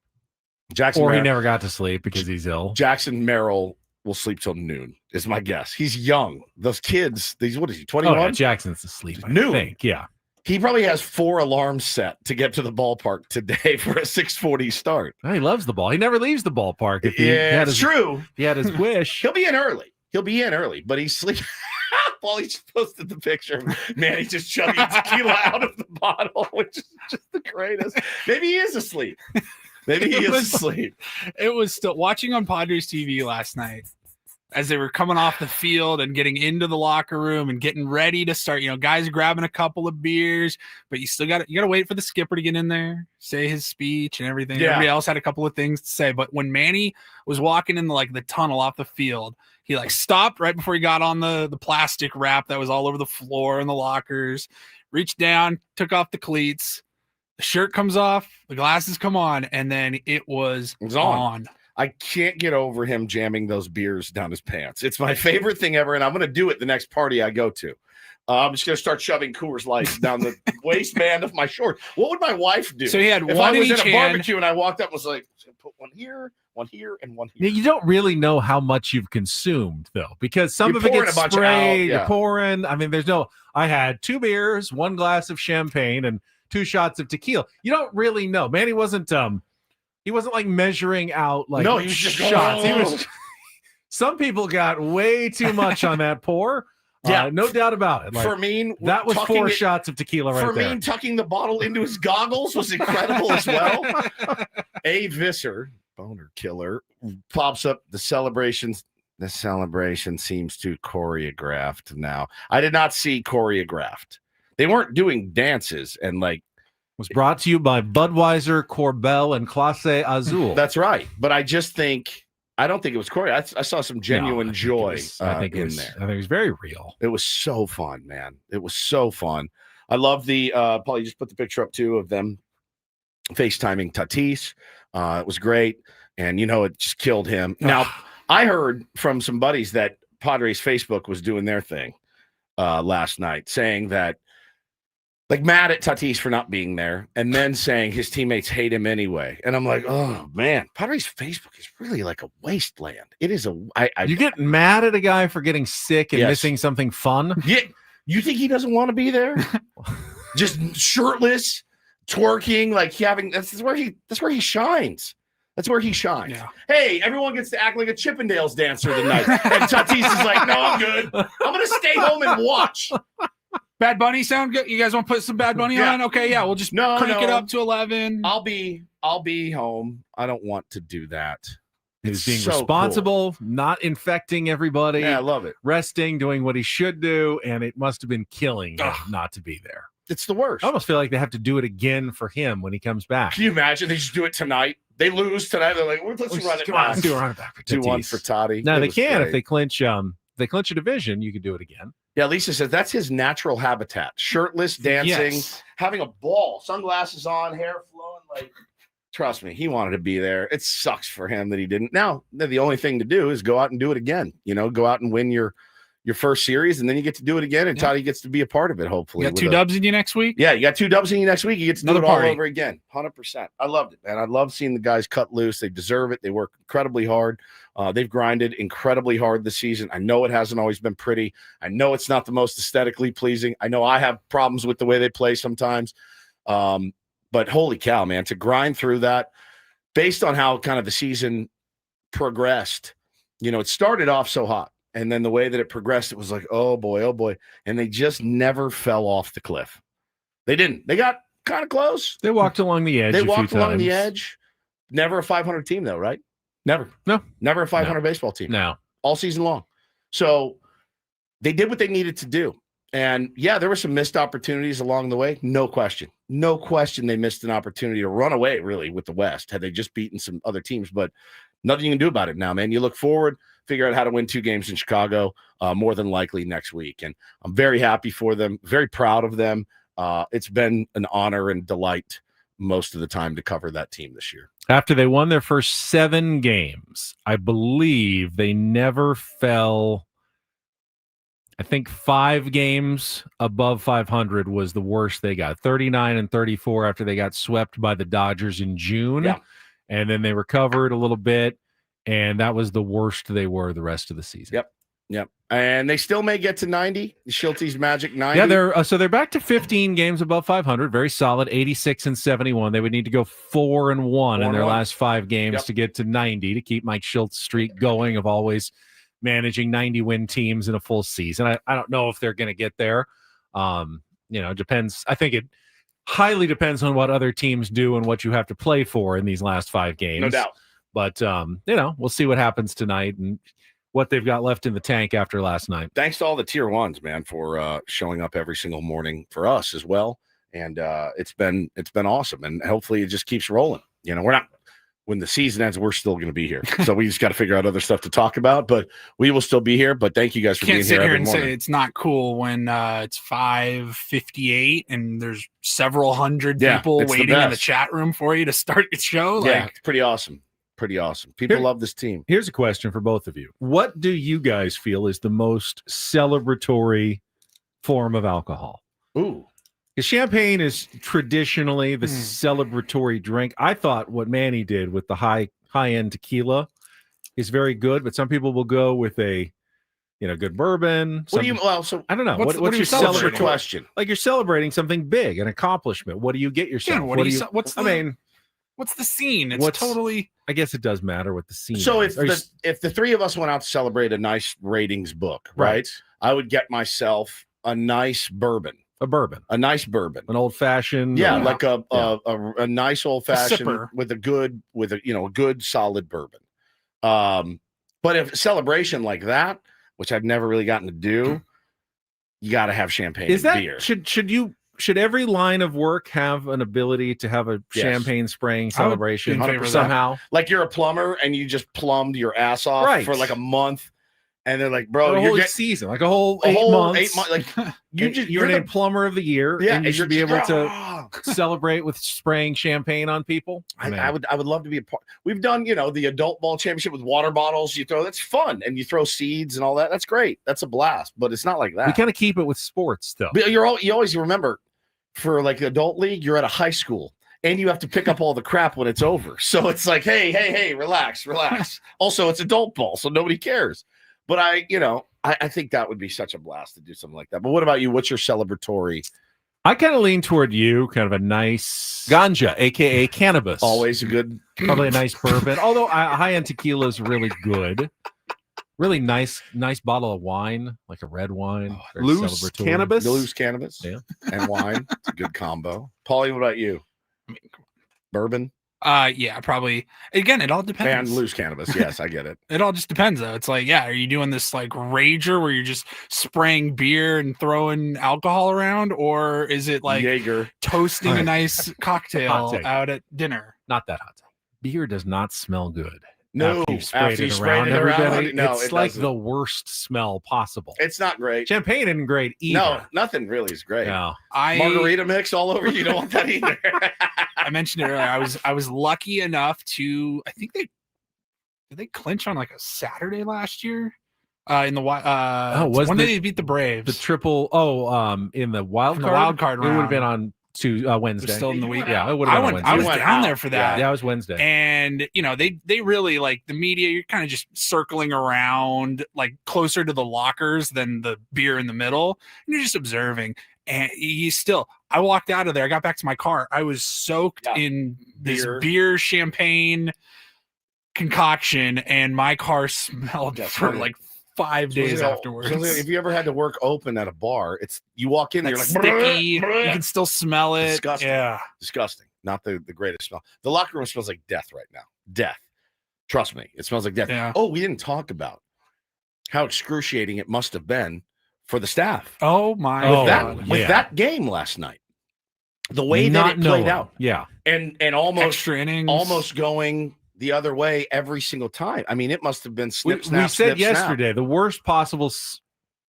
Jackson Or he Merrill, never got to sleep because he's ill. Jackson Merrill will sleep till noon, is my guess. He's young. Those kids, what is he, 21? Oh, yeah, Jackson's asleep, I Noon. think. Yeah. He probably has 4 alarms set to get to the ballpark today for a 6:40 start. Oh, he loves the ball. He never leaves the ballpark. If he Yeah, had it's his, true. He had his wish. He'll be in early, but he's sleeping. Paulie just posted the picture. Man, he's just chugging tequila out of the bottle, which is just the greatest. Maybe he is asleep. Maybe he is asleep. It was still watching on Padres TV last night as they were coming off the field and getting into the locker room and getting ready to start. Guys grabbing a couple of beers, but you got to wait for the skipper to get in there, say his speech and everything. Yeah. Everybody else had a couple of things to say, but when Manny was walking in the tunnel off the field, he stopped right before he got on the plastic wrap that was all over the floor and the lockers, reached down, took off the cleats. The shirt comes off, the glasses come on, and then it was on. I can't get over him jamming those beers down his pants. It's my favorite thing ever, and I'm going to do it the next party I go to. I'm just going to start shoving Coors Lights down the waistband of my shorts. What would my wife do? So he had if one I was in at each a hand. barbecue and I walked up and was like, put one here, and one here. You don't really know how much you've consumed, though, because some You're of it pouring gets a bunch sprayed. out, yeah. You're pouring. I mean, I had 2 beers, 1 glass of champagne, and 2 shots of tequila. You don't really know. Man, he wasn't measuring out No, he was just shots. going, He was. Some people got way too much on that pour. Yeah, no doubt about it. Fermin, that was tucking 4 it- shots of tequila right there. Fermin tucking the bottle into his goggles was incredible as well. A. Visser, boner killer, pops up the celebrations. The celebration seems too choreographed now. I did not see choreographed. They weren't doing dances and was brought to you by Budweiser, Corbel, and Clase Azul. That's right. But I don't think it was choreographed. I saw some genuine joy I think it was there. I think it was very real. It was so fun, man. It was so fun. I love the Paul, you just put the picture up too of them FaceTiming Tatis. It was great. And, it just killed him. Now, I heard from some buddies that Padres Facebook was doing their thing last night, saying that, like, mad at Tatis for not being there, and then saying his teammates hate him anyway. And I'm like, oh, man, Padres Facebook is really like a wasteland. It is you get mad at a guy for getting sick and missing something fun? Yeah. You think he doesn't want to be there? Just shirtless, twerking, like that's where he shines. That's where he shines. Yeah. Hey, everyone gets to act like a Chippendales dancer tonight. And Tatis is like, no, I'm good. I'm going to stay home and watch. Bad Bunny sound good? You guys want to put some Bad Bunny on? Okay, yeah, we'll just crank it up to 11. I'll be home. I don't want to do that. He's being responsible, not infecting everybody. Yeah, I love it. Resting, doing what he should do, and it must have been killing him not to be there. It's the worst. I almost feel like they have to do it again for him when he comes back. Can you imagine? They just do it tonight. They lose tonight. They're like, let's run it back. Let's do a run it back for Tatis. 2-1 for Toddy. No, they can if they clinch. They clinch a division. You could do it again. Yeah, Lisa says that's his natural habitat. Shirtless, dancing, having a ball, sunglasses on, hair flowing. Like, trust me, he wanted to be there. It sucks for him that he didn't. Now, the only thing to do is go out and do it again. Go out and win your first series, and then you get to do it again, and Toddy gets to be a part of it, hopefully. You got 2 dubs in you next week? Yeah, you got 2 dubs in you next week. You get to do it all over again, 100%. I loved it, man. I love seeing the guys cut loose. They deserve it. They work incredibly hard. They've grinded incredibly hard this season. I know it hasn't always been pretty. I know it's not the most aesthetically pleasing. I know I have problems with the way they play sometimes. But holy cow, man, to grind through that based on how kind of the season progressed, it started off so hot. And then the way that it progressed, it was like, oh boy. And they just never fell off the cliff. They didn't. They got kind of close. They walked along the edge. They walked along the edge. Never a 500 team, though, right? Never. No. Never a 500 baseball team. No. All season long. So they did what they needed to do. And, yeah, there were some missed opportunities along the way. No question. No question they missed an opportunity to run away, really, with the West had they just beaten some other teams. But nothing you can do about it now, man. You look forward, figure out how to win 2 games in Chicago, more than likely next week. And I'm very happy for them, very proud of them. It's been an honor and delight most of the time to cover that team this year. After they won their first 7 games, I believe they never fell. I think 5 games above 500 was the worst they got. 39 and 34 after they got swept by the Dodgers in June. Yeah. And then they recovered a little bit, and that was the worst they were the rest of the season. Yep. And they still may get to 90. Schilte's magic 90. Yeah, they're back to 15 games above 500. Very solid, 86 and 71. They would need to go 4-1 in their last 5 games to get to 90 to keep Mike Schilt's streak going of always managing 90-win teams in a full season. I don't know if they're going to get there. It depends. I think it highly depends on what other teams do and what you have to play for in these last 5 games. No doubt. But, we'll see what happens tonight and what they've got left in the tank after last night. Thanks to all the tier 1s, man, for showing up every single morning for us as well. And it's been awesome. And hopefully it just keeps rolling. We're not, when the season ends, we're still going to be here. So we just got to figure out other stuff to talk about, but we will still be here. But thank you guys for being here every morning. Can't sit here and say it's not cool when it's 5:58 and there's several hundred people waiting in the chat room for you to start the show. Yeah, it's pretty awesome. People love this team. Here's a question for both of you. What do you guys feel is the most celebratory form of alcohol? Ooh. Because champagne is traditionally the celebratory drink. I thought what Manny did with the high-end tequila is very good, but some people will go with a good bourbon. What do you? Well, so I don't know. What's your celebratory question? Like you're celebrating something big, an accomplishment. What do you get yourself? Yeah, what's the scene? It's totally. I guess it does matter what the scene. So is. if the 3 of us went out to celebrate a nice ratings book, right? I would get myself a nice bourbon. A nice bourbon, an old fashioned. Yeah, like a nice old fashioned with a good solid bourbon. But if a celebration like that, which I've never really gotten to do, you got to have champagne. Is that beer. Should every line of work have an ability to have a champagne spraying celebration somehow? Like you're a plumber and you just plumbed your ass off for like a month. And they're like, bro, a you're whole getting season, like a whole 8 months. 8 months. Like you're named plumber of the year, Yeah, and you and should be able to celebrate with spraying champagne on people. I would love to be a part. We've done, the adult ball championship with water bottles. You throw, that's fun, and you throw seeds and all that. That's great. That's a blast. But it's not like that. We kind of keep it with sports, though. But you always remember, for like the adult league, you're at a high school. And you have to pick up all the crap when it's over. So it's like, hey, relax. Also, it's adult ball, so nobody cares. But I think that would be such a blast to do something like that. But what about you? What's your celebratory? I kind of lean toward you, kind of a nice ganja, aka cannabis. Always a good, probably a nice bourbon. Although high-end tequila is really good. Really nice bottle of wine, like a red wine. Loose cannabis, yeah, and wine. It's a good combo. Paulie, what about you? Bourbon? Yeah, probably. Again, it all depends. And loose cannabis. Yes, I get it. It all just depends, though. It's like, yeah, are you doing this like rager where you're just spraying beer and throwing alcohol around, or is it like Jaeger toasting a nice cocktail out at dinner? Not that hot. Beer does not smell good. No, after you sprayed it around everybody. No, it's like the worst smell possible. It's not great. Champagne isn't great either. No, nothing really is great. No. Margarita mix all over you don't want that either. I mentioned it earlier. I was lucky enough to, I think did they clinch on like a Saturday last year? In the when did they beat the Braves? The triple in the wild card. The wild card It would round. have been on Wednesday. Still in the week. Yeah, it would have been on Wednesday. I was down there for that. Yeah, it was Wednesday. And they really, like, the media, you're kind of just circling around like closer to the lockers than the beer in the middle. And you're just observing. And I walked out of there. I got back to my car. I was soaked in this beer champagne concoction, and my car smelled for like 5 days afterwards. If you ever had to work open at a bar, you walk in there, you're like sticky. You can still smell it. Disgusting. Yeah, disgusting. Not the greatest smell. The locker room smells like death right now. Death. Trust me, it smells like death. Yeah. Oh, we didn't talk about how excruciating it must have been for the staff. Oh my with that game last night, the way that it played out, and almost extra innings, almost going the other way every single time. I mean, it must have been snip, snap. We said snip, yesterday snap. the worst possible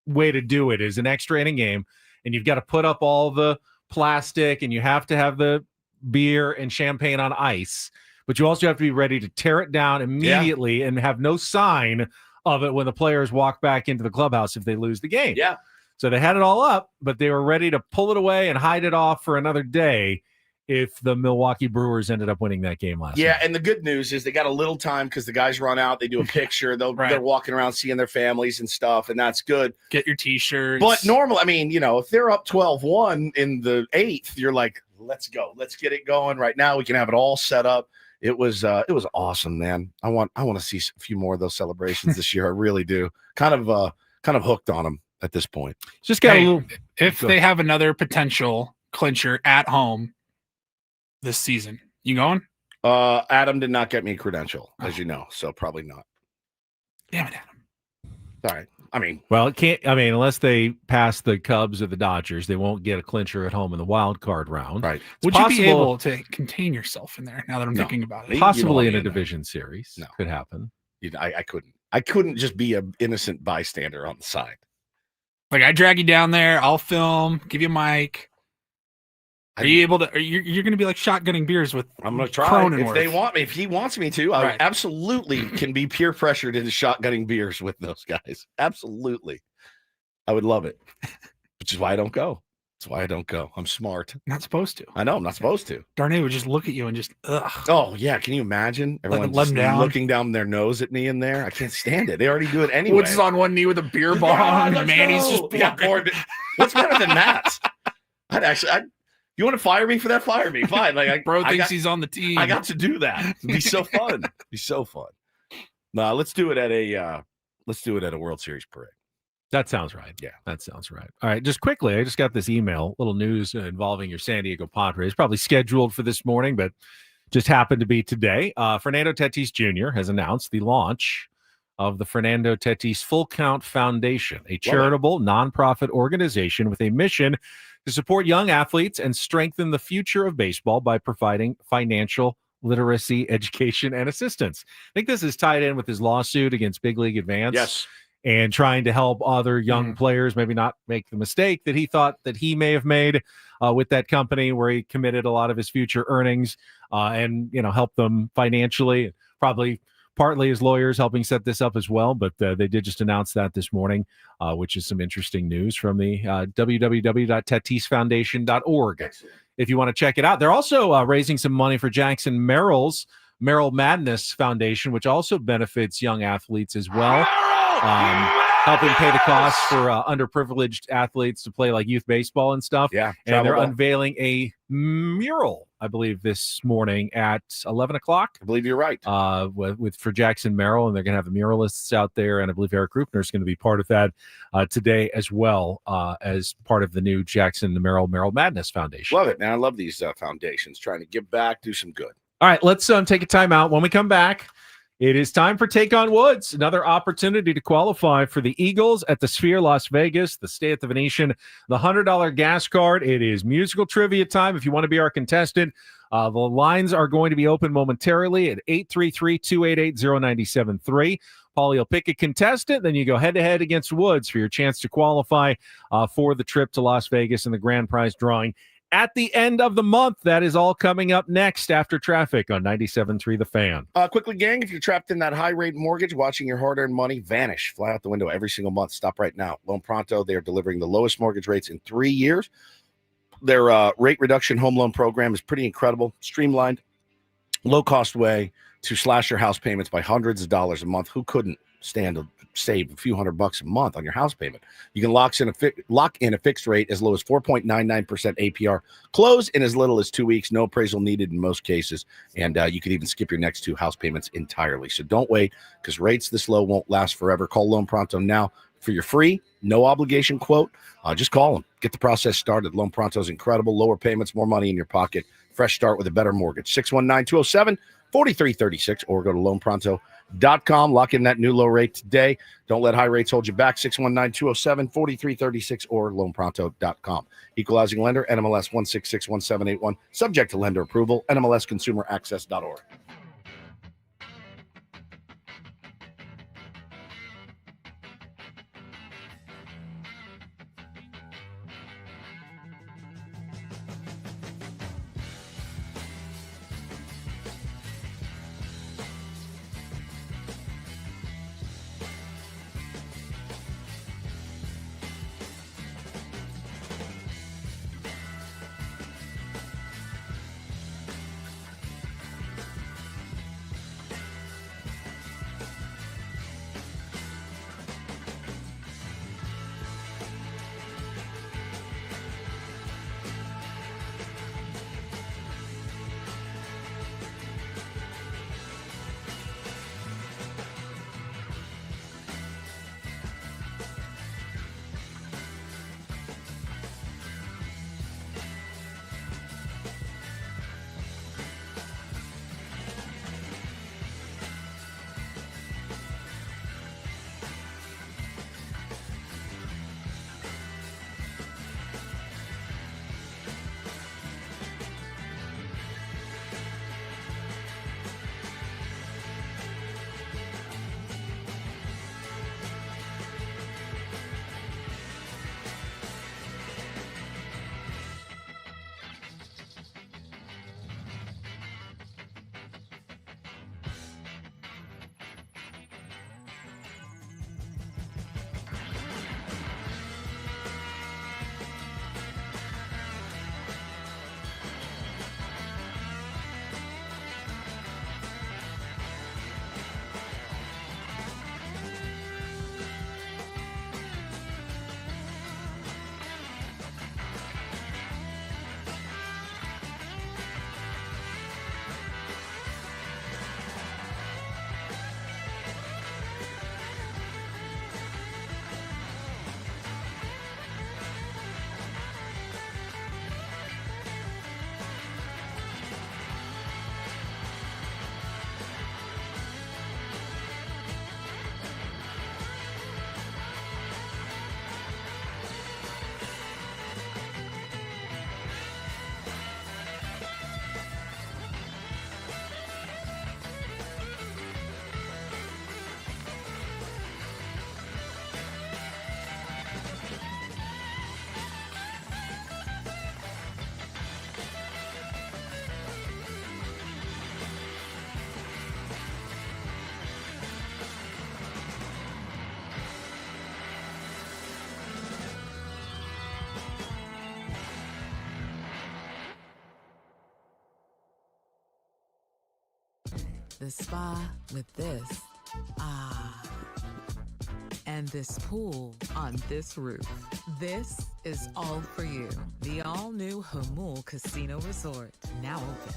way to do it is an extra inning game, and you've got to put up all the plastic, and you have to have the beer and champagne on ice, but you also have to be ready to tear it down immediately and have no sign of it when the players walk back into the clubhouse if they lose the game. Yeah. So they had it all up, but they were ready to pull it away and hide it off for another day if the Milwaukee Brewers ended up winning that game last night. And the good news is they got a little time because the guys run out, they do a picture, they're walking around seeing their families and stuff, and that's good. Get your t-shirts. But normal, I mean, if they're up 12-1 in the 8th, you're like, let's go. Let's get it going right now. We can have it all set up. It was awesome, man. I want to see a few more of those celebrations this year. I really do. Kind of hooked on them at this point. Just got a little. If they have another potential clincher at home this season, you going? Adam did not get me a credential, as you know, so probably not. Damn it, Adam. All right. I mean, well, it can't. I mean, unless they pass the Cubs or the Dodgers, they won't get a clincher at home in the wild card round. Right? Would you be able to contain yourself in there? Now that I'm thinking about it, possibly in a division series, could happen. I couldn't. I couldn't just be an innocent bystander on the side. Like, I drag you down there, I'll film, give you a mic. Are you able to? You're going to be like shotgunning beers with? I'm going to try. If they want me, if he wants me to, I absolutely can be peer pressured into shotgunning beers with those guys. Absolutely, I would love it. Which is why I don't go. That's why I don't go. I'm smart. Not supposed to. I know. I'm not supposed to. Darnay would just look at you and just. Ugh. Oh yeah, can you imagine everyone just looking down their nose at me in there? I can't stand it. They already do it anyway. Woods is on one knee with a beer bong. Manny's just what's better than that? You want to fire me for that? Fire me. Fine. Like, bro thinks he's on the team. I got to do that. It'd be so fun. It'd be so fun. No, let's do it at a World Series parade. That sounds right. Yeah, that sounds right. All right, just quickly, I just got this email, little news involving your San Diego Padres, probably scheduled for this morning, but just happened to be today. Fernando Tatis Jr. has announced the launch of the Fernando Tatis Full Count Foundation, a charitable nonprofit organization with a mission to support young athletes and strengthen the future of baseball by providing financial literacy, education, and assistance. I think this is tied in with his lawsuit against Big League Advance. Yes. and trying to help other young players maybe not make the mistake that he thought that he may have made with that company where he committed a lot of his future earnings and, help them financially. Probably partly his lawyers helping set this up as well, but they did just announce that this morning, which is some interesting news from the www.tatisfoundation.org. If you want to check it out. They're also raising some money for Jackson Merrill's Merrill Madness Foundation, which also benefits young athletes as well, helping pay the costs for underprivileged athletes to play like youth baseball and stuff. Yeah, and they're ball. unveiling a mural, I believe, this morning at 11 o'clock. I believe you're right. For Jackson Merrill, and they're going to have the muralists out there, and I believe Eric Rupner is going to be part of that today as well as part of the new Jackson Merrill Madness Foundation. Love it, man. I love these foundations, trying to give back, do some good. All right, let's take a time out. When we come back, it is time for Take on Woods, another opportunity to qualify for the Eagles at the Sphere Las Vegas, the Stay at the Venetian, the $100 gas card. It is musical trivia time if you want to be our contestant. The lines are going to be open momentarily at 833-288-0973. Paulie will pick a contestant, then you go head-to-head against Woods for your chance to qualify for the trip to Las Vegas and the grand prize drawing at the end of the month. That is all coming up next after traffic on 97.3 The Fan. Quickly, gang, if you're trapped in that high-rate mortgage, watching your hard-earned money vanish, fly out the window every single month, stop right now. Loan Pronto, they are delivering the lowest mortgage rates in 3 years. Their rate reduction home loan program is pretty incredible, streamlined, low-cost way to slash your house payments by hundreds of dollars a month. Who couldn't stand to save a few $100 a month on your house payment? You can lock in a fixed rate as low as 4.99% APR, close in as little as 2 weeks, no appraisal needed in most cases, and you could even skip your next 2 house payments entirely. So don't wait, because rates this low won't last forever. Call Loan Pronto now for your free, no obligation quote. Just call them. Get the process started. Loan Pronto is incredible. Lower payments, more money in your pocket. Fresh start with a better mortgage. 619-207-4336 or go to loanpronto.com. Lock in that new low rate today. Don't let high rates hold you back. 619-207-4336 or loanpronto.com. Equalizing lender, NMLS 1661781. Subject to lender approval. NMLSconsumeraccess.org. The spa with this. Ah. And this pool on this roof. This is all for you. The all-new Hamul Casino Resort, now open.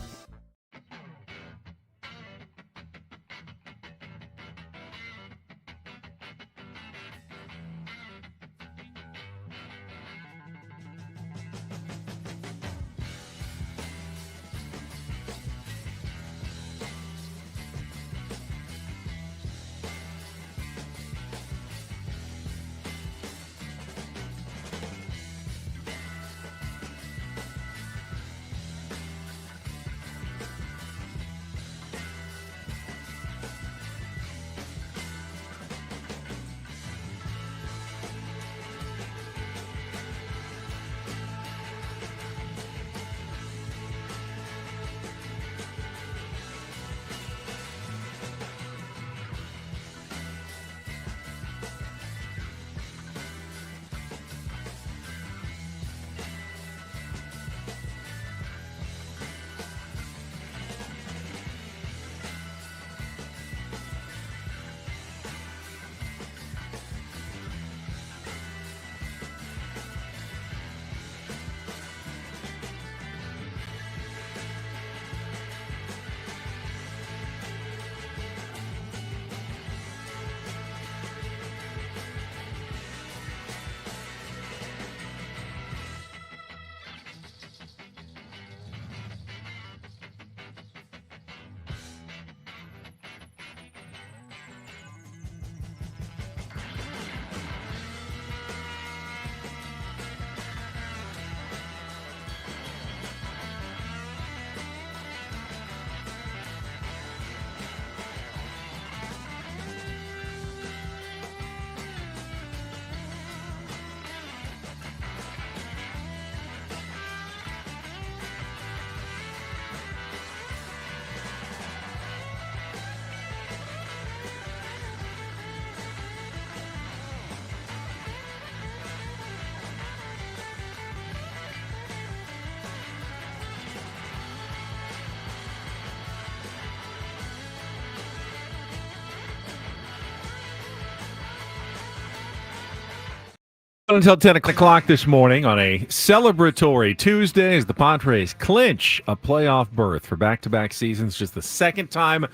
Until 10 o'clock this morning on a celebratory Tuesday as the Padres clinch a playoff berth for back-to-back seasons. Just the second time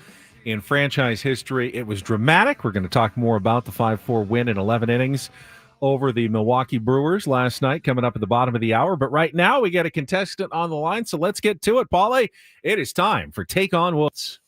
in franchise history. It was dramatic. We're going to talk more about the 5-4 win in 11 innings over the Milwaukee Brewers last night, coming up at the bottom of the hour. But right now we got a contestant on the line, so let's get to it. Paulie, it is time for Take On Woods.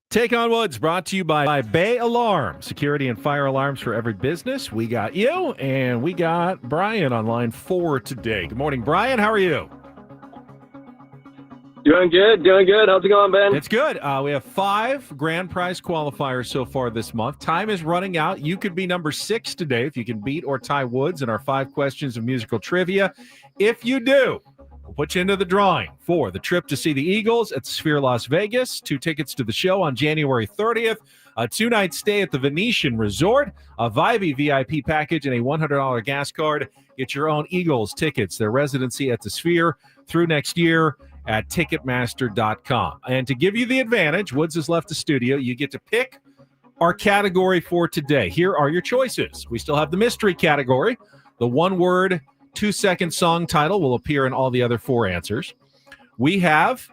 Take On Woods, brought to you by Bay Alarm, security and fire alarms for every business. We got you, and we got Brian on line 4 today. Good morning, Brian. How are you? Doing good. How's it going, Ben? It's good. We have 5 grand prize qualifiers so far this month. Time is running out. You could be number 6 today if you can beat or tie Woods in our 5 questions of musical trivia. If you do, we'll put you into the drawing for the trip to see the Eagles at the Sphere Las Vegas, 2 tickets to the show on January 30th, a 2-night stay at the Venetian Resort, a Vivey VIP package, and a $100 gas card. Get your own Eagles tickets, their residency at the Sphere through next year at Ticketmaster.com. And to give you the advantage, Woods has left the studio. You get to pick our category for today. Here are your choices. We still have the mystery category. The one-word 2-second song title will appear in all the other 4 answers. We have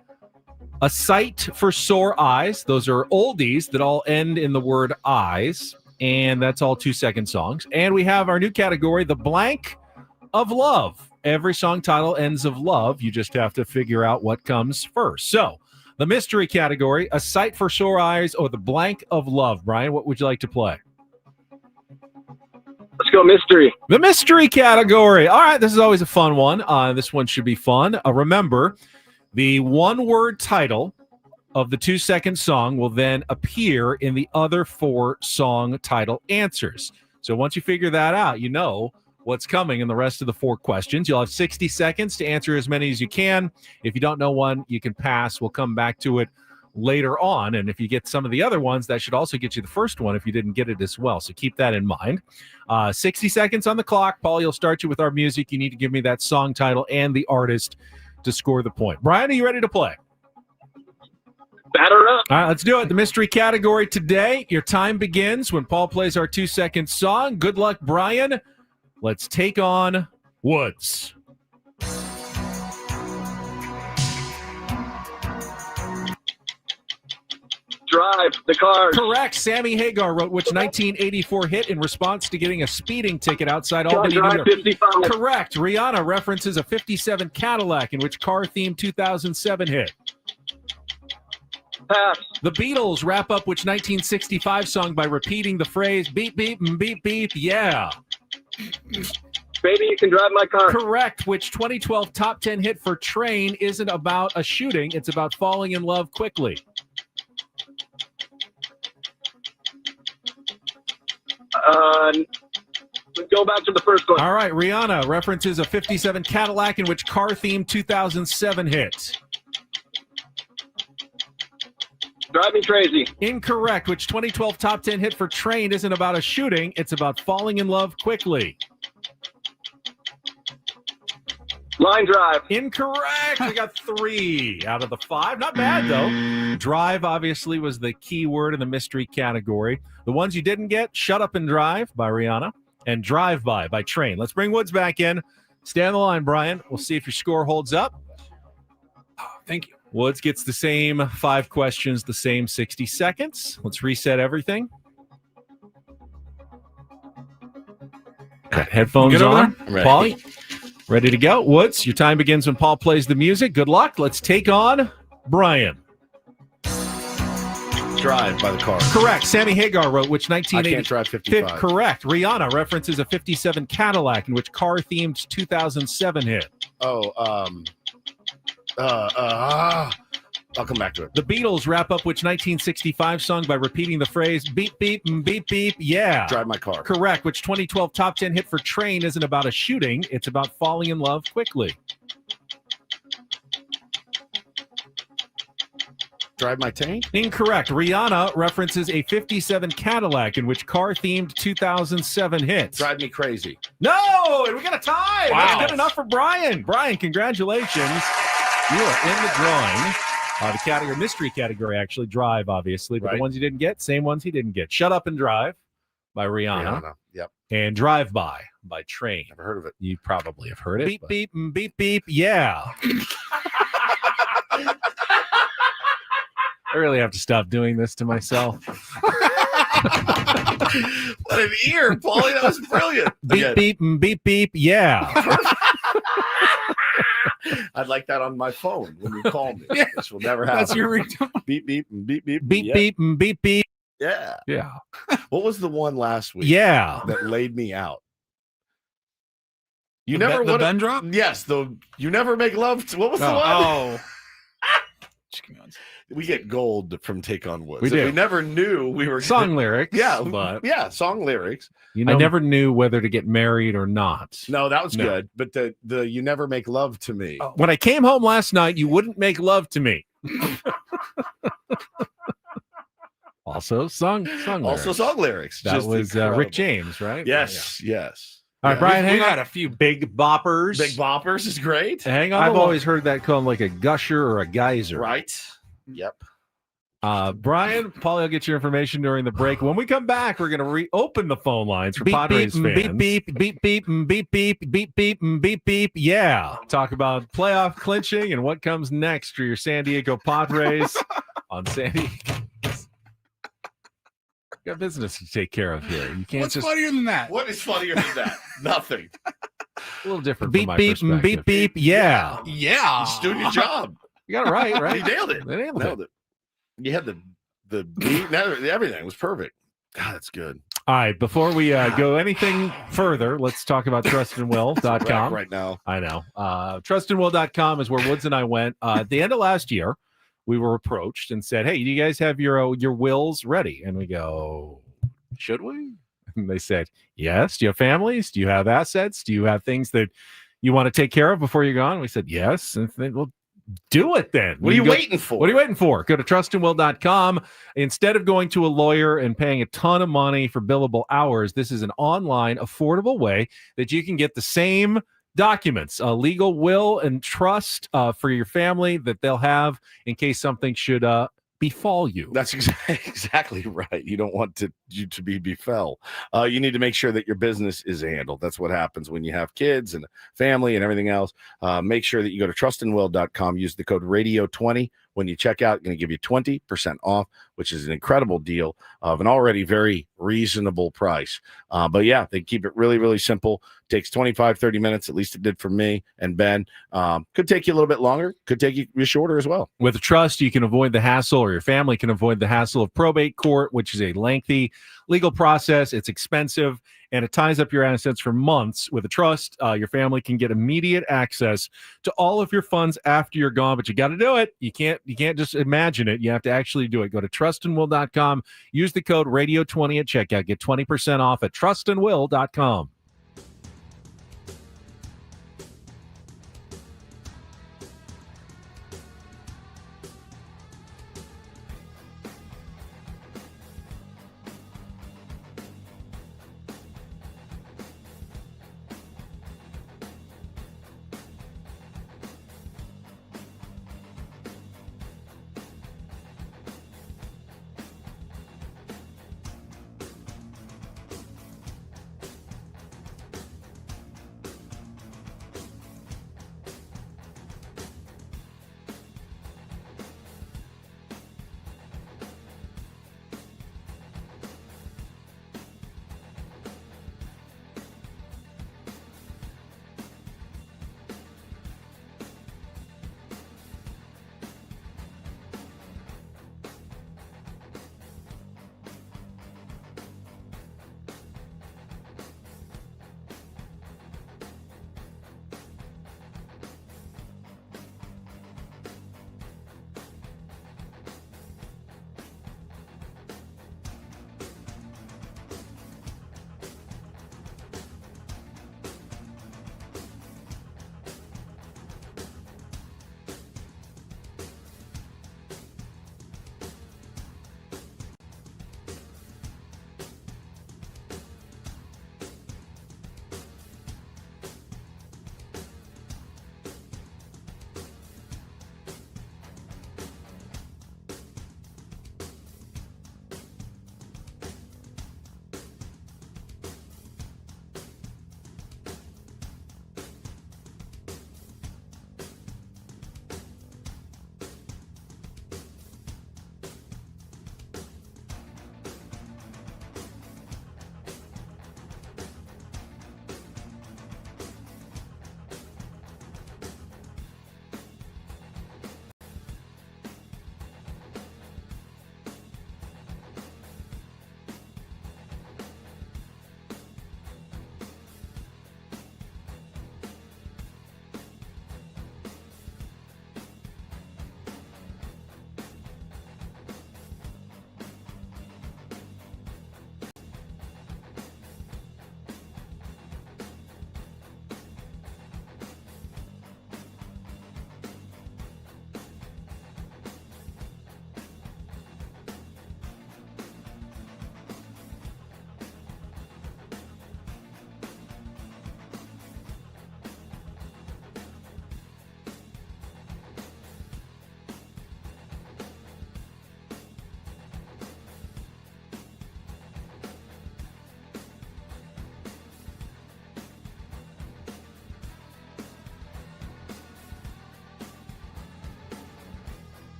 a sight for sore eyes. Those are oldies that all end in the word eyes, and that's all 2-second songs. And we have our new category, the blank of love. Every song title ends of love. You just have to figure out what comes first. So the mystery category, a sight for sore eyes, or the blank of love. Brian, what would you like to play? Let's go mystery. The mystery category. All right, this is always a fun one. This one should be fun. Remember, the one-word title of the 2-second song will then appear in the other 4 song title answers. So once you figure that out, you know what's coming in the rest of the 4 questions. You'll have 60 seconds to answer as many as you can. If you don't know one, you can pass. We'll come back to it later on. And if you get some of the other ones, that should also get you the first one if you didn't get it as well. So keep that in mind. 60 seconds on the clock. Paul, you'll start you with our music. You need to give me that song title and the artist to score the point. Brian, are you ready to play? Batter up. All right, let's do it. The mystery category today. Your time begins when Paul plays our 2-second song. Good luck, Brian. Let's take on Woods. Drive the Cars. Correct. Sammy Hagar wrote which 1984 hit in response to getting a speeding ticket outside Albany, New Drive York. 55. Correct. Rihanna references a 57 Cadillac in which car-themed 2007 hit. Pass. The Beatles wrap up which 1965 song by repeating the phrase beep, beep, beep, beep, yeah. Baby, you can drive my car. Correct. Which 2012 top 10 hit for Train isn't about a shooting, it's about falling in love quickly. Go back to the first one. All right. Rihanna references a 57 Cadillac in which car-themed 2007 hit. Drive me crazy. Incorrect. Which 2012 top 10 hit for Train isn't about a shooting, it's about falling in love quickly. Line Drive. Incorrect. We got 3 out of the 5. Not bad, though. Drive, obviously, was the key word in the mystery category. The ones you didn't get, Shut Up and Drive by Rihanna and Drive by Train. Let's bring Woods back in. Stay on the line, Brian. We'll see if your score holds up. Thank you. Woods gets the same 5 questions, the same 60 seconds. Let's reset everything. Got headphones on. Paul, ready to go? Woods, your time begins when Paul plays the music. Good luck. Let's take on Brian. Drive by the Cars. Correct. Sammy Hagar wrote which I 1980. Can't Drive 55. Correct. Rihanna references a 57 Cadillac in which car-themed 2007 hit. I'll come back to it. The Beatles wrap up which 1965 song by repeating the phrase beep, beep, beep, beep, yeah. Drive my car. Correct. Which 2012 top 10 hit for Train isn't about a shooting, it's about falling in love quickly. Drive my tank? Incorrect. Rihanna references a 57 Cadillac in which car-themed 2007 hits. Drive me crazy. No! And we got a tie! Wow. That's good enough for Brian. Brian, congratulations. You are in the drawing. The category, mystery category, actually, Drive, obviously. But the ones you didn't get, same ones he didn't get. Shut Up and Drive by Rihanna. Yep. And Drive by Train. Never heard of it. You probably have heard it. Beep, beep, beep, beep, yeah. I really have to stop doing this to myself. What an ear, Paulie. That was brilliant. Beep, beep, beep, beep, yeah. I'd like that on my phone when you call me. Yeah. This will never happen. That's your ringtone. Beep, beep, and beep, beep. Beep, beep, beep, beep. Yeah. Yeah. What was the one last week? Yeah. That laid me out? You The never Ben- the wanna- Ben drop? Yes. You never make love to. What was the one? Oh. We get gold from Take on Woods. We do. We never knew we were Song lyrics. Yeah, but yeah, song lyrics. I never knew whether to get married or not. No, that was good. But the you never make love to me. When I came home last night, you wouldn't make love to me. Also, song lyrics. Also song lyrics. That Just was incredible. Rick James, right? Yes, yes. All right, Brian, We hang got on. a few Big boppers. Big boppers is great. Hang on. I've always heard that called like a gusher or a geyser. Right. Yep. Brian, Paulie will get your information during the break. When we come back, we're going to reopen the phone lines for Beep, Padres beep, fans. beep, beep, beep, beep, beep, beep, beep, beep, beep. Yeah. Talk about playoff clinching and what comes next for your San Diego Padres on San Diego. You got business to take care of here. You can't What's just funnier than that? What is funnier than that? Nothing. a little different. Beep, from my beep, perspective. beep, beep. Yeah. Yeah. Just doing your job. You got it right, right? You nailed it. They nailed it. You had the beat. Everything was perfect. God, that's good. All right, before we go anything further, let's talk about trustandwill.com. Right now. I know. Trustandwill.com is where Woods and I went. At the end of last year, we were approached and said, hey, do you guys have your wills ready? And we go, should we? And they said, yes. Do you have families? Do you have assets? Do you have things that you want to take care of before you're gone? We said, yes. And they, well, do it then. What are you waiting for? What are you waiting for? Go to trustandwill.com. Instead of going to a lawyer and paying a ton of money for billable hours, this is an online, affordable way that you can get the same documents, a legal will and trust for your family that they'll have in case something should befall you. That's exactly right. You don't want you to be befell. You need to make sure that your business is handled. That's what happens when you have kids and family and everything else. Make sure that you go to trustandwill.com. Use the code radio20 when you check out. Going to give you 20% off, which is an incredible deal of an already very reasonable price. But yeah, they keep it really, really simple. Takes 25, 30 minutes. At least it did for me and Ben. Could take you a little bit longer. Could take you shorter as well. With a trust, you can avoid the hassle, or your family can avoid the hassle of probate court, which is a lengthy legal process. It's expensive, and it ties up your assets for months. With a trust, your family can get immediate access to all of your funds after you're gone, but you got to do it. You can't just imagine it. You have to actually do it. Go to trustandwill.com. Use the code radio20 at checkout. Get 20% off at trustandwill.com.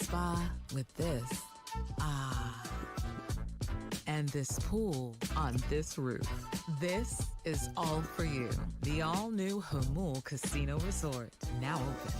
spa with this. Ah. And this pool on this roof. This is all for you. The all-new Humul Casino Resort, now open.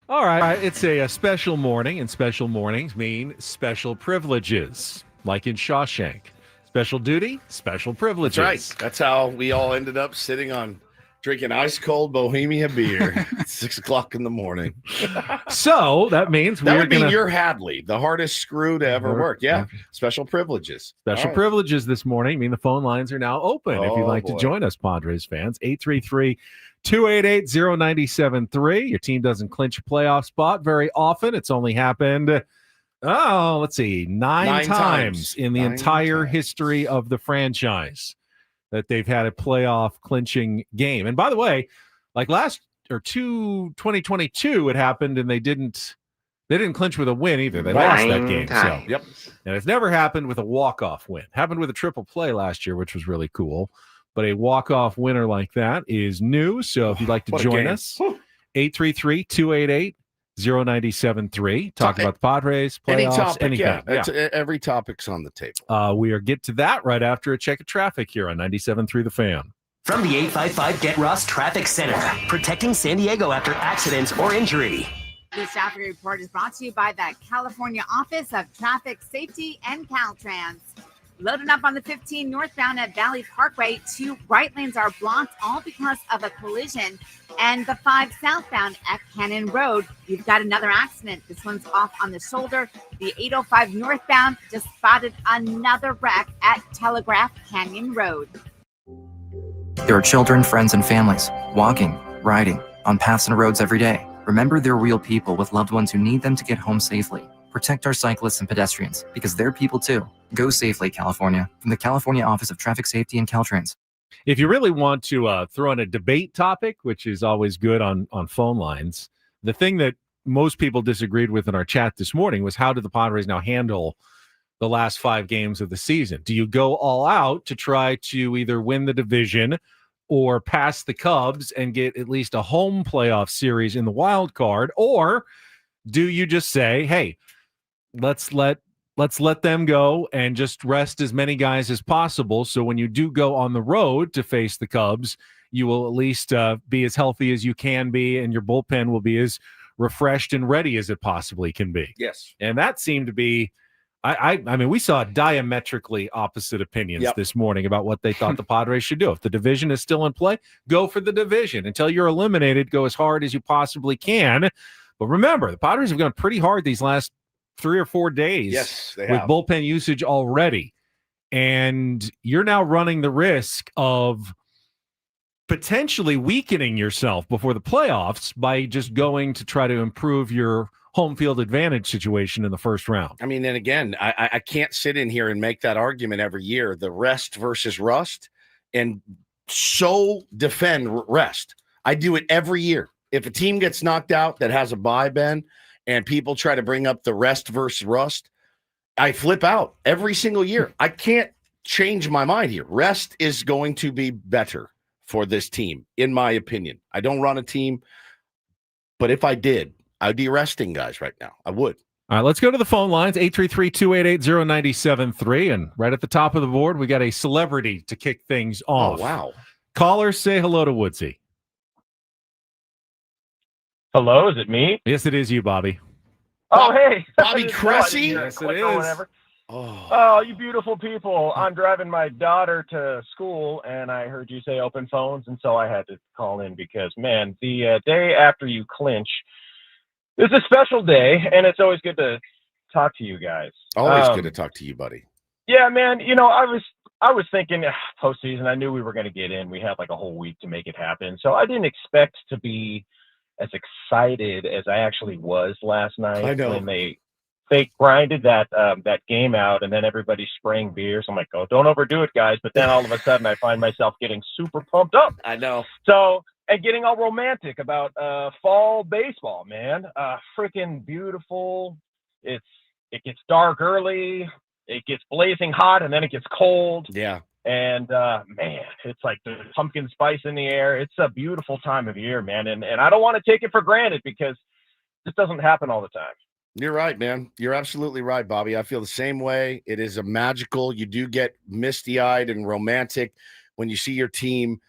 All right, it's a special morning, and special mornings mean special privileges, like in Shawshank. Special duty, special privileges. That's right. That's how we all ended up sitting on drinking ice cold Bohemia beer at 6 o'clock in the morning. So that means that we're would mean gonna... you're Hadley, the hardest screw to ever work. Yeah, special privileges. Special privileges this morning. I mean, the phone lines are now open. If you'd like to join us, Padres fans, 833-288-0973. Your team doesn't clinch a playoff spot very often. It's only happened, let's see, nine times in the entire history of the franchise that they've had a playoff clinching game. And by the way, like 2022, it happened and they didn't clinch with a win either. They lost that game. So, yep. And it's never happened with a walk-off win. Happened with a triple play last year, which was really cool. But a walk-off winner like that is new. So if you'd like to join us, 833-288-0973. Talk about the Padres, playoffs, anything. Every topic's on the table. We are get to that right after a check of traffic here on 97.3 The Fan. From the 855 Get Ross Traffic Center, protecting San Diego after accidents or injury. This traffic report is brought to you by the California Office of Traffic Safety and Caltrans. Loading up on the 15 northbound at Valley Parkway, 2 right lanes are blocked, all because of a collision. And the 5 southbound at Canyon Road, you've got another accident. This one's off on the shoulder. The 805 northbound just spotted another wreck at Telegraph Canyon Road. There are children, friends, and families walking, riding on paths and roads every day. Remember, they're real people with loved ones who need them to get home safely. Protect our cyclists and pedestrians because they're people too. Go safely, California. From the California Office of Traffic Safety and Caltrans. If you really want to throw in a debate topic, which is always good on phone lines, the thing that most people disagreed with in our chat this morning was how do the Padres now handle the last 5 games of the season? Do you go all out to try to either win the division or pass the Cubs and get at least a home playoff series in the wild card? Or do you just say, hey, let's let them go and just rest as many guys as possible, so when you do go on the road to face the Cubs, you will at least be as healthy as you can be, and your bullpen will be as refreshed and ready as it possibly can be. Yes. And that seemed to be, I mean, we saw diametrically opposite opinions this morning about what they thought the Padres should do. If the division is still in play, go for the division. Until you're eliminated, go as hard as you possibly can. But remember, the Padres have gone pretty hard these last 3 or 4 days they with have. bullpen usage already. And you're now running the risk of potentially weakening yourself before the playoffs by just going to try to improve your home field advantage situation in the first round. I mean, and again, I can't sit in here and make that argument every year, the rest versus rust, and so defend rest. I do it every year. If a team gets knocked out that has a bye, Ben, and people try to bring up the rest versus rust, I flip out every single year. I can't change my mind here. Rest is going to be better for this team, in my opinion. I don't run a team, but if I did, I'd be resting guys right now. I would. All right, let's go to the phone lines, 833-288-0973. And right at the top of the board, we got a celebrity to kick things off. Oh, wow. Callers, say hello to Woodsy. Hello, is it me? Yes, it is you, Bobby. Oh, hey. Bobby Cressy? Yes, it is. Oh, you beautiful people. I'm driving my daughter to school, and I heard you say open phones, and so I had to call in because, man, the day after you clinch is a special day, and it's always good to talk to you guys. Always good to talk to you, buddy. Yeah, man, you know, I was thinking postseason, I knew we were going to get in. We had like a whole week to make it happen, so I didn't expect to be as excited as I actually was last night. I know. When they grinded that game out, and then everybody spraying beers. I'm like, oh, don't overdo it, guys. But then all of a sudden, I find myself getting super pumped up. I know. So, and getting all romantic about fall baseball, man. Freaking beautiful. It gets dark early. It gets blazing hot, and then it gets cold. Yeah. And man, it's like the pumpkin spice in the air. It's a beautiful time of year, man. And I don't want to take it for granted because this doesn't happen all the time. You're right, man. You're absolutely right, Bobby. I feel the same way. It is a magical. You do get misty-eyed and romantic when you see your team,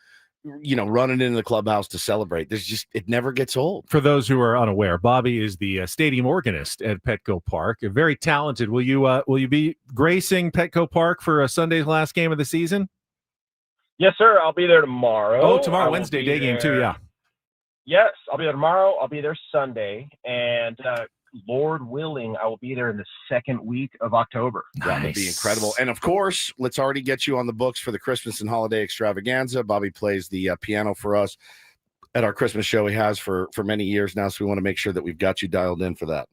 you know, running into the clubhouse to celebrate. It never gets old. For those who are unaware, Bobby is the stadium organist at Petco Park. Very talented. Will you be gracing Petco Park for Sunday's last game of the season? Yes, sir. I'll be there tomorrow. Oh, tomorrow, Wednesday day game too. Yeah. Yes, I'll be there tomorrow. I'll be there Sunday, and Lord willing, I will be there in the second week of October. That would be incredible. And of course, let's already get you on the books for the Christmas and holiday extravaganza. Bobby plays the piano for us at our Christmas show he has for many years now. So we want to make sure that we've got you dialed in for that.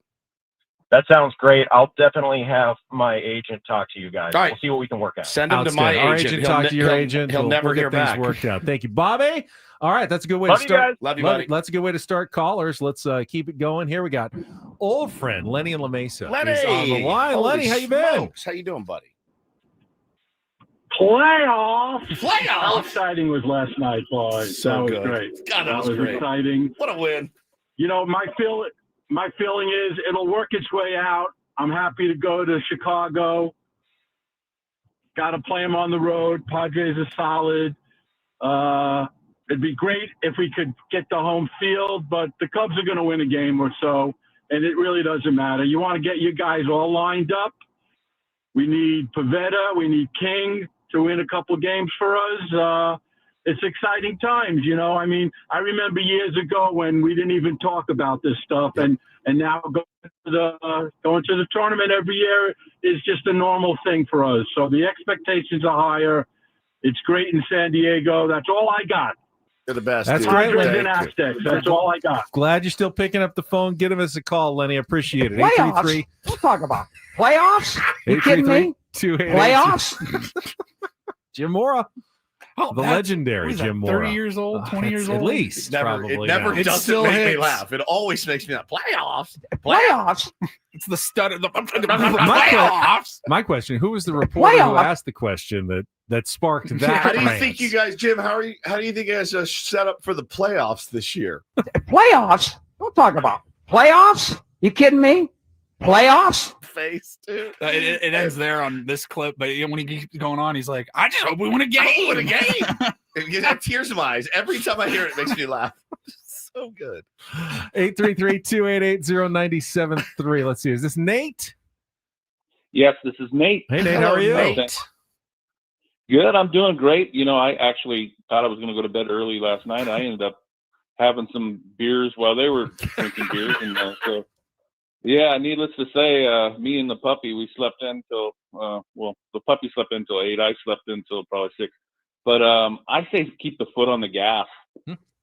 That sounds great. I'll definitely have my agent talk to you guys. All right. We'll see what we can work out. Send him to my Our agent. agent talk to your agent. He'll never we'll get hear things back. worked out. Thank you, Bobby. All right, that's a good way Love to you start. guys. Love you, buddy. That's a good way to start callers. Let's keep it going. Here we got old friend Lenny and La Mesa. Lenny, is on the line. Holy Lenny, how you been? smokes. How you doing, buddy? Playoffs! Playoffs! How exciting was last night, boys? So that was good. great. God, that was great. Exciting. What a win. You know, my feeling is it'll work its way out. I'm happy to go to Chicago. Got to play them on the road. Padres are solid. It'd be great if we could get the home field, but the Cubs are going to win a game or so, and it really doesn't matter. You want to get you guys all lined up. We need Pavetta. We need King to win a couple games for us. It's exciting times, you know. I mean, I remember years ago when we didn't even talk about this stuff, and now going to the tournament every year is just a normal thing for us. So the expectations are higher. It's great in San Diego. That's all I got. You're the best. That's dude. great, Padres Lenny. and Aztecs. That's all I got. Glad you're still picking up the phone. Give us a call, Lenny. I appreciate it. Playoffs? We'll talk about playoffs. You kidding me? 833-288. Playoffs? Jim Mora. Oh, the legendary Jim Mora. 30 years old, 20 years old? At least. It never now. doesn't make me laugh. It always makes me laugh. Playoffs. Playoffs? It's the stud of the playoffs. My question, who was the reporter who asked the question that sparked that? How do you rant? think you guys, Jim, how do you think you guys are set up for the playoffs this year? Playoffs? Don't talk about playoffs. You kidding me? Playoffs? Face, dude. It ends there on this clip, but when he keeps going on, he's like, I just hope we win a game. I win a game. You have tears in my eyes. Every time I hear it, it makes me laugh. So good. 833-288-0973. Let's see. Is this Nate? Yes, this is Nate. Hey, Nate. How are you? Nate. Good. I'm doing great. You know, I actually thought I was going to go to bed early last night. I ended up having some beers while they were drinking beers. And so, yeah, needless to say, me and the puppy, we slept in till, the puppy slept in till 8. I slept in till probably 6. But I say keep the foot on the gas.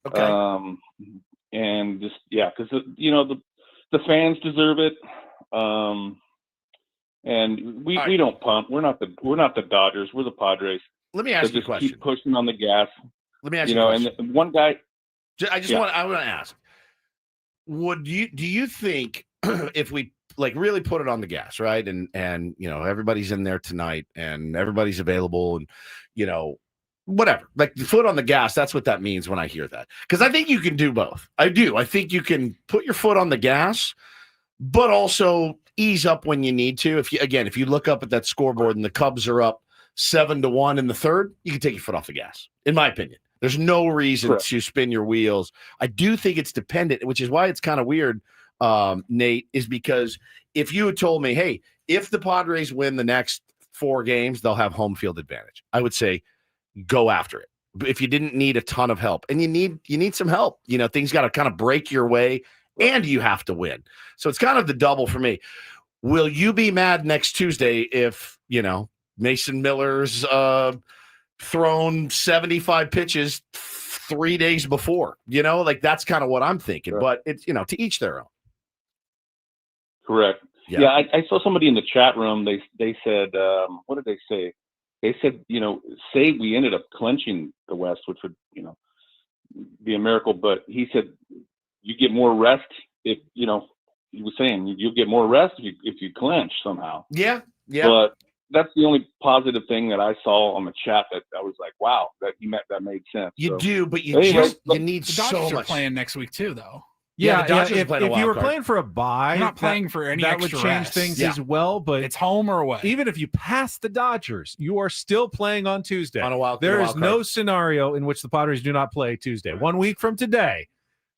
Okay. And just, yeah, because, you know, the fans deserve it. And we don't punt. We're not the Dodgers. We're the Padres. Let me ask you a just question. Keep pushing on the gas. Let me ask you you know, a question. and one guy. I want to ask. Do you think if we like really put it on the gas, right? And you know, everybody's in there tonight and everybody's available and you know, whatever. Like the foot on the gas, that's what that means when I hear that. Because I think you can do both. I do. I think you can put your foot on the gas, but also ease up when you need to. If you look up at that scoreboard and the Cubs are up 7-1 in the third, you can take your foot off the gas, in my opinion. There's no reason to spin your wheels. I do think it's dependent, which is why it's kind of weird, Nate, is because if you had told me, hey, if the Padres win the next 4 games, they'll have home field advantage, I would say go after it. If you didn't need a ton of help, and you need some help, you know, things got to kind of break your way and you have to win. So it's kind of the double for me. Will you be mad next Tuesday if, you know, Mason Miller's thrown 75 pitches 3 days before? You know, like that's kind of what I'm thinking. Sure. But it's, you know, to each their own. Correct. Yeah, I saw somebody in the chat room. They said, what did they say? They said, you know, say we ended up clinching the West, which would, you know, be a miracle. But he said you get more rest if, you know, he was saying you'll get more rest if you clinch somehow. Yeah. But that's the only positive thing that I saw on the chat that I was like, wow, that made sense. You do, but you need the so Dodgers much. are playing next week too, though. Yeah, the Dodgers if you were playing for a bye, you're not playing for any that would extra change rest. things as well. But it's home or away. Even if you pass the Dodgers, you are still playing on Tuesday. On a wild, there a is wild no card. scenario in which the Padres do not play Tuesday. 1 week from today,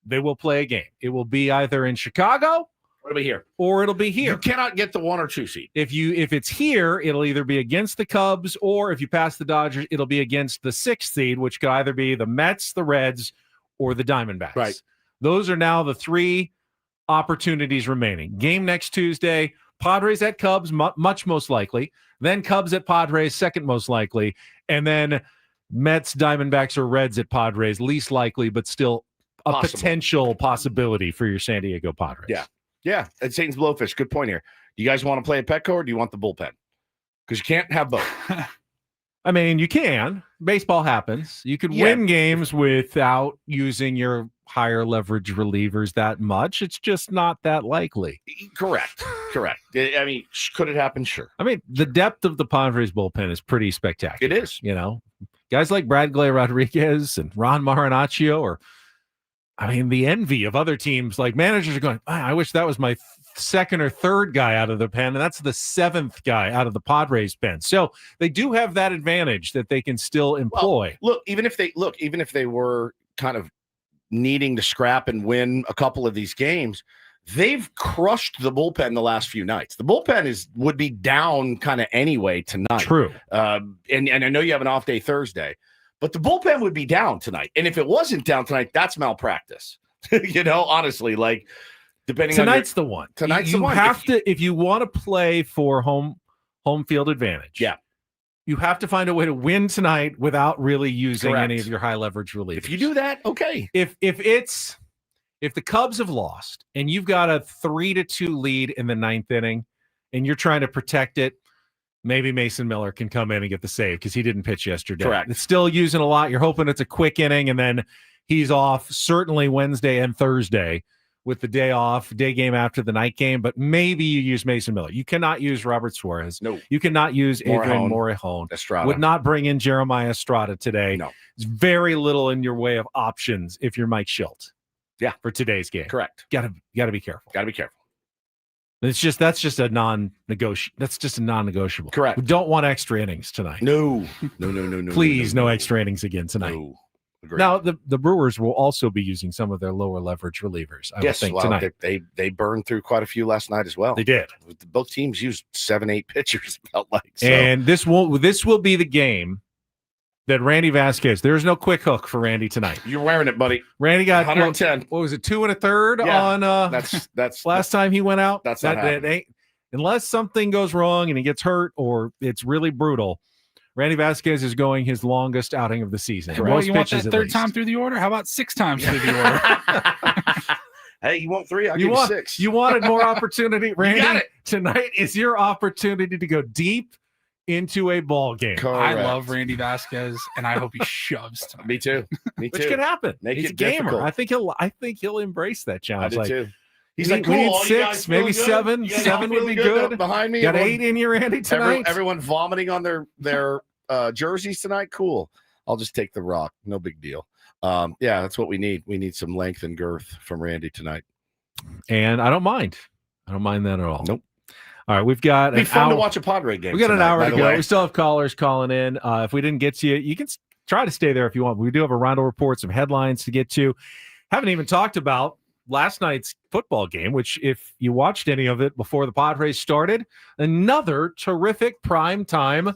they will play a game. It will be either in Chicago. It'll be here. Or it'll be here. You cannot get the 1 or 2 seed. If it's here, it'll either be against the Cubs, or if you pass the Dodgers, it'll be against the 6th seed, which could either be the Mets, the Reds, or the Diamondbacks. Right. Those are now the 3 opportunities remaining. Game next Tuesday, Padres at Cubs, much most likely. Then Cubs at Padres, second most likely. And then Mets, Diamondbacks, or Reds at Padres, least likely, but still a potential possibility for your San Diego Padres. Yeah. Yeah. And Satan's Blowfish, good point here. Do you guys want to play at Petco or do you want the bullpen? Because you can't have both. I mean, you can. Baseball happens. You could win games without using your higher leverage relievers that much. It's just not that likely. Correct. I mean, could it happen? Sure. I mean, the depth of the Padres bullpen is pretty spectacular. It is. You know, guys like Bradley Rodriguez and Ron Marinaccio, or I mean, the envy of other teams. Like managers are going, I wish that was my second or third guy out of the pen, and that's the 7th guy out of the Padres pen. So they do have that advantage that they can still employ. Well, even if they were kind of needing to scrap and win a couple of these games, they've crushed the bullpen the last few nights. The bullpen would be down kind of anyway tonight. True. And I know you have an off day Thursday, but the bullpen would be down tonight. And if it wasn't down tonight, that's malpractice. You know, honestly, like depending tonight's on the one. Tonight's you the one. Have to if you want to play for home field advantage. Yeah. You have to find a way to win tonight without really using Correct. any of your high leverage relievers. If you do that, okay. If the Cubs have lost and you've got a 3-2 lead in the 9th inning and you're trying to protect it, maybe Mason Miller can come in and get the save because he didn't pitch yesterday. Correct. It's still using a lot. You're hoping it's a quick inning and then he's off certainly Wednesday and Thursday with the day game after the night game, but maybe you use Mason Miller. You cannot use Robert Suarez. No. You cannot use Adrian Morejon. Estrada. Would not bring in Jeremiah Estrada today. No. It's very little in your way of options if you're Mike Schilt. Yeah. For today's game. Correct. Gotta be careful. Gotta be careful. That's just a non-negotiable. That's just a non-negotiable. Correct. We don't want extra innings tonight. No. Please, no extra innings again tonight. No. Agreed. Now, the Brewers will also be using some of their lower leverage relievers, I would think, tonight. They burned through quite a few last night as well. They did. Both teams used 7-8 pitchers, it felt like. So. And this will be the game that Randy Vasquez. There's no quick hook for Randy tonight. You're wearing it, buddy. Randy got 110. What was it, 2 1/3 on? That's last time he went out. That's that ain't, unless something goes wrong and he gets hurt or it's really brutal. Randy Vasquez is going his longest outing of the season. Well, you want that third time through the order? How about 6 times through the order? Hey, you want 3? I'll give you 6. You wanted more opportunity, Randy? got it. Tonight is your opportunity to go deep into a ball game. I love Randy Vasquez, and I hope he shoves tonight. Me too. Me too. Which could happen. Make He's it a gamer. difficult. I think he'll embrace that challenge. I do too. He's we like, we cool, need all you 6, guys maybe feeling 7. good? You guys 7 all would be feeling good good. behind me. Got 8 in you, Randy, tonight. Everyone vomiting on their jerseys tonight. Cool. I'll just take the rock. No big deal. Yeah, that's what we need. We need some length and girth from Randy tonight. And I don't mind. I don't mind that at all. Nope. All right, we've got It'd be fun to watch a Padre game. We got an hour to go. Way. We still have callers calling in. If we didn't get to you, you can try to stay there if you want. We do have a Reindl Report, some headlines to get to. Haven't even talked about last night's football game, which if you watched any of it before the Padres started, another terrific primetime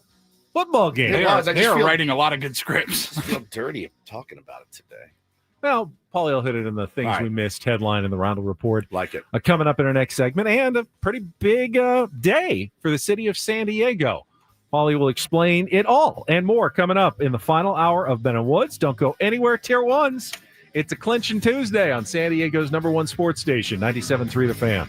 football game. They are writing a lot of good scripts. I feel dirty talking about it today. Well, Paulie will hit it in the things we missed headline in the Reindl Report. Like it. Coming up in our next segment, and a pretty big day for the city of San Diego. Paulie will explain it all and more coming up in the final hour of Ben and Woods. Don't go anywhere, Tier 1s. It's a Clinch Tuesday on San Diego's #1 sports station, 97.3 The Fan.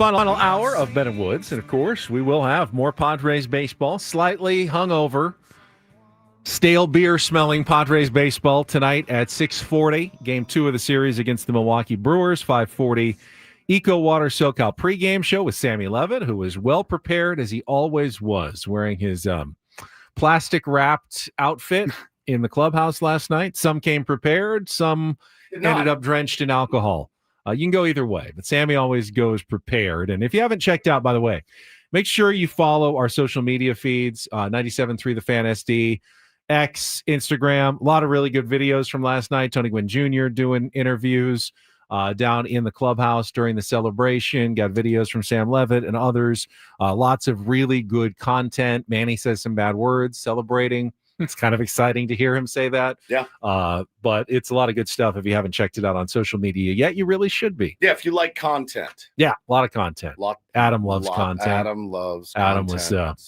Final hour of Ben and Woods. And, of course, we will have more Padres baseball. Slightly hungover, stale beer-smelling Padres baseball tonight at 6:40. Game 2 of the series against the Milwaukee Brewers, 5:40. Eco Water SoCal pregame show with Sammy Levitt, who was well-prepared, as he always was, wearing his plastic-wrapped outfit in the clubhouse last night. Some came prepared. Some ended up drenched in alcohol. You can go either way, but Sammy always goes prepared. And if you haven't checked out, by the way, make sure you follow our social media feeds, 97.3 The Fan SD, X, Instagram. A lot of really good videos from last night. Tony Gwynn Jr. doing interviews down in the clubhouse during the celebration. Got videos from Sam Levitt and others. Lots of really good content. Manny says some bad words celebrating. It's kind of exciting to hear him say that. Yeah. But it's a lot of good stuff. If you haven't checked it out on social media yet, you really should be. Yeah, if you like content. Yeah, a lot of content. Adam loves content. Adam loves Adam content.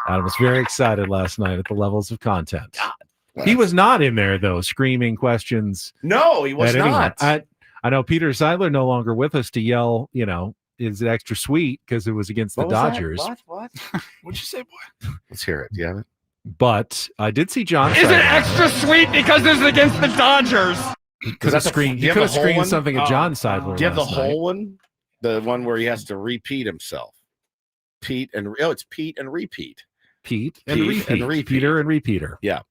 Adam was very excited last night at the levels of content. He was not in there, though, screaming questions. No, he was not. I know Peter Seidler no longer with us to yell, is it extra sweet because it was against the Dodgers. What? What'd you say, boy? Let's hear it. Do you have it? But I did see John. Is it extra sweet because this is against the Dodgers? He could have screened something at John Seidler. Do you have the last whole night. one? The one where he has to repeat himself. It's Pete and repeat. Pete and repeat. Peter and repeater. Yeah.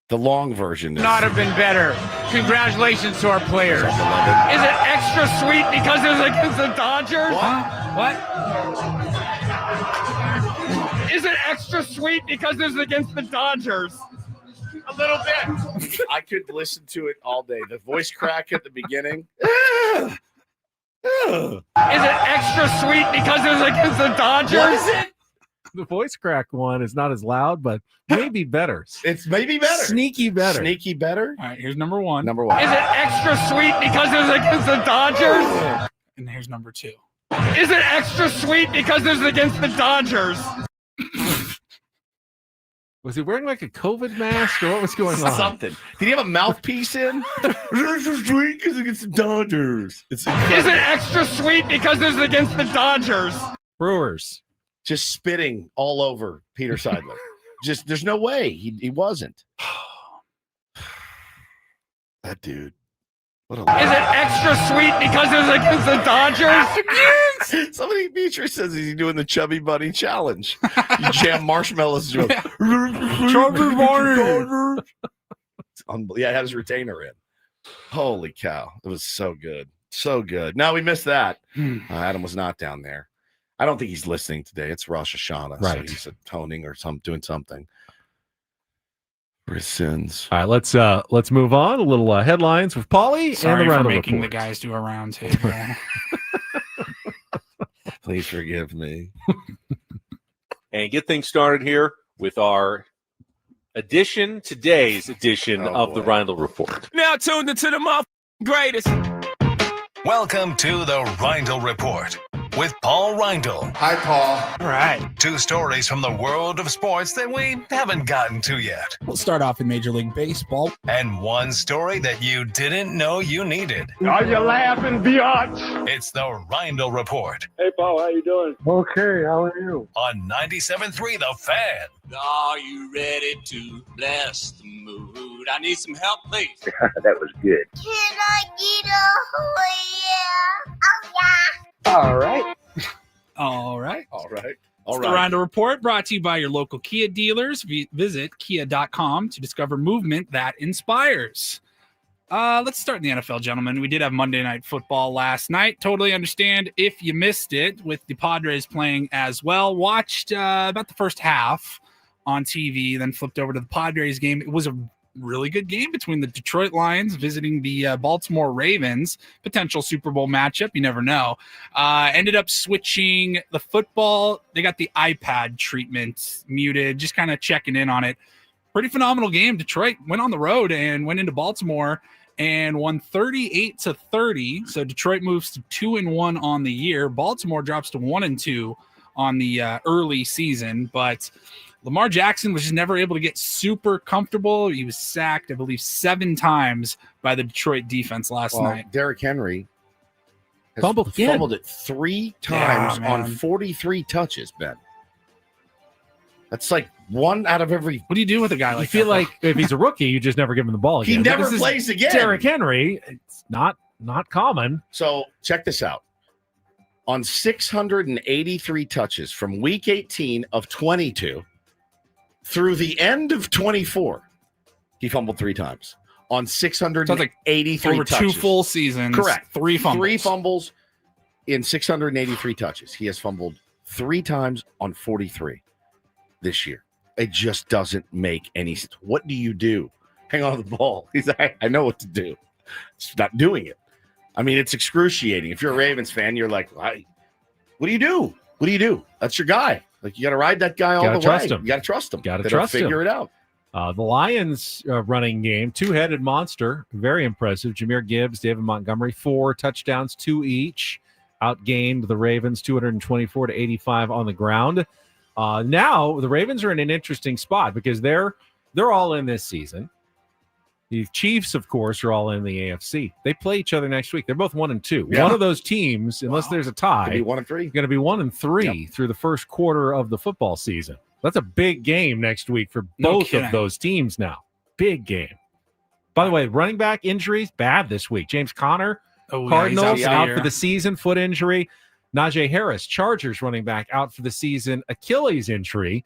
The long version. Not have been better. Congratulations to our players. Is it extra sweet because it was against the Dodgers? What? Is it extra sweet because it was against the Dodgers? A little bit. I could listen to it all day. The voice crack at the beginning. Is it extra sweet because it was against the Dodgers? What is it? The voice crack one is not as loud, but maybe better. It's maybe better. Sneaky better. Sneaky better. All right, here's number one. Number one. Is it extra sweet because it was against the Dodgers? And here's number two. Is it extra sweet because it was against the Dodgers? Was he wearing like a COVID mask or what was going on? Something. Did he have a mouthpiece in? Extra sweet because against the Dodgers. Is it extra sweet because it was against the Dodgers? Brewers. Just spitting all over Peter Seidler. Just there's no way he wasn't. That dude. What a Is it extra sweet because it was against the Dodgers? Somebody Beatrice says he's doing the Chubby Bunny challenge. You jam marshmallows to him. Chubby Bunny. Yeah, it had his retainer in. Holy cow. It was so good. So good. Now we missed that. Adam was not down there. I don't think he's listening today. It's Rosh Hashanah. Right. So he's atoning or doing something for his sins. All right, let's move on. A little headlines with Paulie Sorry and the for Reindl making Report. the guys do a round table. Please forgive me. And get things started here with our today's edition of the Reindl Report. Now tuned into the greatest. Welcome to the Reindl Report with Paul Reindl. Hi, Paul. All right. 2 stories from the world of sports that we haven't gotten to yet. We'll start off in Major League Baseball. And 1 story that you didn't know you needed. Are you laughing, biatch? It's the Reindl Report Hey, Paul, how you doing? Okay, how are you? on 97.3 The Fan. Are you ready to bless the mood? I need some help, please. That was good. Can I get a yeah? Oh, yeah. All right. All right. All right. It's All the right. Reindl Report brought to you by your local Kia dealers. Visit kia.com to discover movement that inspires. Let's start in the NFL, gentlemen. We did have Monday Night Football last night. Totally understand if you missed it with the Padres playing as well. Watched about the first half on TV, then flipped over to the Padres game. It was a really good game between the Detroit Lions visiting the Baltimore Ravens. Potential Super Bowl matchup. You never know. Ended up switching the football. They got the iPad treatment muted, just kind of checking in on it. Pretty phenomenal game. Detroit went on the road and went into Baltimore and won 38-30. So Detroit moves to 2-1 on the year. Baltimore drops to 1-2 on the early season, but Lamar Jackson was just never able to get super comfortable. He was sacked, I believe, 7 times by the Detroit defense last night. Derrick Henry has Fumbled again. fumbled it 3 times Yeah, on man. 43 touches, Ben. That's like 1 out of every. What do you do with a guy I like feel that? like if he's a rookie, you just never give him the ball He again. never This is plays again. Derrick Henry, it's not common. So check this out. On 683 touches from week 18 of 22 through the end of 24, he fumbled 3 times. On 683 over touches. 2 full seasons. Correct. 3 fumbles. 3 fumbles in 683 touches. He has fumbled 3 times on 43 this year. It just doesn't make any sense. What do you do? Hang on to the ball. He's like, I know what to do. It's not doing it. I mean, it's excruciating. If you're a Ravens fan, you're like, what do you do? What do you do? That's your guy. Like, you got to ride that guy all the way. Trust him. You got to trust him. Got to They trust don't figure him. it out. The Lions running game, 2-headed monster, very impressive. Jameer Gibbs, David Montgomery, 4 touchdowns, 2 each. Outgained the Ravens 224-85 on the ground. Now the Ravens are in an interesting spot because they're all in this season. The Chiefs, of course, are all in the AFC. They play each other next week. They're both 1-2. Yeah. One of those teams, unless there's a tie, Could be 1 and 3. going to be 1-3 through the first quarter of the football season. That's a big game next week for both of those teams now. Big game. By the way, running back injuries, bad this week. James Conner, Cardinals, he's out out for the season, foot injury. Najee Harris, Chargers running back, out for the season, Achilles injury.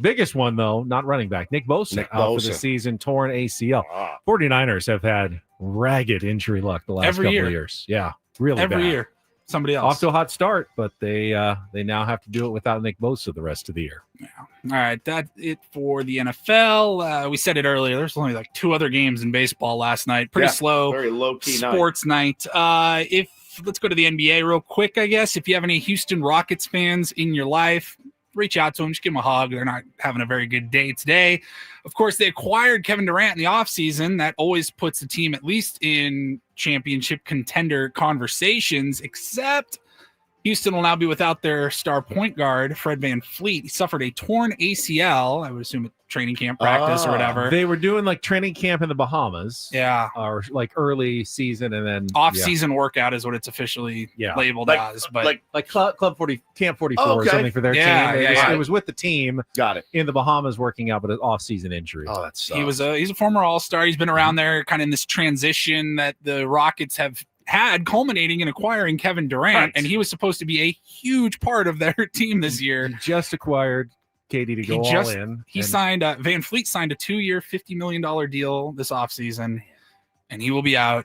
Biggest one, though, not running back. Nick Bosa out for the season, torn ACL. 49ers have had ragged injury luck the last couple of years. Yeah, really Every bad. year. Somebody else. Off to a hot start, but they now have to do it without Nick Bosa the rest of the year. All right, that's it for the NFL. We said it earlier. There's only like 2 other games in baseball last night. Pretty slow. Very low-key sports night. Let's go to the NBA real quick, I guess. If you have any Houston Rockets fans in your life, reach out to them. Just give them a hug. They're not having a very good day today. Of course, they acquired Kevin Durant in the offseason. That always puts the team at least in championship contender conversations, except Houston will now be without their star point guard, Fred VanVleet. He suffered a torn ACL, I would assume at training camp practice or whatever. They were doing like training camp in the Bahamas. Yeah. Or like early season and then Off-season workout is what it's officially labeled as. But like Club 40, Camp 44 or Okay. something for their Yeah, team. yeah. It was with the team. Got it. In the Bahamas working out, but an off-season injury. Oh, that's he's a former All-Star. He's been around there kind of in this transition that the Rockets have had, culminating in acquiring Kevin Durant, Right. and he was supposed to be a huge part of their team this year. He just acquired KD to go all in. He and signed Van Fleet signed a 2-year, $50 million deal this offseason, and he will be out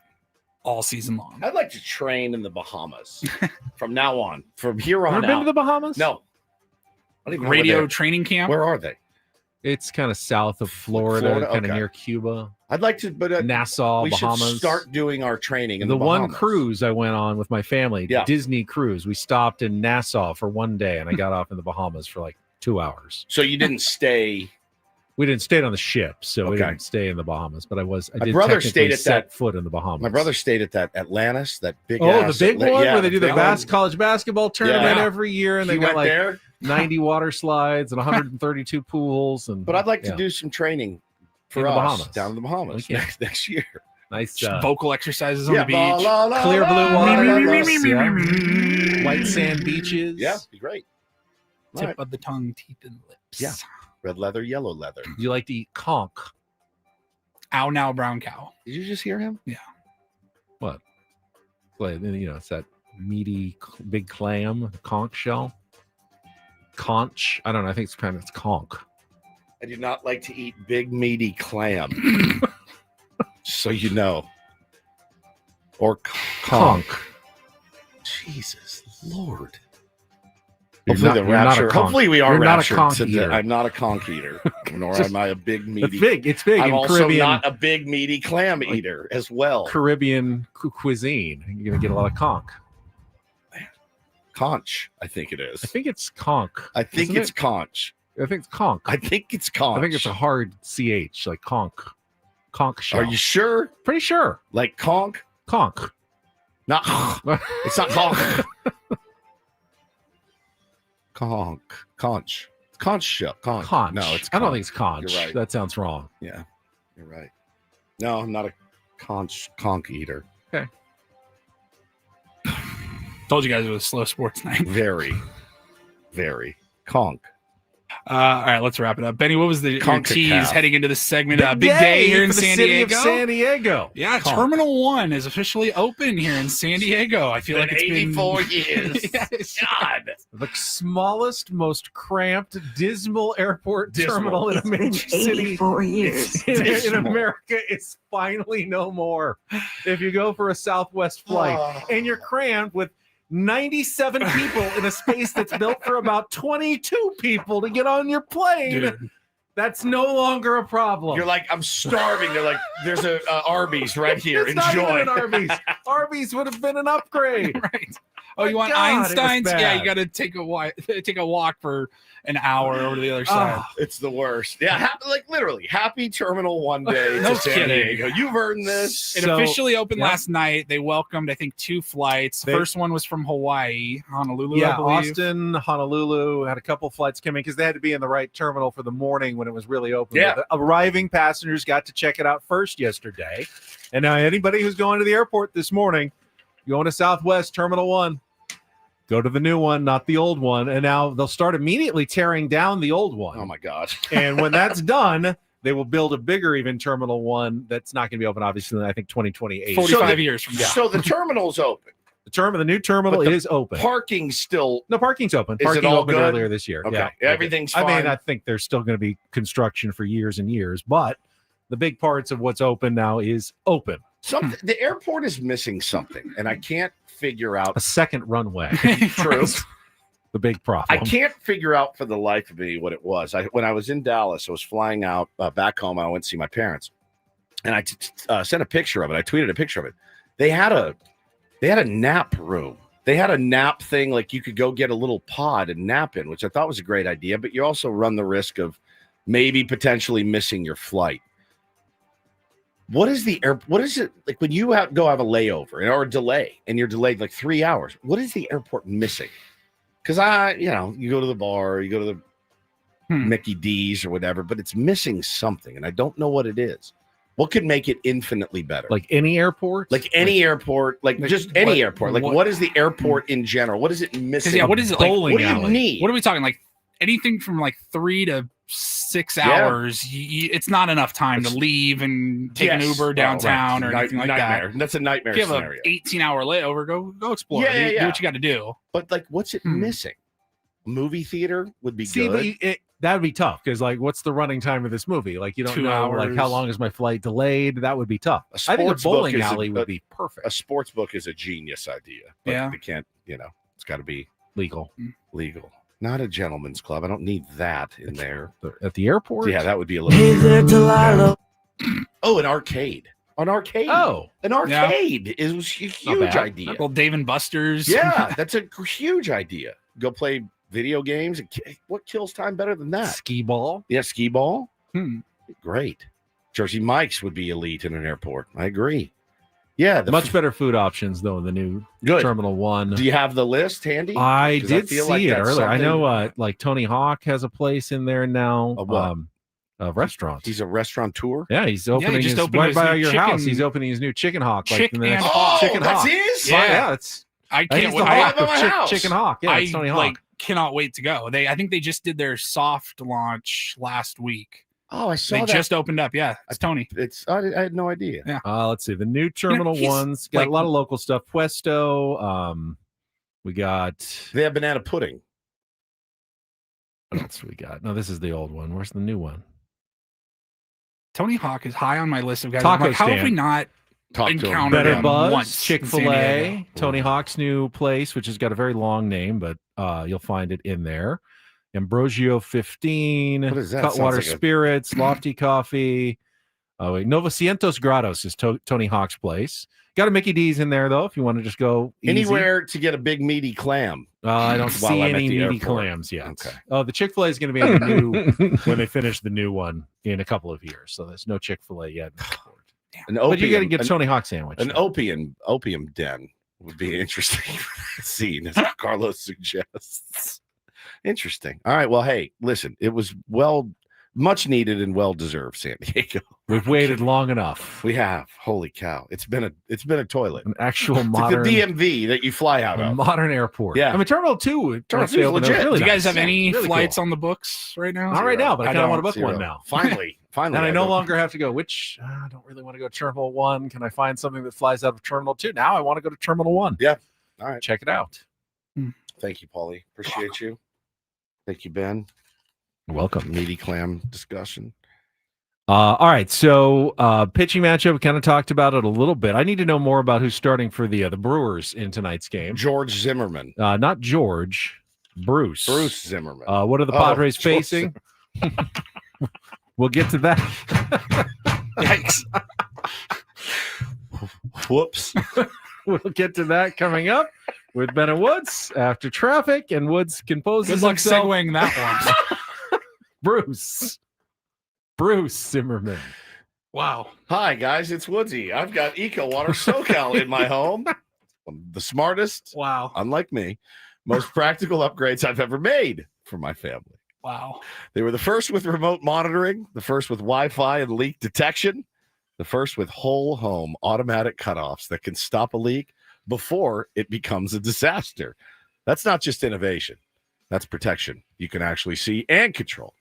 all season long. I'd like to train in the Bahamas from now on. From here on Ever out. been to the Bahamas? No. I don't even know Radio where they're- training camp. Where are they? It's kind of south of Florida, Florida? kind of Okay. near Cuba. I'd like to, but Nassau, we Bahamas. should start doing our training in the the one Bahamas. cruise I went on with my family, Yeah. Disney cruise, we stopped in Nassau for one day and I got off in the Bahamas for like 2 hours. So you didn't stay. We didn't stay on the ship, so we Okay. didn't stay in the Bahamas. But I My did brother technically stayed at set that- foot in the Bahamas. My brother stayed at that Atlantis, that big. Oh, the ass big one yeah, where they do the big one. college basketball tournament Yeah. every year, and He they got went like there? 90 water slides and 132 pools. And But I'd like to yeah. do some training for In the us Bahamas. down in the Bahamas Okay. next year. Nice Just vocal exercises on Yeah, the beach. la, la, clear la, blue la, water, la, la, levels, la. yeah. White sand beaches. Yeah, be great. All Tip right. of the tongue, teeth, and lips. Yeah. Red leather, yellow leather. Do you like to eat conch? Ow now, brown cow. Did you just hear him? Yeah. What? Well, it's that meaty big clam, conch shell. Conch. I don't know. I think it's conch. I do not like to eat big meaty clam. So you know. Or conch. Jesus Lord. Hopefully Hopefully we are You're not a raptured conch today. eater. I'm not a conch eater, nor Just- am I a big meaty. It's big I'm in also Caribbean. not a big meaty clam eater as well. Caribbean cuisine. You're gonna get a lot of conch. Conch, I think it is. I think it's conch. I think isn't it's it? conch. I think it's conch. I think it's conch. I think it's a hard ch, like conch. Conch shell. Are you sure? Pretty sure. Like conch? Conch. Not. It's not conch. Conch. Conch. Conch shell. Conch. Conch. No, it's. I don't conch. think it's conch. You're right. That sounds wrong. Yeah, you're right. No, I'm not a conch eater. Okay. Told you guys it was a slow sports night. Very, very. Conk. All right, let's wrap it up. Benny, what was your tease heading into this segment? Big day day here in for the San city Diego. of San Diego. Yeah, Conk. Terminal 1 is officially open here in San Diego. I feel like it's 84 been years. Yes. God. The smallest, most cramped, dismal airport terminal in a major city 84 years. in America is finally no more. If you go for a Southwest flight and you're crammed with 97 people in a space that's built for about 22 people to get on your plane, Dude. that's no longer a problem. You're like, I'm starving. They're like, there's a Arby's right here. It's not Enjoy. even an Arby's. Arby's would have been an upgrade. Right. Oh, you want God, it was Einstein's? Yeah, bad. you got to take a walk for an hour over to the other side. It's the worst. Yeah, like literally, happy Terminal 1 day No to San kidding. Diego. You've earned this. It officially opened last night. They welcomed, I think, 2 flights. The first one was from Hawaii, Honolulu, I believe. Austin, Honolulu had a couple flights come in because they had to be in the right terminal for the morning when it was really open. Yeah. The arriving passengers got to check it out first yesterday. And now anybody who's going to the airport this morning, going to Southwest Terminal 1, go to the new one, not the old one. And now they'll start immediately tearing down the old one. Oh, my God. And when that's done, they will build a bigger even Terminal 1 that's not going to be open, obviously, I think 2028. 45 years from now. So the terminal's open. The new terminal But the is open. Parking's still. No, parking's open. Is Parking it all opened good? earlier this year. Okay. Yeah. Everything's I mean, fine. I think there's still going to be construction for years and years, but the big parts of what's open now is open. The airport is missing something, and I can't figure out a second runway. True. The big problem. I can't figure out for the life of me what it was. When I was in Dallas, I was flying out back home. I went to see my parents, and I sent a picture of it. I tweeted a picture of it. They had a nap room. They had a nap thing, like you could go get a little pod and nap in, which I thought was a great idea. But you also run the risk of maybe potentially missing your flight. What is it like when you go have a layover or a delay and you're delayed like 3 hours? What is the airport missing? Because you go to the bar, you go to the Mickey D's or whatever, but it's missing something, and I don't know what it is. What could make it infinitely better? Like any airport? Like any airport, like just any airport. Like what is the airport in general? What is it missing? Yeah, what is it like? What do you need? What are we talking? Like anything from like 3 to 6 hours. It's not enough time to leave and take an Uber downtown or anything like nightmare. that. That's a nightmare If you have scenario. an 18-hour layover, go explore. Yeah, Do what you got to do. But like, what's it missing? Movie theater would be good. That would be tough because, like, what's the running time of this movie? Like, you don't 2 know, like, how hours. long is my flight delayed? That would be tough. I think a sports book bowling is alley would be perfect. A sports book is a genius idea. But Yeah. they can't, it's got to be legal. Legal. Not a gentleman's club. I don't need that in there. At the airport? Yeah, that would be a little. Oh, an arcade. An arcade. Oh. An arcade is a huge idea. Well, Dave and Buster's. Yeah, that's a huge idea. Go play video games. What kills time better than that? Skee ball. Yeah, skee ball. Great. Jersey Mike's would be elite in an airport. I agree. Yeah, Much better food options, though, in the new Terminal 1. Do you have the list handy? I 'Cause did feel see like it that's earlier. I something- know, like, Tony Hawk has a place in there now. what? A restaurant. He's a restaurateur. Yeah, he's opening he just his opened right his by new your house. chicken- He's opening his new Chicken Hawk. Chick in the and next- Hawk. Chicken that's Hawk. his? Yeah, it's. I can't He's wait. the Hawk of my house. Chicken Hawk. Yeah, it's Tony Hawk. Cannot wait to go. I think they just did their soft launch last week. Oh, I saw They that. just opened up. Yeah, it's Tony. I had no idea. Yeah. Let's see. The new Terminal he's 1's got like- a lot of local stuff. Puesto. We got. They have banana pudding. What else we got? No, this is the old one. Where's the new one? Tony Hawk is high on my list of guys. Taco I'm like, how have stand. we not Talk to him. encountered Better him Buzz, once? in San Chick-fil-A, Diego? Tony Hawk's new place, which has got a very long name, but you'll find it in there. Ambrosio 15, What is that? Sounds Cutwater like a- Spirits, Lofty Coffee. Oh, wait, Novecientos Grados is Tony Hawk's place. Got a Mickey D's in there, though, if you want to just go easy. Anywhere to get a big meaty clam. I don't while see I'm at any the meaty airport. clams yet. Okay. Oh, the Chick-fil-A is going to be on the new when they finish the new one in a couple of years. So there's no Chick-fil-A yet. But you got to get Tony Hawk sandwich. An opium den would be interesting scene, as Carlos suggests. Interesting. All right. Well, hey, listen, it was well much needed and well deserved, San Diego. We've waited long enough. We have. Holy cow! It's been a toilet, an actual it's modern like the DMV that you fly out of, modern airport. Yeah, I mean Terminal 2. Terminal 2 is legit. Do you guys have any flights on the books right now? Not right now, but I kind of want to book Zero. one now. Finally. And I no longer have to go. I don't really want to go to Terminal 1. Can I find something that flies out of Terminal 2? Now I want to go to Terminal 1. Yeah. All right. Check it out. Thank you, Paulie. Appreciate you. Thank you, Ben. You're welcome. Meaty clam discussion. All right. So pitching matchup, we kind of talked about it a little bit. I need to know more about who's starting for the Brewers in tonight's game. George Zimmerman. Not George. Bruce. Bruce Zimmerman. What are the Padres facing? We'll get to that. Yikes. Whoops. We'll get to that coming up with Ben and Woods after traffic, and Woods composes Good luck himself. segueing that one. Bruce Zimmerman. Wow. Hi, guys. It's Woodsy. I've got Eco Water SoCal in my home. The smartest, wow, unlike me, most practical upgrades I've ever made for my family. Wow. They were the first with remote monitoring, the first with Wi-Fi and leak detection, the first with whole home automatic cutoffs that can stop a leak before it becomes a disaster. That's not just innovation. That's protection you can actually see and control.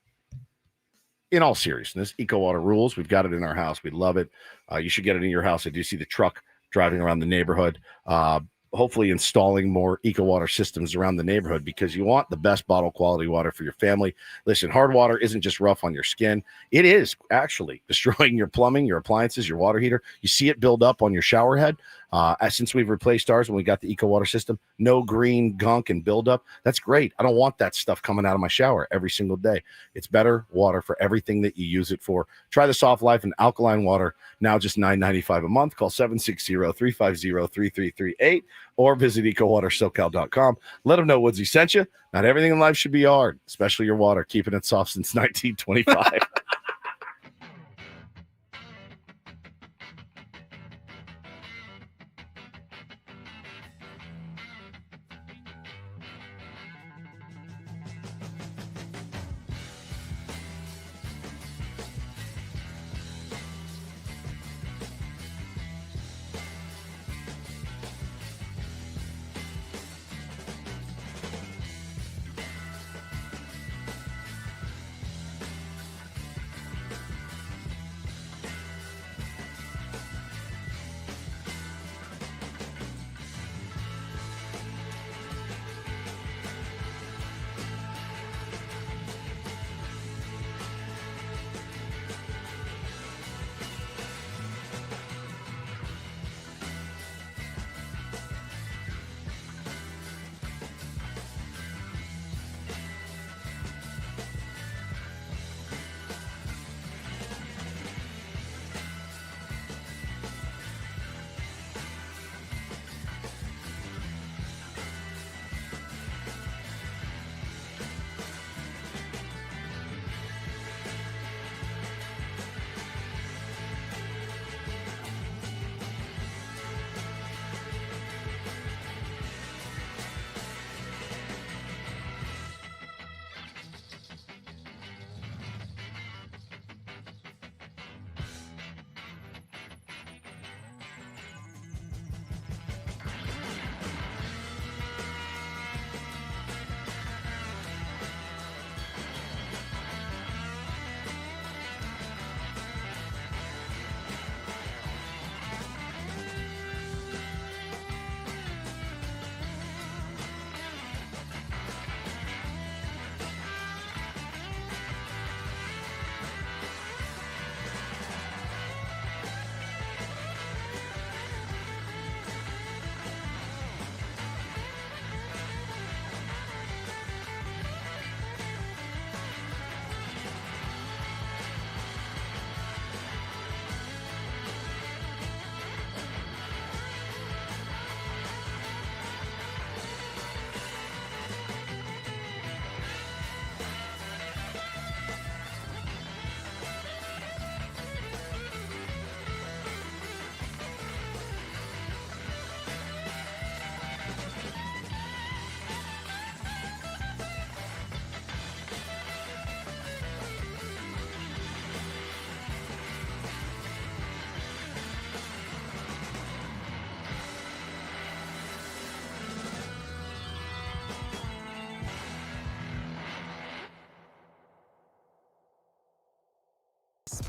In all seriousness, Eco Water rules. We've got it in our house. We love it. You should get it in your house. I do see the truck driving around the neighborhood. Hopefully installing more Eco Water systems around the neighborhood because you want the best bottle quality water for your family. Listen, hard water isn't just rough on your skin. It is actually destroying your plumbing, your appliances, your water heater. You see it build up on your shower head. Since we've replaced ours when we got the Eco Water system, no green gunk and buildup. That's great. I don't want that stuff coming out of my shower every single day. It's better water for everything that you use it for. Try the Soft Life and alkaline water, now just $9.95 a month. Call 760-350-3338 or visit ecowatersocal.com. Let them know Woodsy sent you. Not everything in life should be hard, especially your water. Keeping it soft since 1925.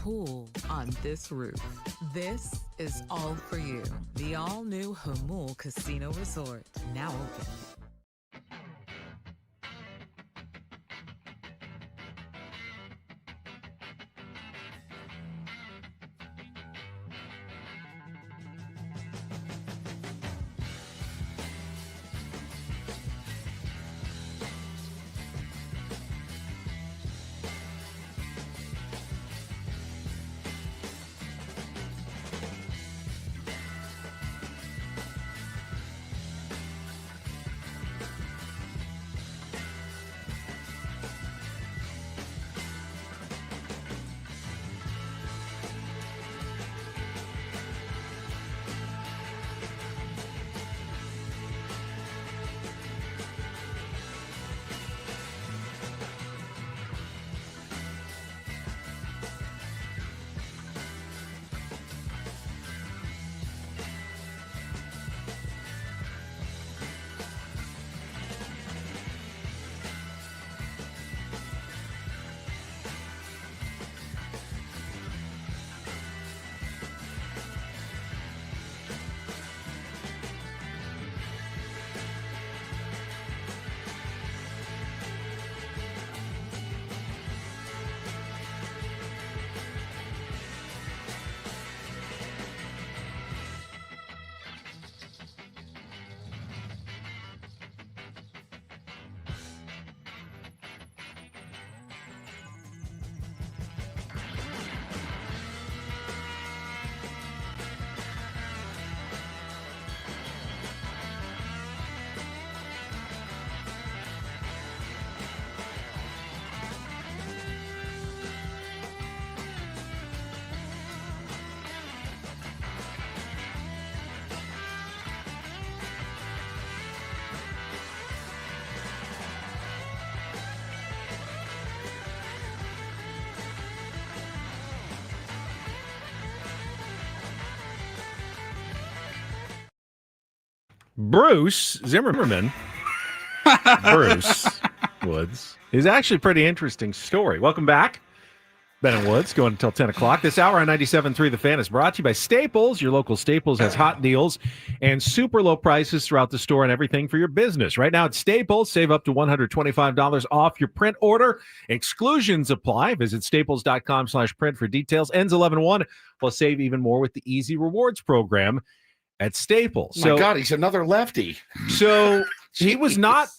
pool on this roof. This is all for you. The all-new Hamul Casino Resort, now open. Bruce Zimmerman, Bruce Woods, is actually a pretty interesting story. Welcome back. Ben and Woods going until 10 o'clock. This hour on 97.3 The Fan is brought to you by Staples. Your local Staples has hot deals and super low prices throughout the store and everything for your business. Right now at Staples, save up to $125 off your print order. Exclusions apply. Visit staples.com/print for details. Ends 11/1. Plus save even more with the Easy Rewards program at Staples. My God, he's another lefty. So he was not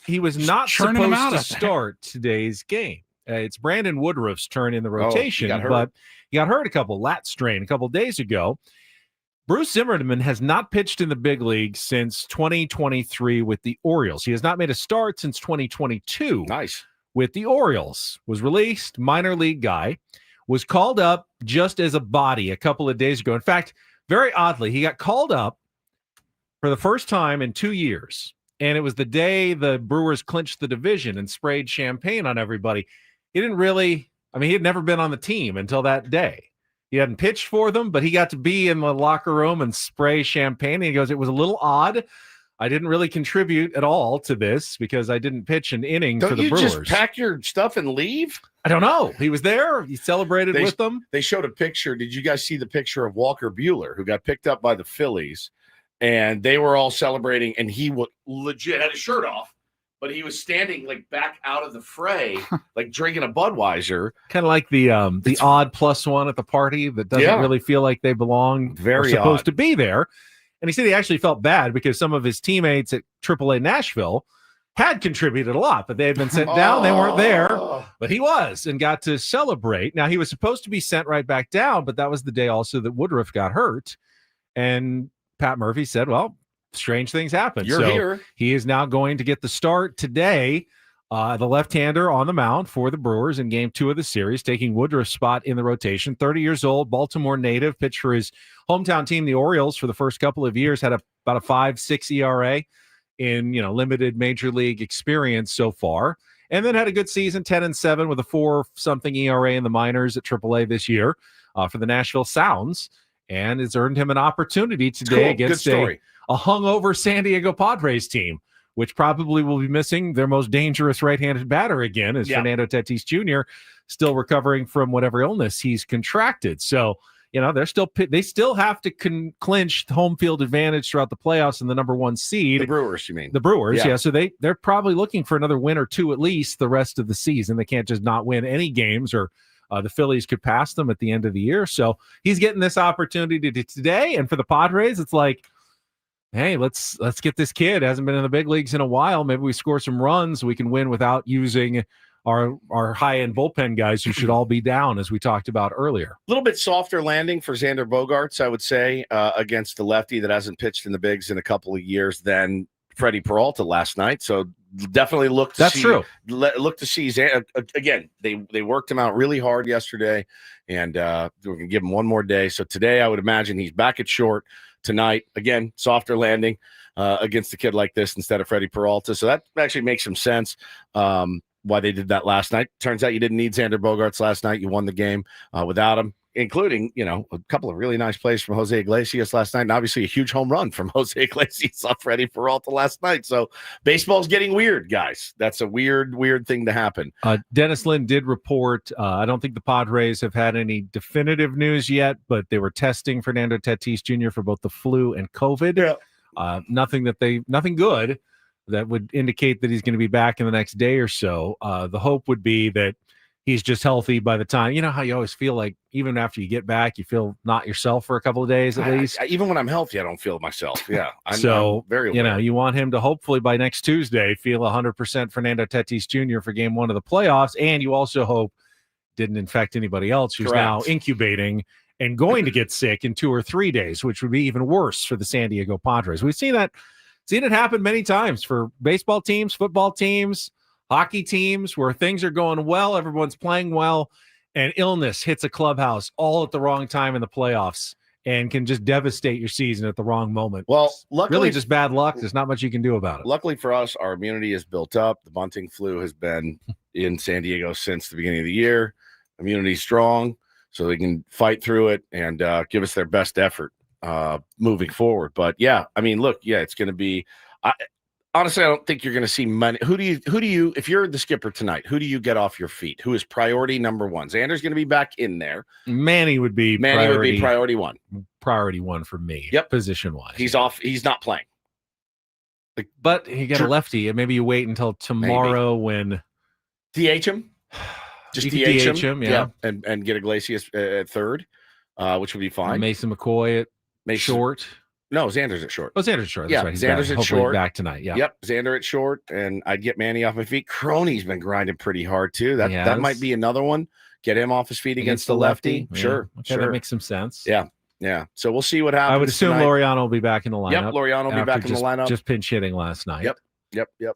churning him out supposed to start today's game. It's Brandon Woodruff's turn in the he rotation, got hurt. but he got hurt lat strain a couple days ago. Bruce Zimmerman has not pitched in the big league since 2023 with the Orioles. He has not made a start since 2022. Nice. With the Orioles. Was released, minor league guy, was called up just as a body a couple of days ago. In fact, very oddly, he got called up for the first time in 2 years. And it was the day the Brewers clinched the division and sprayed champagne on everybody. He didn't really, he had never been on the team until that day. He hadn't pitched for them, but he got to be in the locker room and spray champagne. And he goes, it was a little odd. I didn't really contribute at all to this because I didn't pitch an inning for the Brewers. Don't you just pack your stuff and leave? I don't know. He was there. He celebrated with them. They showed a picture. Did you guys see the picture of Walker Buehler, who got picked up by the Phillies? And they were all celebrating, and he would legit had his shirt off, but he was standing like back out of the fray, like drinking a Budweiser. Kind of like the odd plus one at the party that doesn't really feel like they belong. Very supposed odd. to be there. And he said he actually felt bad because some of his teammates at AAA Nashville had contributed a lot, but they had been sent down. They weren't there, but he was and got to celebrate. Now, he was supposed to be sent right back down, but that was the day also that Woodruff got hurt. And Pat Murphy said, well, strange things happen. You're here. He is now going to get the start today. The left-hander on the mound for the Brewers in Game 2 of the series, taking Woodruff's spot in the rotation. 30 years old, Baltimore native, pitched for his hometown team, the Orioles, for the first couple of years. Had about a 5.6 ERA in limited major league experience so far, and then had a good season, 10-7 with a 4-something ERA in the minors at AAA this year for the Nashville Sounds. And it's earned him an opportunity today against a hungover San Diego Padres team which probably will be missing their most dangerous right-handed batter again, as Fernando Tatis Jr. still recovering from whatever illness he's contracted. So, they still have to clinch home field advantage throughout the playoffs and the number 1 seed. The Brewers, you mean? The Brewers, yeah. So they're probably looking for another win or two at least the rest of the season. They can't just not win any games, or the Phillies could pass them at the end of the year. So he's getting this opportunity today. And for the Padres, it's like, hey, let's get this kid. Hasn't been in the big leagues in a while. Maybe we score some runs. We can win without using our high-end bullpen guys who should all be down, as we talked about earlier. A little bit softer landing for Xander Bogaerts, I would say, against the lefty that hasn't pitched in the bigs in a couple of years than Freddie Peralta last night. So definitely look to see Xander. Again, they worked him out really hard yesterday, and we're going to give him one more day. So today I would imagine he's back at short. Tonight, again, softer landing against a kid like this instead of Freddie Peralta. So that actually makes some sense. Why they did that last night. Turns out you didn't need Xander Bogaerts last night. You won the game without him, including, a couple of really nice plays from Jose Iglesias last night, and obviously a huge home run from Jose Iglesias off Freddie Peralta last night. So baseball's getting weird, guys. That's a weird thing to happen. Dennis Lin did report, I don't think the Padres have had any definitive news yet, but they were testing Fernando Tatis Jr. for both the flu and COVID. Yeah. Nothing good that would indicate that he's going to be back in the next day or so. The hope would be that he's just healthy by the time. You know how you always feel like even after you get back, you feel not yourself for a couple of days at least. Even when I'm healthy, I don't feel myself. Yeah. I'm very aware. You want him to hopefully by next Tuesday feel 100% Fernando Tatis Jr. for game 1 of the playoffs. And you also hope didn't infect anybody else who's now incubating and going to get sick in 2 or 3 days, which would be even worse for the San Diego Padres. We've seen it happen many times for baseball teams, football teams, hockey teams, where things are going well, everyone's playing well, and illness hits a clubhouse all at the wrong time in the playoffs and can just devastate your season at the wrong moment. Well, luckily, really just bad luck. There's not much you can do about it. Luckily for us, our immunity is built up. The bunting flu has been in San Diego since the beginning of the year. Immunity's strong, so they can fight through it and give us their best effort moving forward. But yeah, I mean, look, it's going to be. Honestly, I don't think you're going to see money. Who do you, if you're the skipper tonight, who do you get off your feet? Who is priority number 1? Xander's going to be back in there. Manny would be priority 1. Priority 1 for me. Yep. Position wise. He's off. He's not playing. But he got a lefty, and maybe you wait until tomorrow when DH him. Just DH him, yeah. And get Iglesias at third, which would be fine. Mason McCoy at short. No, Xander's at short. Oh, Xander's at short. That's right. Xander's at short. Back tonight. Yeah. Yep. Xander at short, and I'd get Manny off my feet. Crony's been grinding pretty hard too. That might be another one. Get him off his feet against the lefty. Yeah. Sure. Okay, that makes some sense. Yeah. So we'll see what happens. I would assume tonight. Laureano will be back in the lineup. Yep. Laureano will be back in the lineup. Just pinch hitting last night. Yep.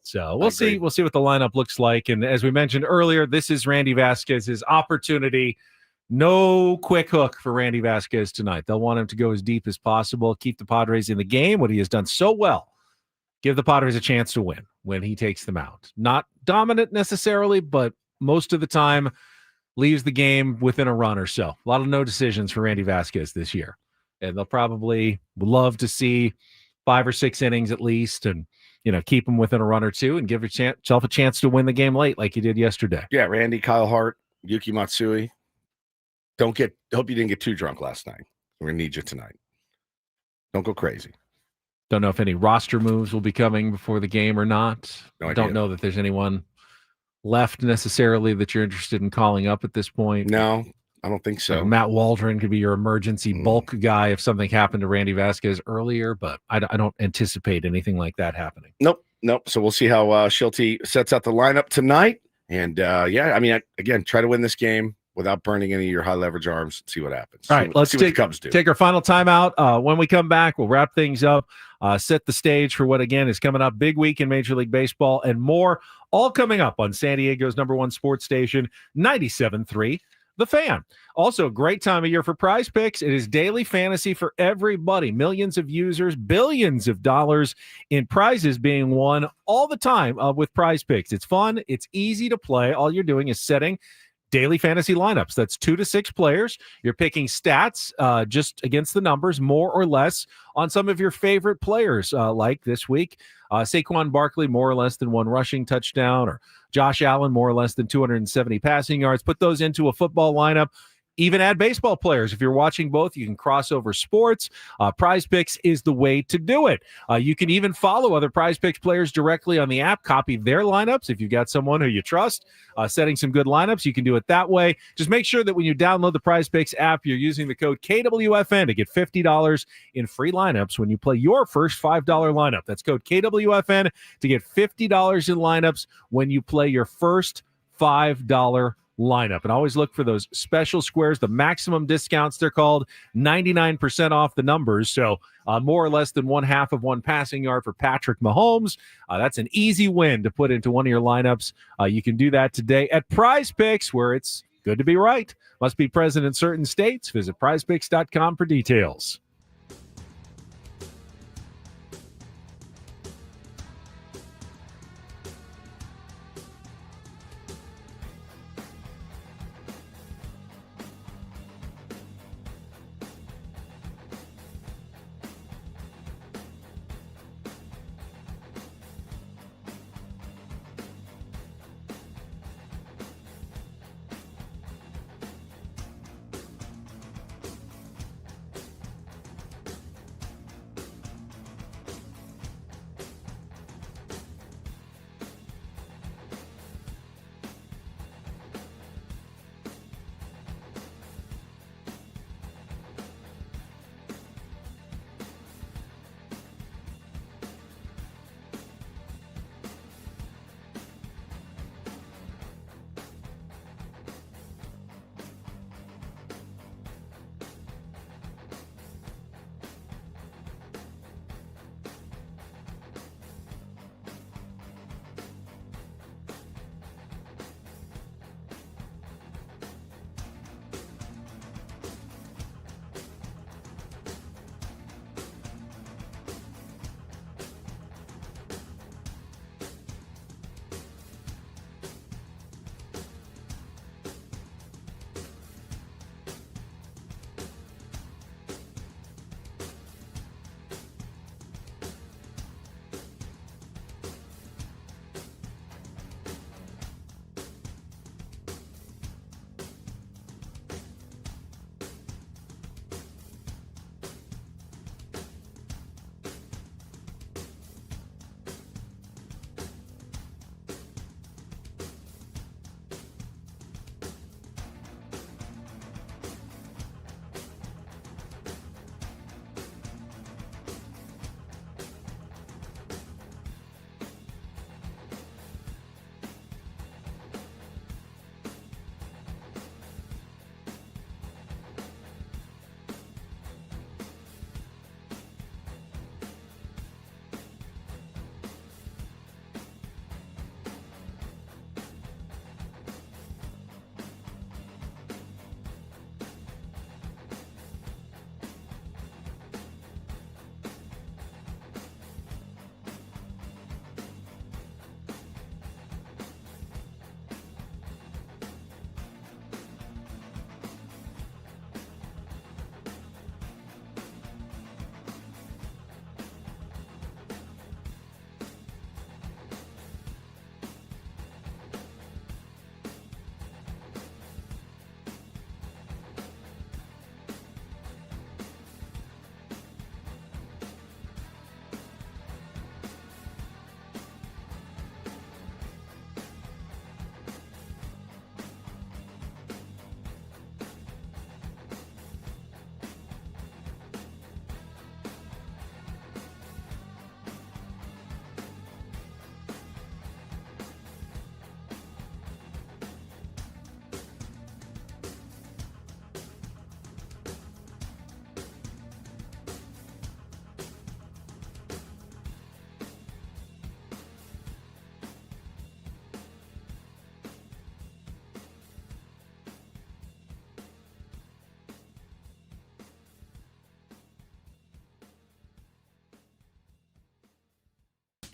So we'll see. We'll see what the lineup looks like. And as we mentioned earlier, this is Randy Vasquez's opportunity. No quick hook for Randy Vasquez tonight. They'll want him to go as deep as possible, keep the Padres in the game, what he has done so well. Give the Padres a chance to win when he takes them out. Not dominant necessarily, but most of the time leaves the game within a run or so. A lot of no decisions for Randy Vasquez this year. And they'll probably love to see 5 or 6 innings at least and, keep him within a run or two and give yourself a chance to win the game late like you did yesterday. Yeah, Randy, Kyle Hart, Yuki Matsui. Hope you didn't get too drunk last night. We're going to need you tonight. Don't go crazy. Don't know if any roster moves will be coming before the game or not. No idea. Don't know that there's anyone left necessarily that you're interested in calling up at this point. No, I don't think so. Matt Waldron could be your emergency bulk guy if something happened to Randy Vasquez earlier, but I don't anticipate anything like that happening. Nope. So we'll see how Schulte sets out the lineup tonight. And again, try to win this game without burning any of your high leverage arms and see what happens. All right, let's take our final timeout. When we come back, we'll wrap things up, set the stage for what, again, is coming up. Big week in Major League Baseball and more, all coming up on San Diego's #1 sports station, 97.3 The Fan. Also, great time of year for Prize Picks. It is daily fantasy for everybody. Millions of users, billions of dollars in prizes being won all the time with Prize Picks. It's fun. It's easy to play. All you're doing is setting daily fantasy lineups. That's 2 to 6 players. You're picking stats just against the numbers, more or less, on some of your favorite players, like this week, Saquon Barkley, more or less than 1 rushing touchdown, or Josh Allen, more or less than 270 passing yards. Put those into a football lineup. Even add baseball players. If you're watching both, you can cross over sports. Prize Picks is the way to do it. You can even follow other Prize Picks players directly on the app, copy their lineups. If you've got someone who you trust, setting some good lineups, you can do it that way. Just make sure that when you download the Prize Picks app, you're using the code KWFN to get $50 in free lineups when you play your first $5 lineup. That's code KWFN to get $50 in lineups when you play your first $5 lineup. And always look for those special squares, the maximum discounts, they're called, 99% off the numbers. So more or less than 1/2 of 1 passing yard for Patrick Mahomes. That's an easy win to put into one of your lineups. You can do that today at Prize Picks, where it's good to be right. Must be present in certain states. Visit prizepicks.com for details.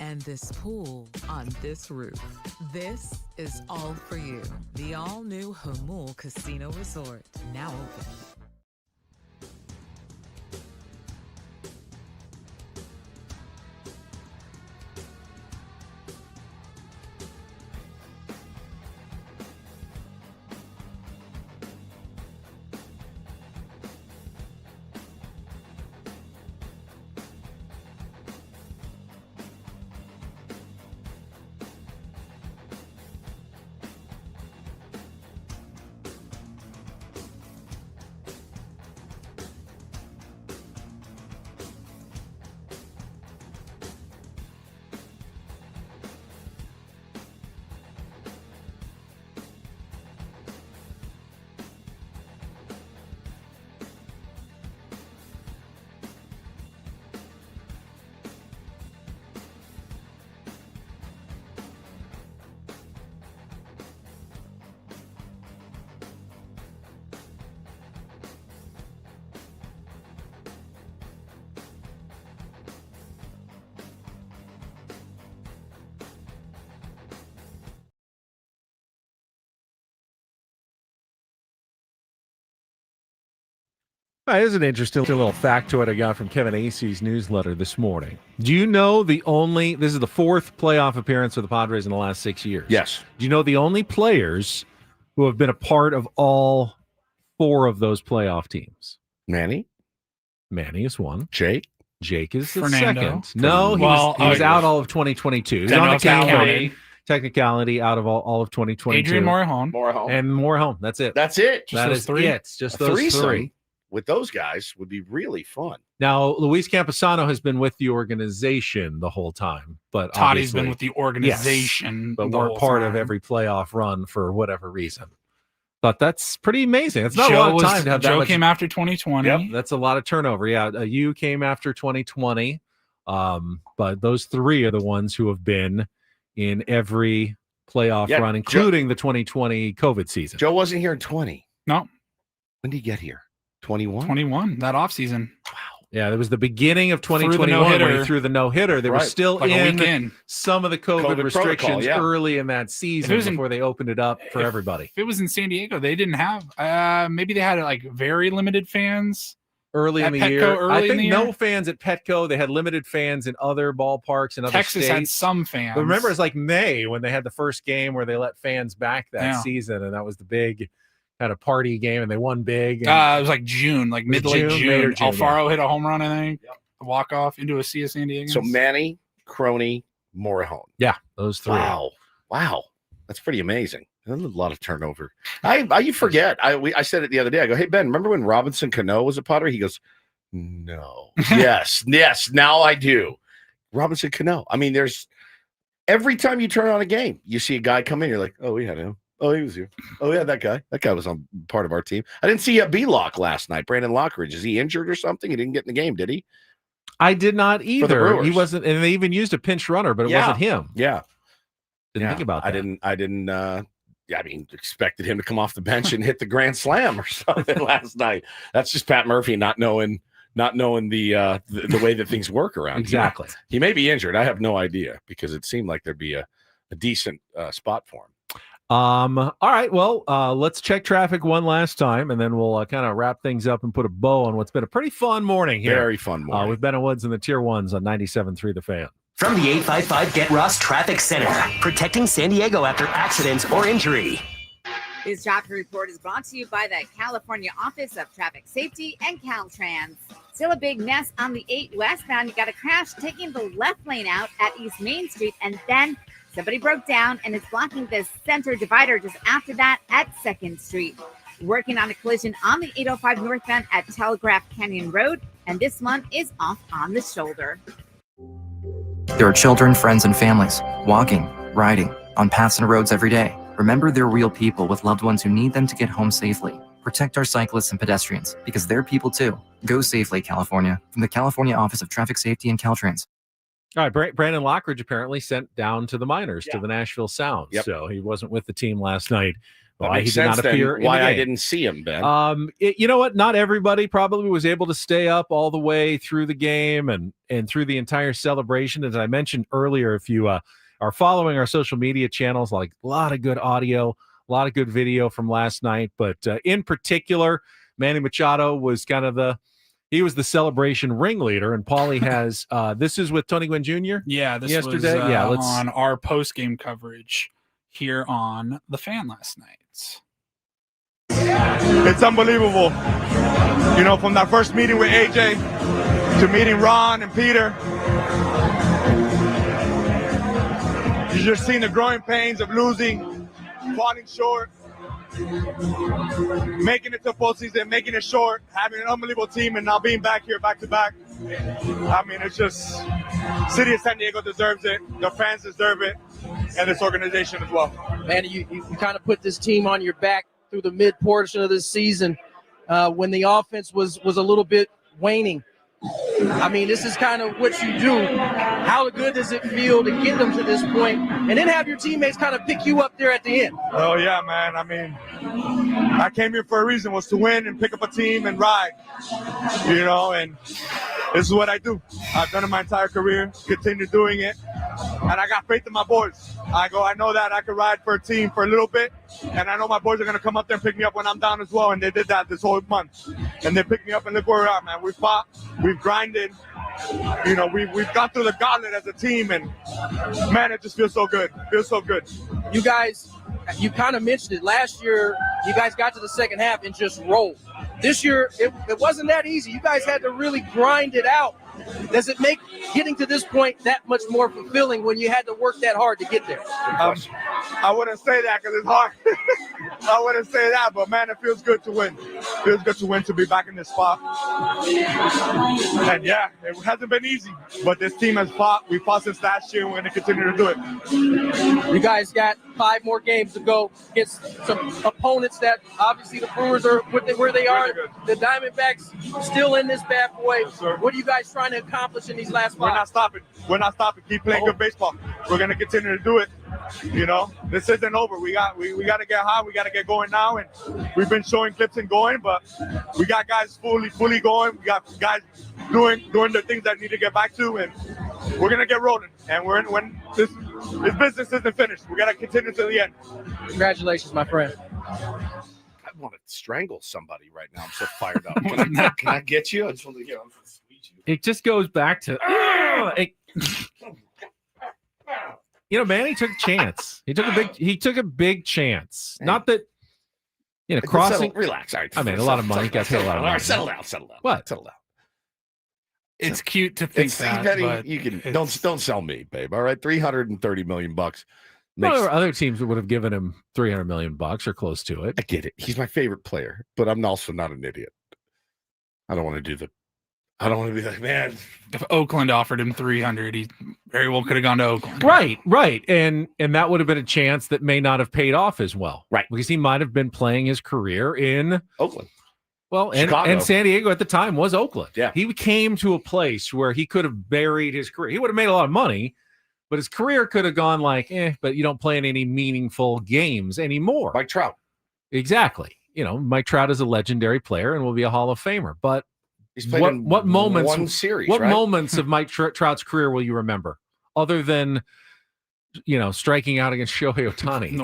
and this pool on this roof. This is all for you. The all-new Hamul Casino Resort, now open. Here's an interesting little factoid I got from Kevin Acey's newsletter this morning. Do you know this is the fourth playoff appearance of the Padres in the last 6 years? Yes. Do you know the only players who have been a part of all 4 of those playoff teams? Manny is one. Jake is the Fernando. second. No, he was out all of 2022. He was on the technicality out of all of 2022. Adrian Morejon. And Morejon. That's it. That's it. That is it. It's just those 3. With those guys would be really fun. Now, Luis Camposano has been with the organization the whole time, but Toddy's been with the organization, yes, but weren't part of every playoff run for whatever reason. But that's pretty amazing. It's not a lot of time to have that Joe much. came after 2020. Yep, that's a lot of turnover. Yeah, you came after 2020, but those 3 are the ones who have been in every playoff run, including the 2020 COVID season. Joe wasn't here in 20. No. When did he get here? 21? 21, that offseason. Wow. Yeah, there was the beginning of 2021 when he threw the no-hitter. They were still in some of the COVID restrictions early in that season before they opened it up for everybody. If it was in San Diego, they didn't have maybe they had like very limited fans early in the Petco, year. I think no fans at Petco. They had limited fans in other ballparks and other Texas states. had some fans. But remember, it's like May when they had the first game where they let fans back that season, and that was the big kind of party game, and they won big. It was like June, like mid-late June. Alfaro hit a home run, I think. Yep. Walk-off into a sea of San Diego. So Manny, Crony, Morejon. Yeah, those 3. Wow. That's pretty amazing. A lot of turnover. You forget. I said it the other day. I go, hey, Ben, remember when Robinson Cano was a Padre? He goes, no. yes, now I do. Robinson Cano. I mean, there's every time you turn on a game, you see a guy come in, you're like, oh, we had him. Oh, he was here. Oh, yeah, that guy. That guy was on part of our team. I didn't see B-Lock last night. Brandon Lockridge. Is he injured or something? He didn't get in the game, did he? I did not either. He wasn't, and they even used a pinch runner, but it wasn't him. Yeah. Didn't think about that. I didn't expected him to come off the bench and hit the grand slam or something last night. That's just Pat Murphy not knowing the way that things work around. Exactly. He may be injured. I have no idea because it seemed like there'd be a decent spot for him. All right. Well, let's check traffic one last time, and then we'll kind of wrap things up and put a bow on what's been a pretty fun morning here. Very fun morning. With Ben Woods and the Tier 1s on 97.3 The Fan. From the 855 Get Ross Traffic Center, protecting San Diego after accidents or injury. This traffic report is brought to you by the California Office of Traffic Safety and Caltrans. Still a big mess on the 8 westbound. You got a crash taking the left lane out at East Main Street, and then somebody broke down and is blocking the center divider just after that at 2nd Street. Working on a collision on the 805 northbound at Telegraph Canyon Road, and this one is off on the shoulder. There are children, friends, and families walking, riding on paths and roads every day. Remember, they're real people with loved ones who need them to get home safely. Protect our cyclists and pedestrians because they're people too. Go safely, California. From the California Office of Traffic Safety and Caltrans. All right, Brandon Lockridge apparently sent down to the minors, to the Nashville Sounds. Yep. So he wasn't with the team last night why he makes did not sense then appear in why the I game. didn't see him, Ben. You know what? Not everybody probably was able to stay up all the way through the game and through the entire celebration. As I mentioned earlier, if you are following our social media channels, like a lot of good audio, a lot of good video from last night. But in particular, Manny Machado was kind of he was the celebration ringleader, and Paulie has this is with Tony Gwynn Jr. Yeah, this yesterday. was on our post-game coverage here on The Fan last night. It's unbelievable. You know, from that first meeting with AJ to meeting Ron and Peter, you're just seeing the growing pains of losing, falling short, making it to postseason, making it short, having an unbelievable team, and now being back here back to back. I mean, it's just, City of San Diego deserves it, the fans deserve it, and this organization as well. Man, you kind of put this team on your back through the mid portion of this season when the offense was a little bit waning. I mean, this is kind of what you do. How good does it feel to get them to this point and then have your teammates kind of pick you up there at the end? Oh, yeah, man. I mean, I came here for a reason, was to win and pick up a team and ride, you know, and this is what I do. I've done it my entire career, continue doing it, and I got faith in my boys. I know that I could ride for a team for a little bit, and I know my boys are going to come up there and pick me up when I'm down as well, and they did that this whole month. And they picked me up, and look where we are, man. We fought, we've grinded, you know, we've gone through the gauntlet as a team, and, man, it just feels so good. It feels so good. You guys, you kind of mentioned it. Last year, you guys got to the second half and just rolled. This year, it wasn't that easy. You guys had to really grind it out. Does it make getting to this point that much more fulfilling when you had to work that hard to get there? I wouldn't say that because it's hard. I wouldn't say that, but man, it feels good to win. It feels good to win, to be back in this spot. And yeah, it hasn't been easy, but this team has fought. We fought since last year, and we're going to continue to do it. You guys got 5 more games to go against some opponents that obviously the Brewers are where they are. The Diamondbacks still in this bad boy. Yes, what are you guys trying to accomplish in these last 5? We're not stopping. We're not stopping. Keep playing good baseball. We're going to continue to do it. You know, this isn't over. We got to get hot. We got to get going now. And we've been showing clips and going, but we got guys fully going. We got guys doing the things that need to get back to, and we're gonna get rolling. And when this business isn't finished, we got to continue to the end. Congratulations, my friend. I want to strangle somebody right now. I'm so fired up. Can I get you? I just want to get. It just goes back to you know, Manny took a chance. He took a big chance. Not that, you know, crossing. Relax. All right. I mean, a lot of money. Got a lot of money. All right, settle down. What? Settle down. It's cute to think that, but you can don't sell me, babe. All right, $330 million. Well, there were other teams that would have given him $300 million or close to it. I get it. He's my favorite player, but I'm also not an idiot. I don't want to be like, man. If Oakland offered him 300, he very well could have gone to Oakland. Right. And that would have been a chance that may not have paid off as well. Right. Because he might have been playing his career in Oakland. Well, and San Diego at the time was Oakland. Yeah. He came to a place where he could have buried his career. He would have made a lot of money, but his career could have gone like, but you don't play in any meaningful games anymore. Mike Trout. Exactly. You know, Mike Trout is a legendary player and will be a Hall of Famer. But he's played in what moments, one series, what right? moments of Mike Trout's career will you remember other than, you know, striking out against Shohei Ohtani in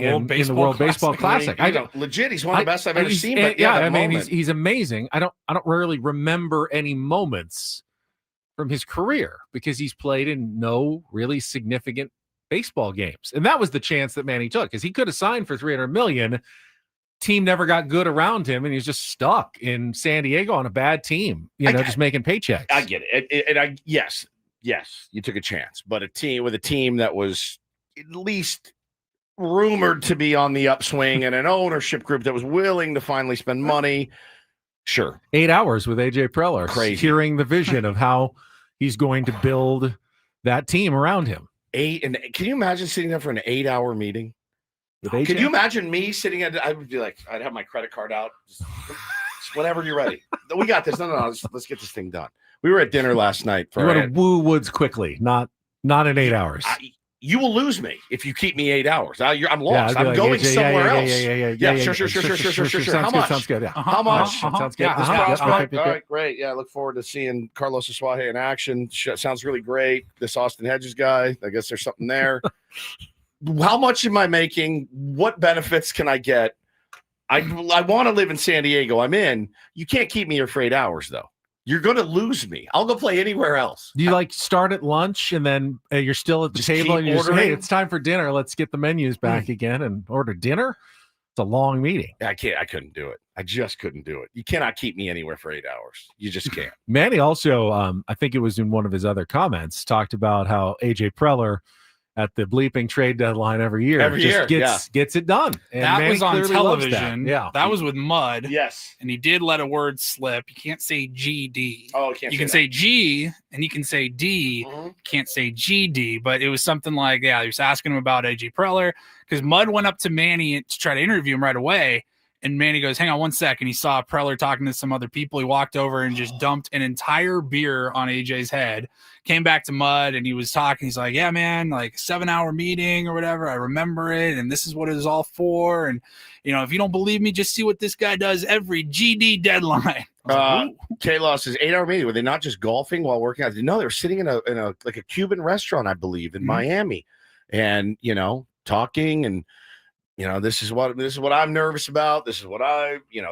the World Baseball Classic? Legit, he's one of the best I've ever seen. But I mean, he's amazing. I don't really remember any moments from his career because he's played in no really significant baseball games, and that was the chance that Manny took, because he could have signed for $300 million. Team never got good around him, and he's just stuck in San Diego on a bad team. Just making paychecks. I get it. Yes, you took a chance, but a team that was at least rumored to be on the upswing and an ownership group that was willing to finally spend money. Sure. 8 hours with AJ Preller, crazy, hearing the vision of how he's going to build that team around him. And can you imagine sitting there for an 8-hour meeting? Could you imagine me sitting I would be like, I'd have my credit card out. Just whenever you're ready. We got this. No. Let's get this thing done. We were at dinner last night. You want to woo Woods quickly, not in 8 hours. you will lose me if you keep me 8 hours. I'm Yeah, lost. I'd be I'm like, going AJ, somewhere else. Yeah, Sure. How much? Sounds good. Yeah. How much? Sounds good. This Yeah, prospect? okay. All right, great. Yeah, I look forward to seeing Carlos Asuaje in action. Sounds really great. This Austin Hedges guy, I guess there's something there. How much am I making? What benefits can I get? I want to live in San Diego. I'm in. You can't keep me here for 8 hours, though. You're going to lose me. I'll go play anywhere else. Do you like start at lunch and then you're still at the table and you say, hey, it's time for dinner. Let's get the menus back again and order dinner? It's a long meeting. I couldn't do it. I just couldn't do it. You cannot keep me anywhere for 8 hours. You just can't. Manny also, I think it was in one of his other comments, talked about how AJ Preller at the bleeping trade deadline every year gets it done. And that Manny was on clearly loves television. that. Yeah, that was with Mud. Yes, and he did let a word slip. You can't say GD. Oh, you can say G and you can say D. Can't say GD. But it was something like, he was asking him about AJ Preller because Mud went up to Manny to try to interview him right away. And Manny goes, hang on 1 second. He saw Preller talking to some other people. He walked over and just dumped an entire beer on AJ's head. Came back to Mud and he was talking. He's like, yeah, man, like 7-hour meeting or whatever. I remember it. And this is what it is all for. And, if you don't believe me, just see what this guy does every GD deadline. K-Loss's 8-hour meeting. Were they not just golfing while working out? No, they were sitting in a like a Cuban restaurant, I believe, in Miami. And, talking and, this is what I'm nervous about. This is what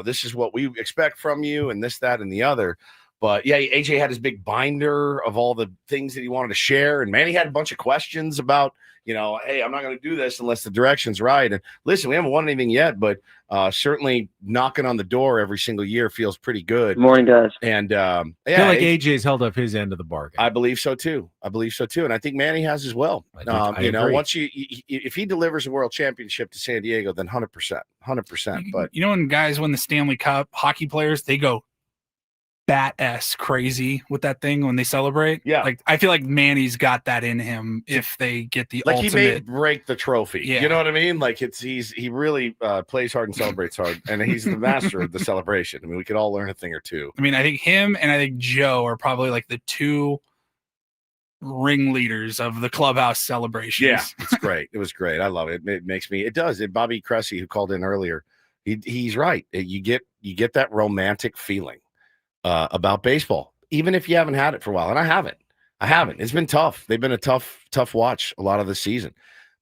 this is what we expect from you and this, that, and the other. But yeah, AJ had his big binder of all the things that he wanted to share. And Manny had a bunch of questions about, hey, I'm not going to do this unless the direction's right. And listen, we haven't won anything yet, but certainly knocking on the door every single year feels pretty good. Good morning, guys. And I feel like AJ's held up his end of the bargain. I believe so too. And I think Manny has as well. I agree. Once if he delivers a world championship to San Diego, then 100%. But when guys win the Stanley Cup, hockey players, they go bat-ass crazy with that thing when they celebrate. Yeah. Like I feel like Manny's got that in him if they get the like ultimate. He may break the trophy. Yeah. You know what I mean? Like he really plays hard and celebrates hard, and he's the master of the celebration. I mean, we could all learn a thing or two. I mean, I think him and I think Joe are probably like the two ringleaders of the clubhouse celebrations. Yeah, it's great. It was great. I love it. It makes me. It does. Bobby Cressy, who called in earlier, he's right. You get that romantic feeling about baseball, even if you haven't had it for a while. And I haven't. It's been tough. They've been a tough watch a lot of the season.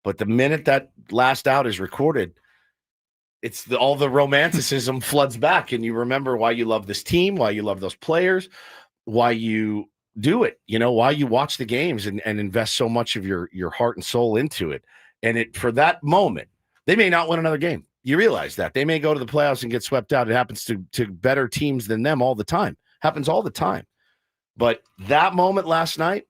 But the minute that last out is recorded, it's all the romanticism floods back, and you remember why you love this team, why you love those players, why you do it, why you watch the games and invest so much of your heart and soul into it. And for that moment, they may not win another game. You realize that they may go to the playoffs and get swept out. It happens to better teams than them all the time. Happens all the time. But that moment last night,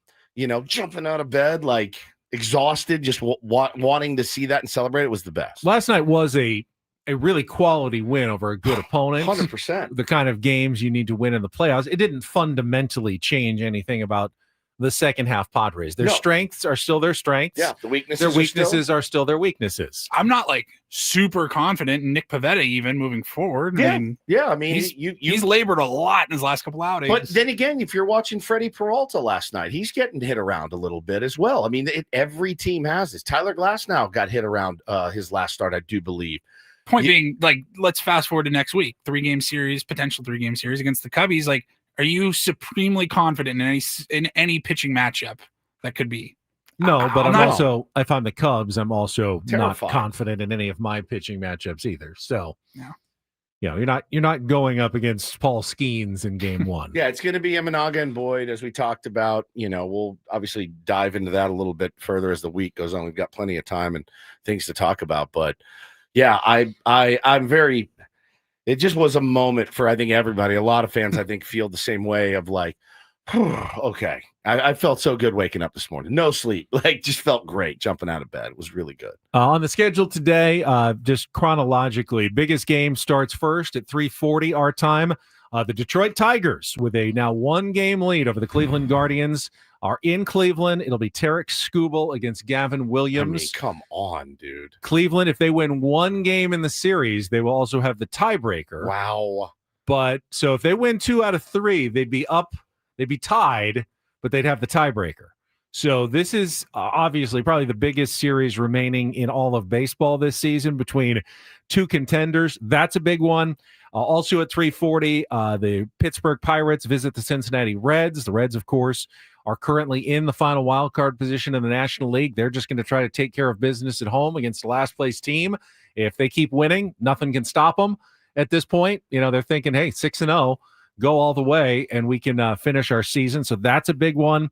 jumping out of bed, like exhausted, just wanting to see that and celebrate it was the best. Last night was a really quality win over a good opponent. 100%. The kind of games you need to win in the playoffs. It didn't fundamentally change anything about the second half Padres. Their strengths are still their strengths. Yeah, the weaknesses. Their weaknesses are still their weaknesses. I'm not like super confident in Nick Pivetta even moving forward. Yeah, I mean, he's labored a lot in his last couple outings. But then again, if you're watching Freddie Peralta last night, he's getting hit around a little bit as well. I mean, every team has this. Tyler Glasnow got hit around his last start, I do believe. Point being, like, let's fast forward to next week. Potential 3-game series against the Cubbies. Like, are you supremely confident in any pitching matchup that could be? No, but I'm also, if I'm the Cubs, I'm also terrified. Not confident in any of my pitching matchups either. So, you're not going up against Paul Skeens in game one. Yeah, it's going to be Imanaga and Boyd, as we talked about. We'll obviously dive into that a little bit further as the week goes on. We've got plenty of time and things to talk about. But yeah, I'm very. It just was a moment for, I think, everybody. A lot of fans, I think, feel the same way of like, okay. I felt so good waking up this morning. No sleep. Like, just felt great jumping out of bed. It was really good. On the schedule today, just chronologically, biggest game starts first at 3:40 our time. The Detroit Tigers, with a now 1-game lead over the Cleveland Guardians, are in Cleveland. It'll be Tarek Skubal against Gavin Williams. I mean, come on, dude. Cleveland, if they win 1 game in the series, they will also have the tiebreaker. Wow. But so if they win 2 out of 3, they'd be tied, but they'd have the tiebreaker. So this is obviously probably the biggest series remaining in all of baseball this season between two contenders. That's a big one. Also at 3:40, the Pittsburgh Pirates visit the Cincinnati Reds. The Reds, of course, are currently in the final wild card position in the National League. They're just going to try to take care of business at home against the last place team. If they keep winning, nothing can stop them at this point. They're thinking, hey, 6-0, go all the way, and we can finish our season. So that's a big one.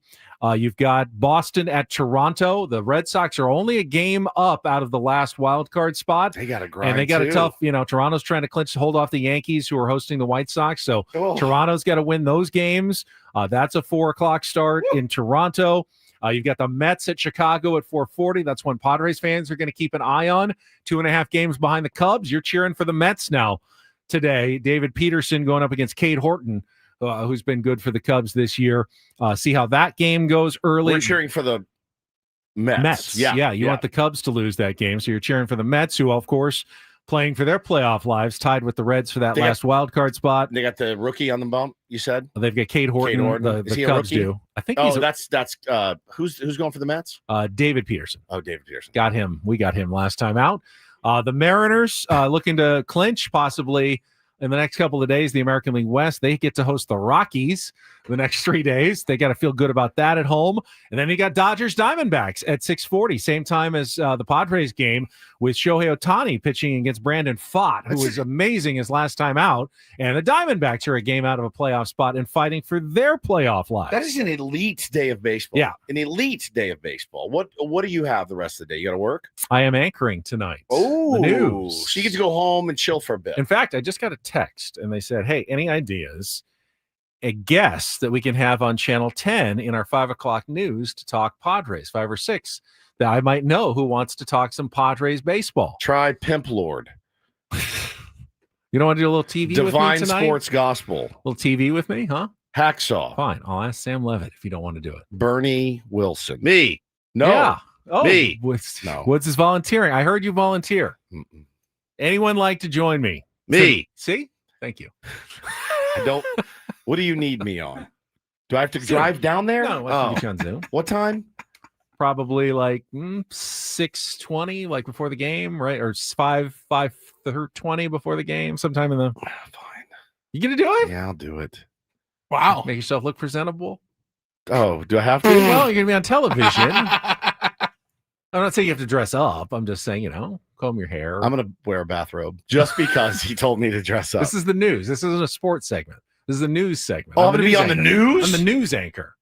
You've got Boston at Toronto. The Red Sox are only a game up out of the last wild card spot. They got a grind, and they got too. a tough. Toronto's trying to clinch to hold off the Yankees, who are hosting the White Sox. So Toronto's got to win those games. That's a 4:00 start in Toronto. You've got the Mets at Chicago at 4:40. That's one Padres fans are going to keep an eye on. 2.5 games behind the Cubs. You're cheering for the Mets now today. David Peterson going up against Cade Horton, who's been good for the Cubs this year. See how that game goes early. We're cheering for the Mets. Yeah, you want the Cubs to lose that game. So you're cheering for the Mets, who, of course, playing for their playoff lives, tied with the Reds for that last wild card spot. They got the rookie on the bump, you said? They've got Cade Horton. The Cubs do. I think that's who's going for the Mets? David Peterson. Oh, David Peterson. Got him. We got him last time out. The Mariners looking to clinch possibly in the next couple of days, the American League West. They get to host the Rockies the next 3 days. They got to feel good about that at home. And then you got Dodgers Diamondbacks at 6:40, same time as the Padres game, with Shohei Ohtani pitching against Brandon Pfaadt, who was amazing his last time out. And the Diamondbacks are a game out of a playoff spot and fighting for their playoff lives. That is an elite day of baseball. Yeah. An elite day of baseball. What do you have the rest of the day? You got to work? I am anchoring tonight. Oh, the news. So you get to go home and chill for a bit. In fact, I just got a text and they said, hey, any ideas? A guest that we can have on Channel 10 in our 5:00 news to talk Padres, 5 or 6, that I might know who wants to talk some Padres baseball. Try Pimp Lord. You don't want to do a little TV Divine with me tonight? Sports Gospel. A little TV with me, huh? Hacksaw. Fine. I'll ask Sam Levitt if you don't want to do it. Bernie Wilson. Me. No. Yeah. Oh, me. Woods is volunteering. I heard you volunteer. Mm-mm. Anyone like to join me? Me. See? Thank you. I don't. What do you need me on? Do I have to drive down there? No, I can get you on Zoom. What time? Probably like 6:20, like before the game, right? Or 5:20 before the game, sometime in the. Fine. You gonna do it? Yeah, I'll do it. Wow. Make yourself look presentable. Oh, do I have to? Well, you're gonna be on television. I'm not saying you have to dress up. I'm just saying, comb your hair. I'm gonna wear a bathrobe just because he told me to dress up. This is the news. This isn't a sports segment. This is a news segment. Oh, I'm gonna be on the news? I'm the news anchor.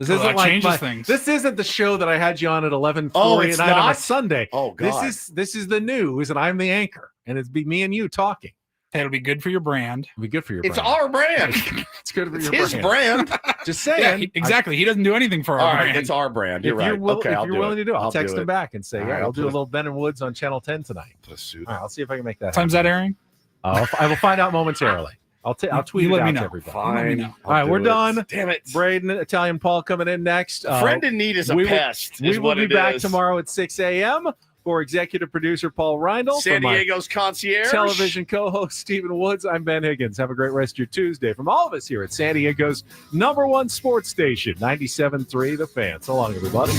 This isn't that like changes things. This isn't the show that I had you on at 11:40 it's tonight on a not? Sunday. Oh, God. This is the news, and I'm the anchor, and it's be me and you talking. It'll be good for your brand. It'll be good for your It's brand. our brand. It's good for It's your his brand. brand. Just saying. Yeah, exactly. He doesn't do anything for All our right, brand. it's our brand. If You're right. you're I'll willing to do it, I'll text do him back and say, All yeah, right, I'll do a little Ben and Woods on Channel 10 tonight. Put a suit All right, I'll see if I can make that What time's that airing? I will find out momentarily. I'll tweet You it let me out know. to everybody. Fine. All right, we're done. Damn it. Braden, Italian Paul coming in next. Friend in need is a pest. We is will what be it back is. tomorrow at 6 a.m. for executive producer Paul Reindl. San for my Diego's concierge. television co-host Stephen Woods. I'm Ben Higgins. Have a great rest of your Tuesday. From all of us here at San Diego's #1 sports station, 97.3 The Fan. So long, everybody.